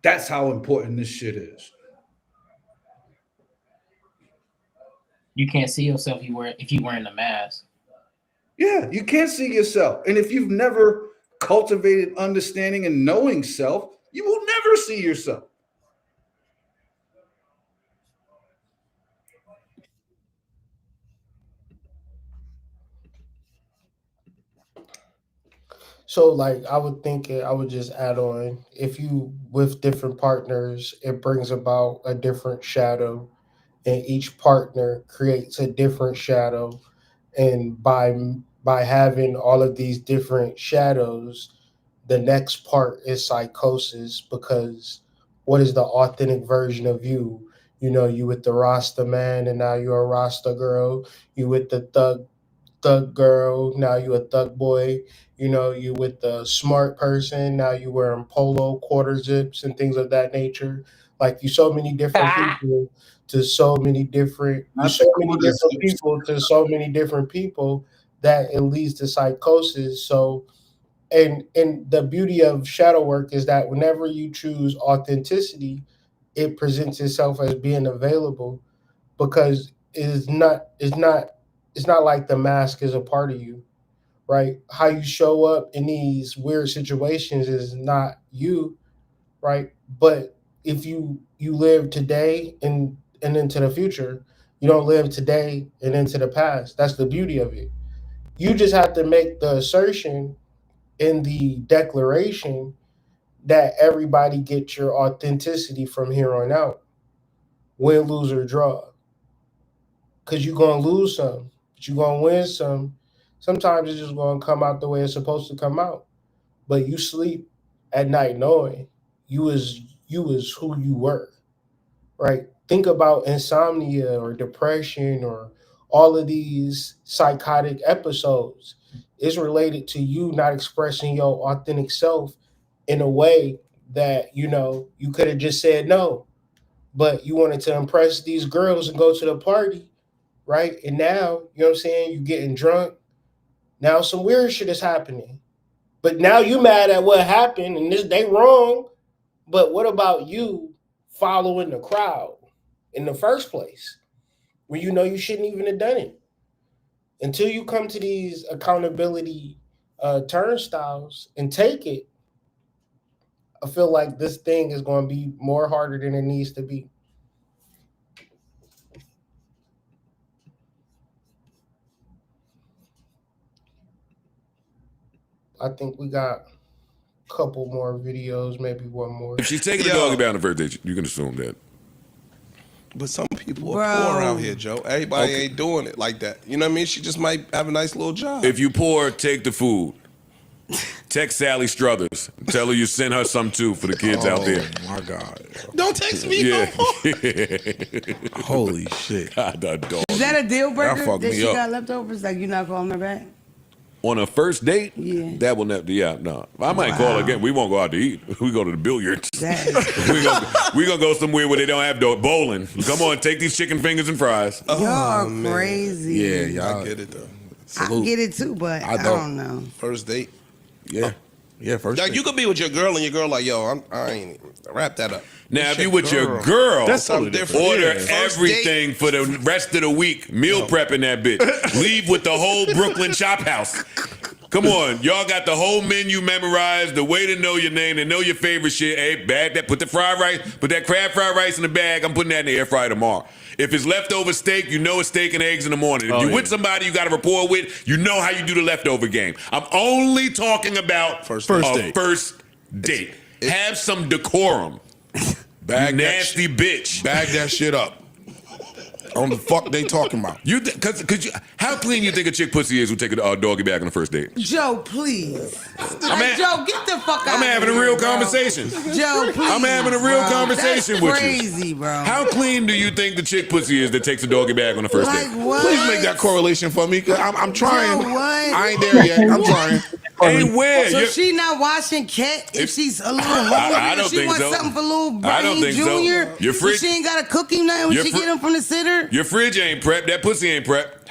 G: That's how important this shit is.
C: You can't see yourself if you wearing a mask.
G: Yeah, you can't see yourself. And if you've never cultivated understanding and knowing self, you will never see yourself.
A: So, like, I would just add on, if you with different partners, it brings about a different shadow, and each partner creates a different shadow. And by having all of these different shadows, the next part is psychosis, because what is the authentic version of you? You know, you with the Rasta man, and now you're a Rasta girl. You with the thug girl, now you a thug boy. You know, you with the smart person, now you wearing polo quarter zips and things of that nature. Like, you so many different people to so many different people that it leads to psychosis. So, and the beauty of shadow work is that whenever you choose authenticity, it presents itself as being available, because it's not like the mask is a part of you, right? How you show up in these weird situations is not you, right? But if you live today and into the future, you don't live today and into the past. That's the beauty of it. You just have to make the assertion in the declaration that everybody gets your authenticity from here on out. Win, lose, or draw. Because you're going to lose some, but you're going to win some. Sometimes it's just going to come out the way it's supposed to come out. But you sleep at night knowing you is who you were, right? Think about insomnia or depression or all of these psychotic episodes. It's related to you not expressing your authentic self in a way that, you know, you could have just said no, but you wanted to impress these girls and go to the party, right? And now, you know what I'm saying, you're getting drunk. Now some weird shit is happening. But now you mad at what happened and they wrong. But what about you following the crowd in the first place when you know you shouldn't even have done it? Until you come to these accountability turnstiles and take it, I feel like this thing is going to be more harder than it needs to be. I think we got a couple more videos, maybe one more.
J: If she's taking the dog down the first date, you can assume that.
L: But some people are poor out here, Joe. Everybody ain't doing it like that. You know what I mean? She just might have a nice little job.
J: If you poor, take the food. Text Sally Struthers. Tell her you send her some too for the kids out there.
L: Oh my God. Don't text me no more. Holy shit.
J: God, that dog.
M: Is that a deal breaker
L: fucked
M: that
L: me
M: she
L: up.
M: got leftovers? Like, you're not calling her back?
J: On a first date?
M: Yeah.
J: That will never, no. I might call her again. We won't go out to eat. We go to the billiards. we gonna go somewhere where they don't have bowling. Come on, take these chicken fingers and fries.
M: Y'all are crazy.
L: Yeah, y'all get it though. Salute.
M: I get it too, but I don't know.
L: First date?
J: Yeah.
L: Yeah, first date. You could be with your girl and your girl like, yo, I ain't, wrap that up.
J: Now, if you with your girl,
L: that's something different.
J: Order
L: First
J: everything for the rest of the week. Meal prepping that bitch. Leave with the whole Brooklyn Chop House. Come on, y'all got the whole menu memorized. The way to know your name, to know your favorite shit. Hey, bag that. Put the fried rice. Put that crab fried rice in the bag. I'm putting that in the air fryer tomorrow. If it's leftover steak, you know it's steak and eggs in the morning. If you're with somebody you got a rapport with, you know how you do the leftover game. I'm only talking about first date. Have some decorum.
L: Bag
J: nasty bitch.
L: Bag that shit up.
E: on the fuck they talking about.
J: How clean you think a chick pussy is who take a doggy bag on the first date?
M: Joe, please.
J: Joe,
M: get the fuck out.
J: I'm having a real conversation.
M: Joe, please.
J: I'm having a real conversation with you.
M: Crazy, bro.
J: How clean do you think the chick pussy is that takes a doggy bag on the first date?
M: What?
E: Please make that correlation for me, cause I'm trying.
M: Joe, what?
E: I ain't there yet. I'm trying.
J: Ain't where?
M: So she not watching cat if she's a little hungry.
J: I don't
M: she
J: think
M: wants
J: so.
M: something for little
J: I don't
M: Brahim
J: think so.
M: Jr.
J: Your fridge-
M: So she ain't got to cook him nothing when
J: Your
M: she
J: fri-
M: get him from the sitter.
J: Your fridge ain't prepped. That pussy ain't prepped.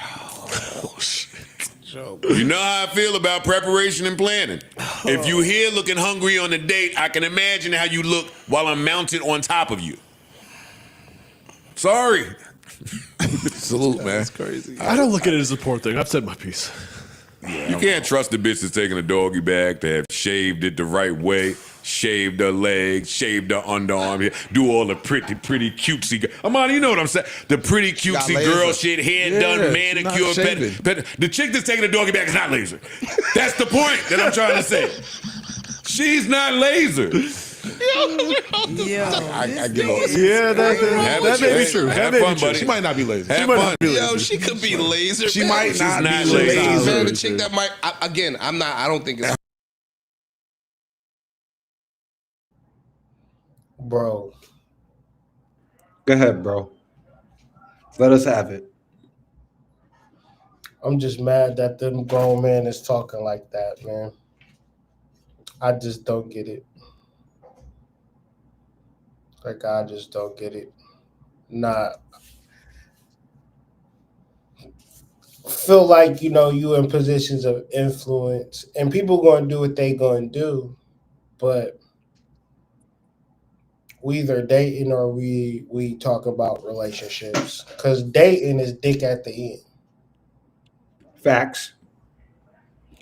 J: You know how I feel about preparation and planning. If you here looking hungry on a date, I can imagine how you look while I'm mounted on top of you. Sorry.
E: Salute, man.
L: That's crazy.
N: I don't look at it as a poor thing. I've said my piece.
J: You can't trust the bitch that's taking a doggy bag to have shaved it the right way, shaved her legs, shaved her underarm, do all the pretty cutesy. Amani, you know what I'm saying? The pretty cutesy girl shit, hair done, manicure, the chick that's taking a doggy bag is not laser. That's the point that I'm trying to say. She's not laser.
E: I give up.
N: Yeah, that may be true.
J: Have fun, buddy.
E: She might not be lazy.
J: Have fun.
L: Yo, she could be laser.
E: She
L: man.
E: might
L: She's
E: not be
L: lazy. Man, the
N: lazy.
L: chick that might. I don't think it's.
A: Bro.
B: Go ahead, bro. Let us have it.
A: I'm just mad that them grown man is talking like that, man. I just don't get it. Like, I just don't get it. Feel like, you in positions of influence and people going to do what they going to do, but we either dating or we talk about relationships, because dating is dick at the end.
B: Facts.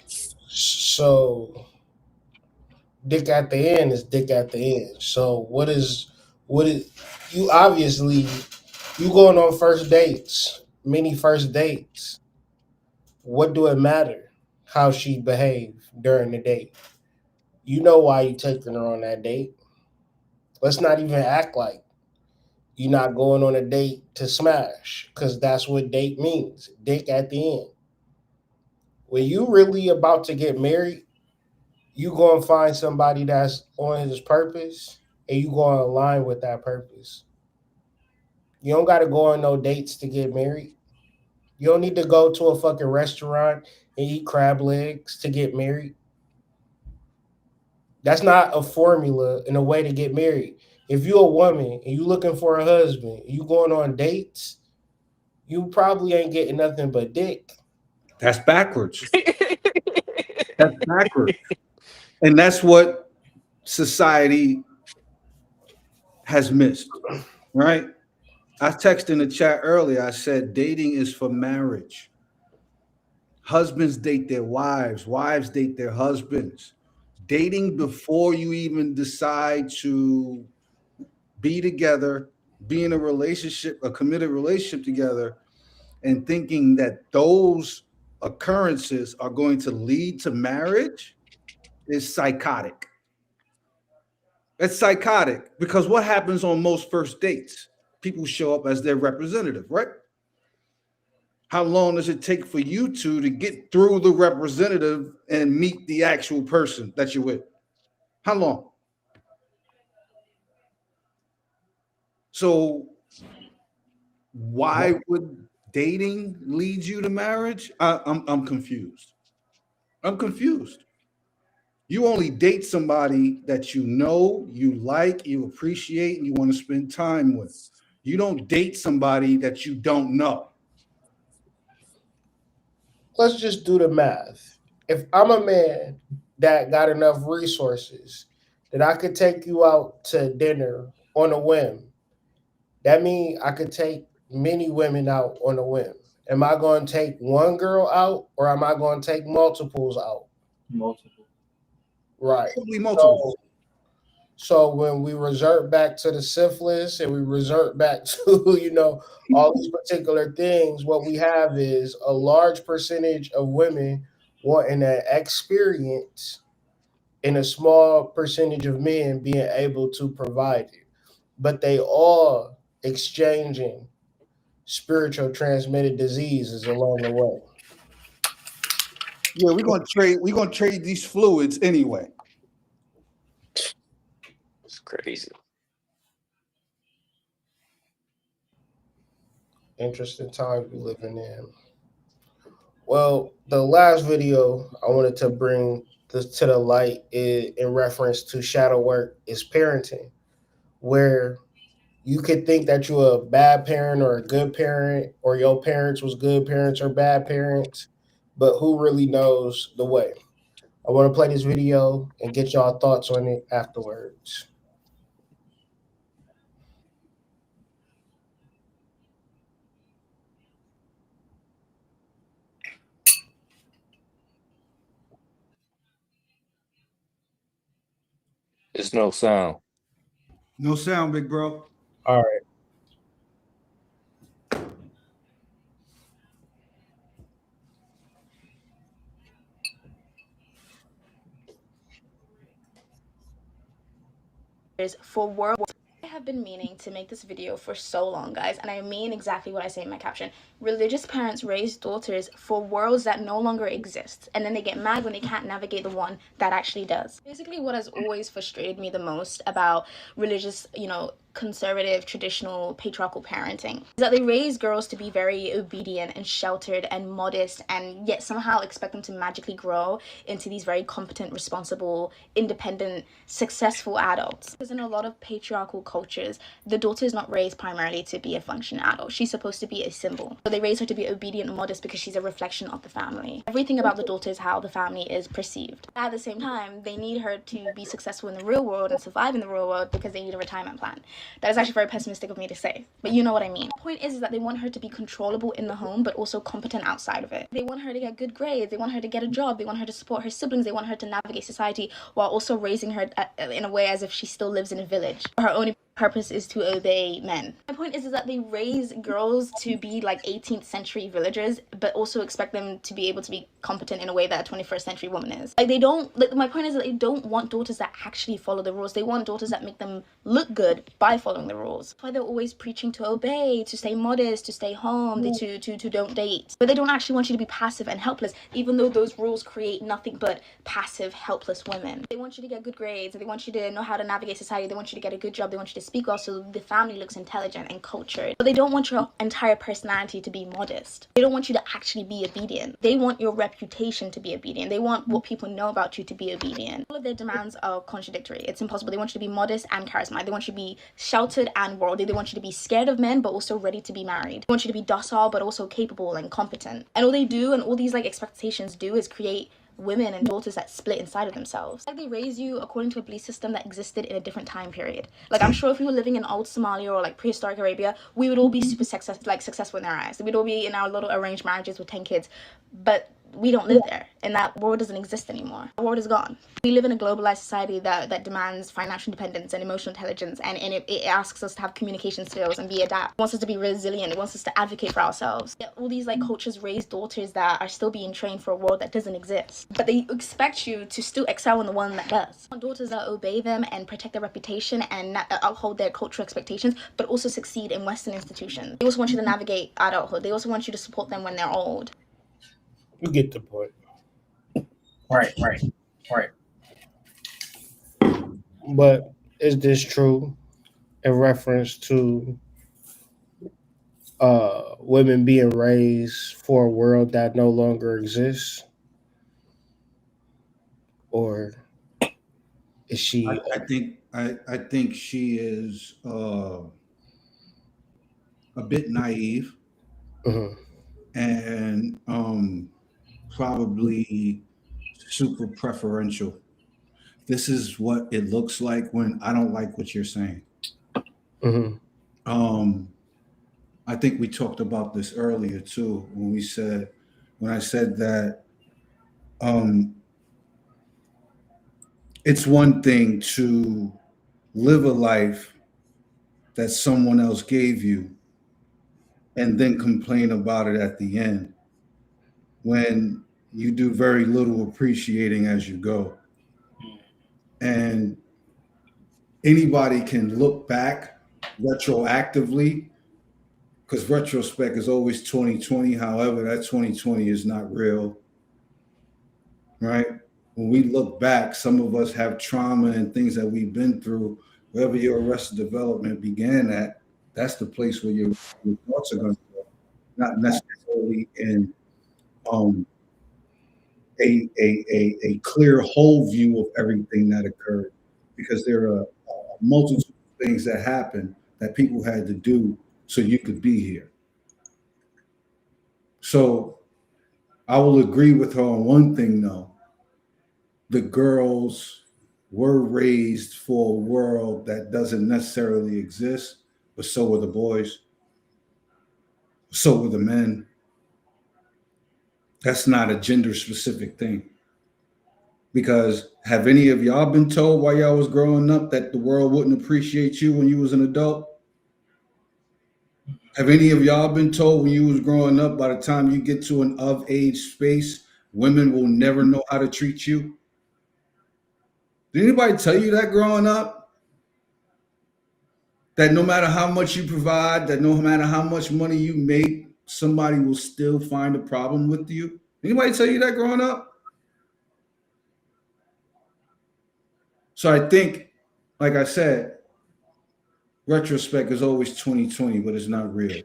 A: So dick at the end is dick at the end. So what is you obviously you going on first dates, many first dates. What do it matter how she behaved during the date? You know why you taking her on that date. Let's not even act like you're not going on a date to smash, because that's what date means. Dick at the end. When you really about to get married, you going to find somebody that's on his purpose and you going to align with that purpose. You don't got to go on no dates to get married. You don't need to go to a fucking restaurant and eat crab legs to get married. That's not a formula and a way to get married. If you're a woman and you looking for a husband, you going on dates, you probably ain't getting nothing but dick.
B: That's backwards. That's backwards. And that's what society has missed, right? I texted in the chat earlier, I said dating is for marriage. Husbands date their wives, wives date their husbands. Dating before you even decide to be together, be in a relationship, a committed relationship together, and thinking that those occurrences are going to lead to marriage is psychotic. It's psychotic, because what happens on most first dates? People show up as their representative, right? How long does it take for you two to get through the representative and meet the actual person that you're with? How long? So why would dating lead you to marriage? I'm confused. I'm confused. You only date somebody that you know, you like, you appreciate, and you want to spend time with. You don't date somebody that you don't know.
A: Let's just do the math. If I'm a man that got enough resources that I could take you out to dinner on a whim, that means I could take many women out on a whim. Am I going to take one girl out, or am I going to take multiples out?
C: Multiple.
A: Right.
B: Probably multiple.
A: So when we revert back to the syphilis and we revert back to, all these particular things, what we have is a large percentage of women wanting that experience and a small percentage of men being able to provide it. But they all exchanging spiritual transmitted diseases along the way.
B: Yeah, we're gonna trade these fluids anyway.
F: It's crazy.
A: Interesting times we living in. Well, the last video I wanted to bring this to the light in reference to shadow work is parenting, where you could think that you're a bad parent or a good parent, or your parents was good parents or bad parents, but who really knows the way? I want to play this video and get y'all thoughts on it afterwards.
F: There's no sound.
B: No sound, big bro.
A: All right.
O: For world. I have been meaning to make this video for so long, guys, and I mean exactly what I say in my caption. Religious parents raise daughters for worlds that no longer exist, and then they get mad when they can't navigate the one that actually does. Basically, what has always frustrated me the most about religious, conservative, traditional, patriarchal parenting is that they raise girls to be very obedient and sheltered and modest, and yet somehow expect them to magically grow into these very competent, responsible, independent, successful adults. Because in a lot of patriarchal cultures, the daughter is not raised primarily to be a functioning adult. She's supposed to be a symbol. So they raise her to be obedient and modest because she's a reflection of the family. Everything about the daughter is how the family is perceived. At the same time, they need her to be successful in the real world and survive in the real world because they need a retirement plan. That is actually very pessimistic of me to say, but you know what I mean. The point is that they want her to be controllable in the home, but also competent outside of it. They want her to get good grades, they want her to get a job, they want her to support her siblings, they want her to navigate society while also raising her in a way as if she still lives in a village. Her only purpose is to obey men. My point is that they raise girls to be like 18th century villagers, but also expect them to be able to be competent in a way that a 21st century woman is. My point is that they don't want daughters that actually follow the rules. They want daughters that make them look good by following the rules. That's why they're always preaching to obey, to stay modest, to stay home, to don't date. But they don't actually want you to be passive and helpless, even though those rules create nothing but passive, helpless women. They want you to get good grades, they want you to know how to navigate society, they want you to get a good job, they want you to speak well so the family looks intelligent and cultured. But they don't want your entire personality to be modest. They don't want you to actually be obedient. They want your reputation to be obedient. They want what people know about you to be obedient. All of their demands are contradictory. It's impossible. They want you to be modest and charismatic. They want you to be sheltered and worldly. They want you to be scared of men but also ready to be married. They want you to be docile but also capable and competent. And all they do and all these expectations do is create women and daughters that split inside of themselves. They raise you according to a belief system that existed in a different time period. I'm sure if we were living in old Somalia or prehistoric Arabia, we would all be super successful in their eyes. We'd all be in our little arranged marriages with 10 kids, but we don't live there, and that world doesn't exist anymore. The world is gone. We live in a globalized society that demands financial independence and emotional intelligence, and it asks us to have communication skills and be adapt. It wants us to be resilient. It wants us to advocate for ourselves. Yet all these cultures raise daughters that are still being trained for a world that doesn't exist, but they expect you to still excel in the one that does. They want daughters that obey them and protect their reputation and uphold their cultural expectations, but also succeed in Western institutions. They also want you to navigate adulthood. They also want you to support them when they're old.
A: You get the point.
C: Right.
A: But is this true in reference to women being raised for a world that no longer exists? Or is she?
G: I think she is a bit naive, and probably super preferential. This is what it looks like when I don't like what you're saying. I think we talked about this earlier too, when I said that it's one thing to live a life that someone else gave you and then complain about it at the end when you do very little appreciating as you go. And anybody can look back retroactively because retrospect is always 2020. However, that 2020 is not real, right? When we look back, some of us have trauma and things that we've been through. Wherever your arrested development began at, that's the place where your thoughts are going to go, not necessarily in a clear whole view of everything that occurred, because there are a multitude of things that happened that people had to do so you could be here. So I will agree with her on one thing though. The girls were raised for a world that doesn't necessarily exist, but so were the boys. So were the men. That's not a gender specific thing. Because have any of y'all been told while y'all was growing up that the world wouldn't appreciate you when you was an adult? Have any of y'all been told when you was growing up, by the time you get to an of age space, women will never know how to treat you? Did anybody tell you that growing up? That no matter how much you provide, that no matter how much money you make, somebody will still find a problem with you? Anybody tell you that growing up? So I think, like I said, retrospect is always 2020, but it's not real.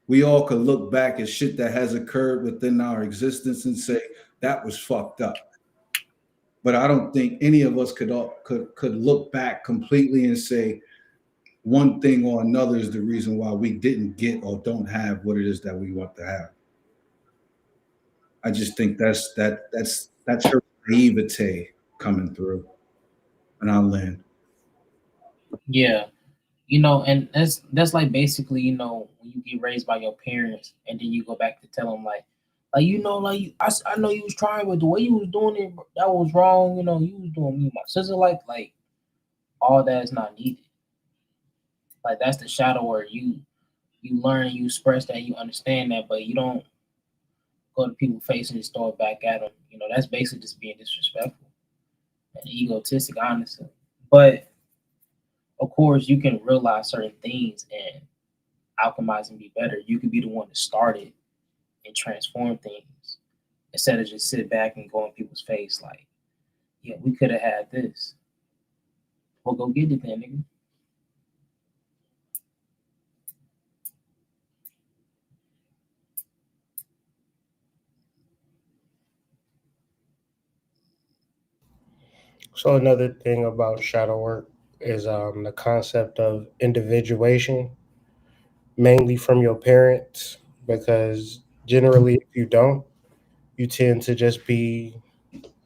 G: We all could look back at shit that has occurred within our existence and say that was fucked up. But I don't think any of us could look back completely and say one thing or another is the reason why we didn't get or don't have what it is that we want to have. I just think that's her naivete coming through, and I'll land.
C: Yeah, you know, and that's like basically, you know, when you get raised by your parents and then you go back to tell them like you know, like I know you was trying, but the way you was doing it, that was wrong. You know, you was doing me and my sister like all that is not needed. Like that's the shadow where you learn, you express that, you understand that, but you don't go to people's face and just throw it back at them. You know, that's basically just being disrespectful and egotistic, honestly. But of course, you can realize certain things and alchemize and be better. You can be the one to start it and transform things instead of just sit back and go in people's face like, yeah, we could have had this. Well, go get it then, nigga.
A: So another thing about shadow work is the concept of individuation, mainly from your parents, because generally if you don't, you tend to just be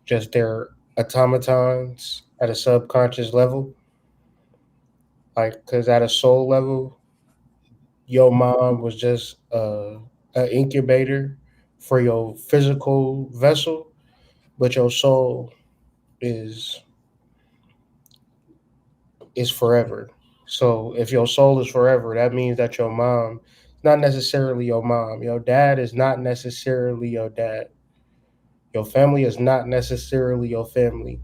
A: just their automatons at a subconscious level. Like, because at a soul level, your mom was just an incubator for your physical vessel, but your soul is forever. So if your soul is forever, that means that your mom is not necessarily your mom. Your dad is not necessarily your dad. Your family is not necessarily your family.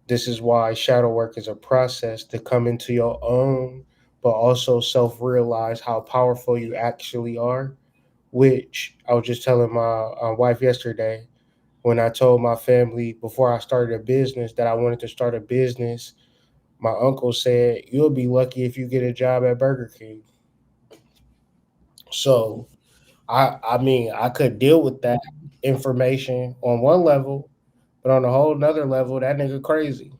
A: This is why shadow work is a process to come into your own, but also self-realize how powerful you actually are, which I was just telling my wife yesterday when I told my family before I started a business that I wanted to start a business. My uncle said, "You'll be lucky if you get a job at Burger King." So I mean, I could deal with that information on one level, but on a whole nother level, that nigga crazy.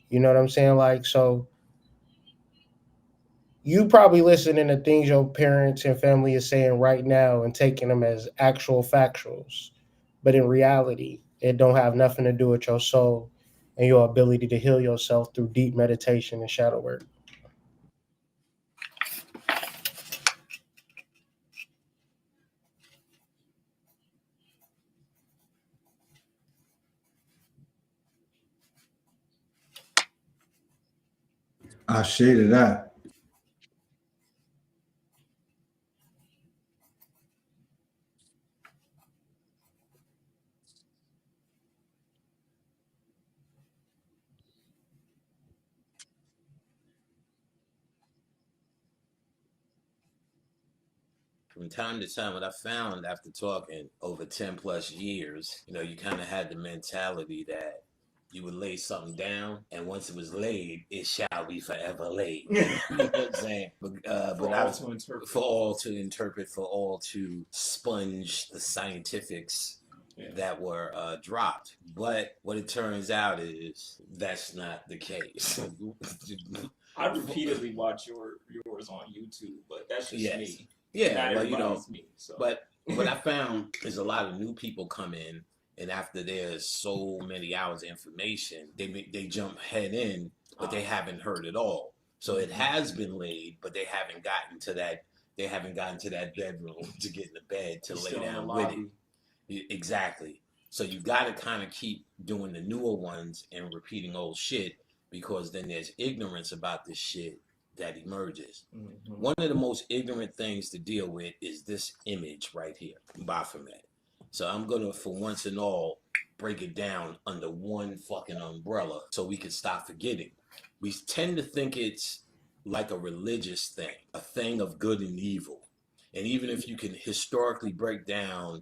A: You know what I'm saying? Like, so you probably listening to things your parents and family is saying right now and taking them as actual factuals. But in reality, it don't have nothing to do with your soul and your ability to heal yourself through deep meditation and shadow work.
G: I shaded that.
P: from time to time, what I found after talking over 10 plus years, you know, you kind of had the mentality that you would lay something down, and once it was laid, it shall be forever laid. You know what I'm saying? But for all to interpret, for all to sponge the scientifics that were dropped. But what it turns out is that's not the case.
Q: I repeatedly watch yours on YouTube, but that's just me.
P: Yeah,
Q: not
P: but you know,
Q: everybody's me, so.
P: But what I found is a lot of new people come in, and after there's so many hours of information, they jump head in, but they haven't heard it all. So it has been laid, but they haven't gotten to that. They haven't gotten to that bedroom to get in the bed to lay down with it. Exactly. So you got to kind of keep doing the newer ones and repeating old shit, because then there's ignorance about this shit that emerges. Mm-hmm. One of the most ignorant things to deal with is this image right here, Baphomet. So I'm going to, for once and all, break it down under one fucking umbrella so we can stop forgetting. We tend to think it's like a religious thing, a thing of good and evil. And even if you can historically break down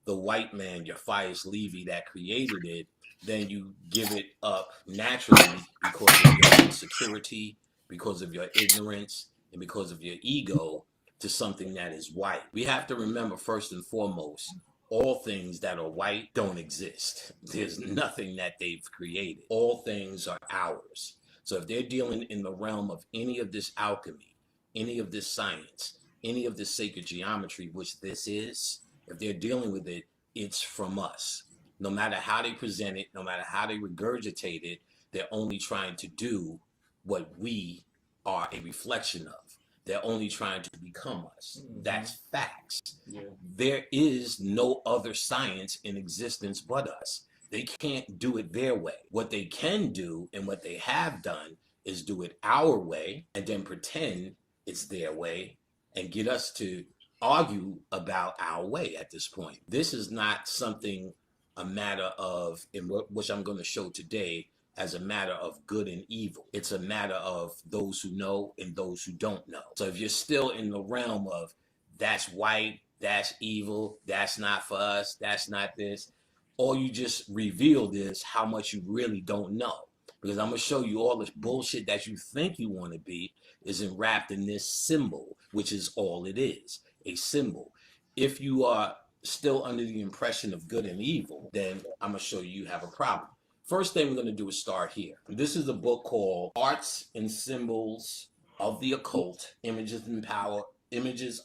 P: the white man, Euphrates Levy, that created it, then you give it up naturally because of your insecurity, because of your ignorance, and because of your ego to something that is white. We have to remember, first and foremost, all things that are white don't exist. There's nothing that they've created. All things are ours. So if they're dealing in the realm of any of this alchemy, any of this science, any of this sacred geometry, which this is, if they're dealing with it, it's from us. No matter how they present it, no matter how they regurgitate it, they're only trying to do what we are a reflection of. They're only trying to become us. Mm-hmm. That's facts. Yeah. There is no other science in existence but us. They can't do it their way. What they can do and what they have done is do it our way and then pretend it's their way and get us to argue about our way at this point. This is not something, a matter of, in which I'm going to show today, as a matter of good and evil. It's a matter of those who know and those who don't know. So if you're still in the realm of that's white, that's evil, that's not for us, that's not this, all you just revealed is how much you really don't know. Because I'm going to show you all this bullshit that you think you want to be is enwrapped in this symbol, which is all it is, a symbol. If you are still under the impression of good and evil, then I'm going to show you have a problem. First thing we're going to do is start here. This is a book called Arts and Symbols of the Occult, Images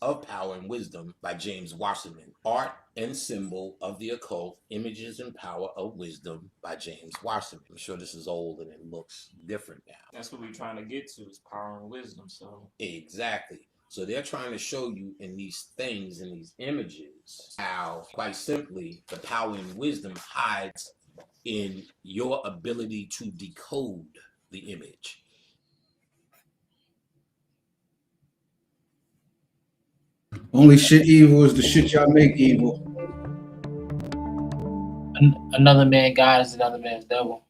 P: of Power and Wisdom by James Wasserman. Art and Symbol of the Occult, Images and Power of Wisdom by James Wasserman. I'm sure this is old and it looks different now.
Q: That's what we're trying to get to, is power and wisdom. So
P: exactly. So they're trying to show you in these things, in these images, how, quite simply, the power and wisdom hides in your ability to decode the image.
G: Only shit evil is the shit y'all make evil.
C: Another man God is another man's devil.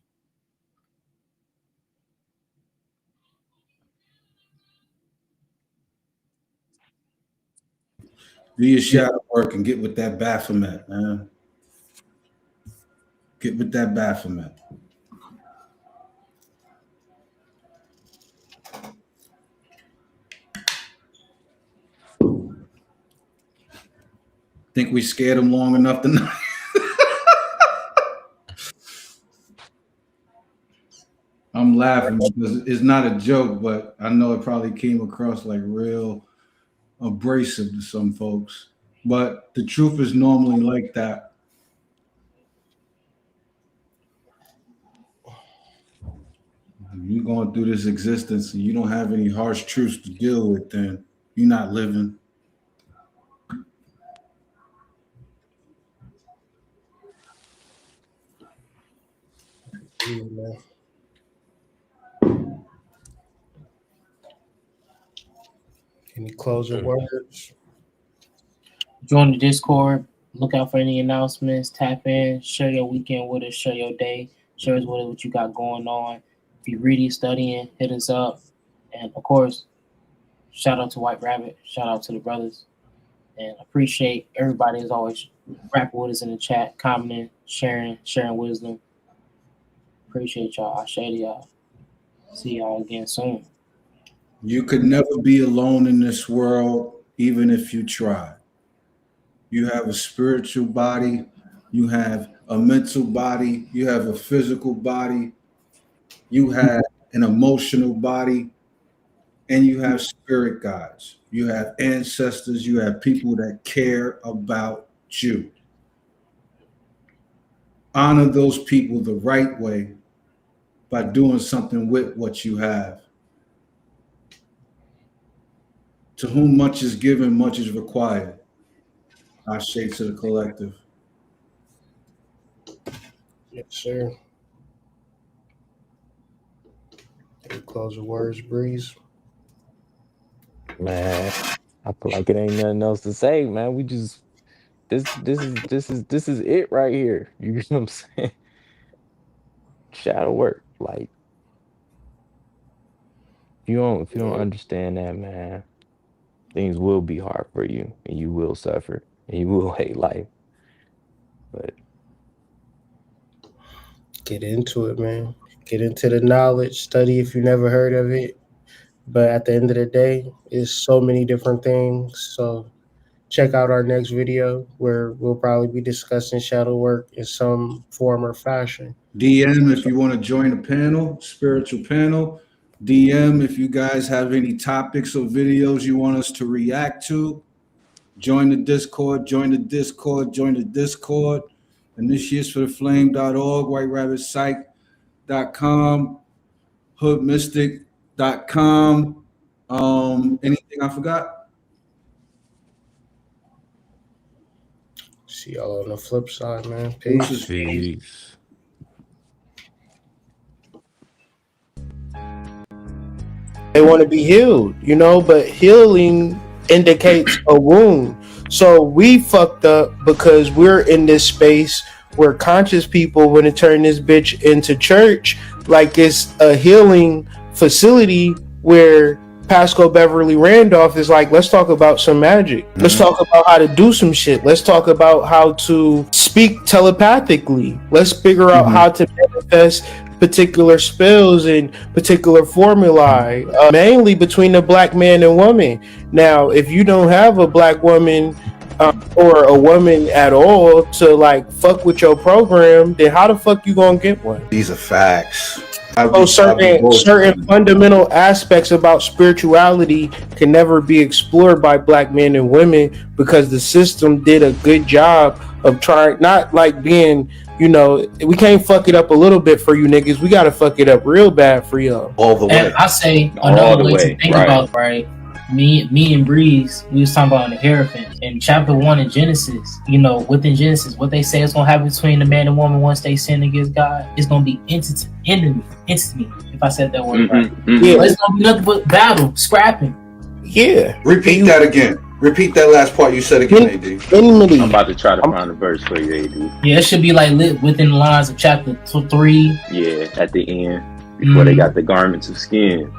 G: Do your shadow work and get with that Baphomet, man. Get with that Baphomet. Think we scared him long enough tonight? I'm laughing because it's not a joke, but I know it probably came across like real abrasive to some folks. But the truth is normally like that. You're going through this existence and you don't have any harsh truths to deal with, then you're not living.
A: Any closing words?
C: Join the Discord. Look out for any announcements. Tap in. Share your weekend with us. Share your day. Share us with us what you got going on. If you're reading, studying, hit us up. And of course, shout out to White Rabbit. Shout out to the brothers. And appreciate everybody as always rapping with us in the chat, commenting, sharing wisdom. Appreciate y'all. I shade y'all. See y'all again soon.
G: You could never be alone in this world, even if you try. You have a spiritual body, you have a mental body, you have a physical body, you have an emotional body, and you have spirit guides. You have ancestors, you have people that care about you. Honor those people the right way by doing something with what you have. To whom much is given, much is required. I say to the collective.
A: Yes, sir. Any closing words, Breeze?
F: Man, I feel like it ain't nothing else to say, man. We just this is it right here. You know what I'm saying? Shadow work. Like if you don't understand that, man, things will be hard for you and you will suffer and you will hate life. But
A: get into it, man. Get into the knowledge, study if you never heard of it. But at the end of the day, it's so many different things. So check out our next video where we'll probably be discussing shadow work in some form or fashion.
G: DM if you want to join the panel, spiritual panel. DM if you guys have any topics or videos you want us to react to. Join the Discord, join the Discord, join the Discord. Initiatesfortheflame.org, whiterabbitpsych.com, hoodmystic.com. Anything I forgot?
A: See y'all on the flip side, man. Peace.
J: Peace.
A: They want to be healed, you know, but healing indicates a wound. So we fucked up because we're in this space where conscious people want to turn this bitch into church like it's a healing facility where Pascal Beverly Randolph is like, let's talk about some magic. Let's talk about how to do some shit. Let's talk about how to speak telepathically. Let's figure out how to manifest particular spells and particular formulae, mainly between the black man and woman. Now, if you don't have a black woman or a woman at all to like fuck with your program, then how the fuck you gonna get one?
R: These are facts.
A: So certain fundamental aspects about spirituality can never be explored by black men and women because the system did a good job of trying, not like being, you know, we can't fuck it up a little bit for you niggas. We gotta fuck it up real bad for y'all.
R: All the way.
C: And I say another way to think about, right? Me and Breeze, we was talking about the Hierophant in chapter 1 in Genesis. You know, within Genesis, what they say is gonna happen between the man and woman once they sin against God, it's gonna be enemy. If I said that word right,
A: Yeah.
C: it's gonna be nothing but battle, scrapping.
A: Yeah.
R: Repeat that again. Repeat that last part you said again, AD.
A: Enmity.
D: I'm about to try to find a verse for you, AD.
C: Yeah, it should be like lit within the lines of chapter 3.
D: Yeah, at the end, before they got the garments of skin.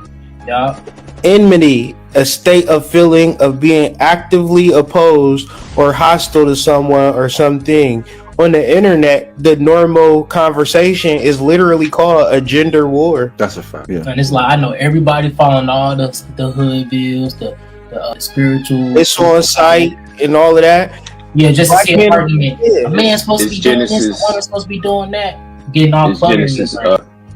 C: Yeah.
A: Enmity, a state of feeling of being actively opposed or hostile to someone or something. On the internet, the normal conversation is literally called a gender war.
R: That's a fact. Yeah.
C: And it's like I know everybody following all the hood bills, the spiritual.
A: It's on site and all of that.
C: Yeah, just
A: Black
C: to see
A: men-
C: an argument.
A: yeah.
C: A man's supposed to
D: It's
C: be doing this,
D: Genesis.
C: a woman's supposed to be doing that. Getting all
D: It's
C: cluttered.
D: Genesis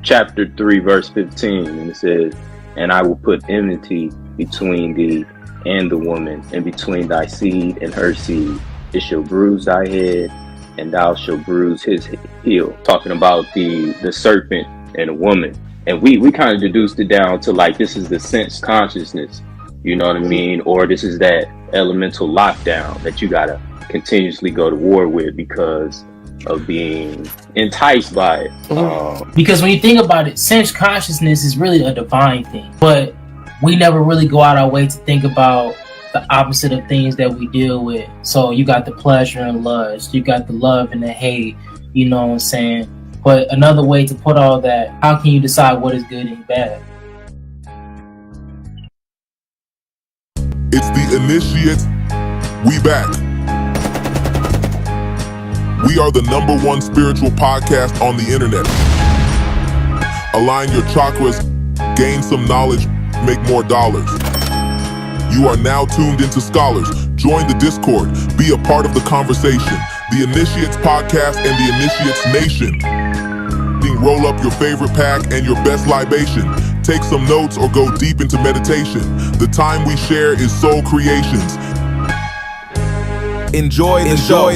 D: chapter 3, verse 15, and it says, "And I will put enmity between thee and the woman, and between thy seed and her seed. It shall bruise thy head, and thou shalt bruise his heel." Talking about the serpent and a woman. And we kind of deduced it down to like, this is the sense consciousness, you know what I mean? Or this is that elemental lockdown that you gotta continuously go to war with because of being enticed by it.
C: Because when you think about it, sense consciousness is really a divine thing, but we never really go out our way to think about the opposite of things that we deal with. So you got the pleasure and lust, you got the love and the hate, you know what I'm saying? But another way to put all that, how can you decide what is good and bad?
E: It's the Initiates We back. We are the #1 spiritual podcast on the internet. Align your chakras, gain some knowledge, make more dollars. You are now tuned into Scholars. Join the Discord. Be a part of the conversation. The Initiates Podcast and the Initiates Nation. Roll up your favorite pack and your best libation. Take some notes or go deep into meditation. The time we share is Soul Creations.
S: Enjoy the show.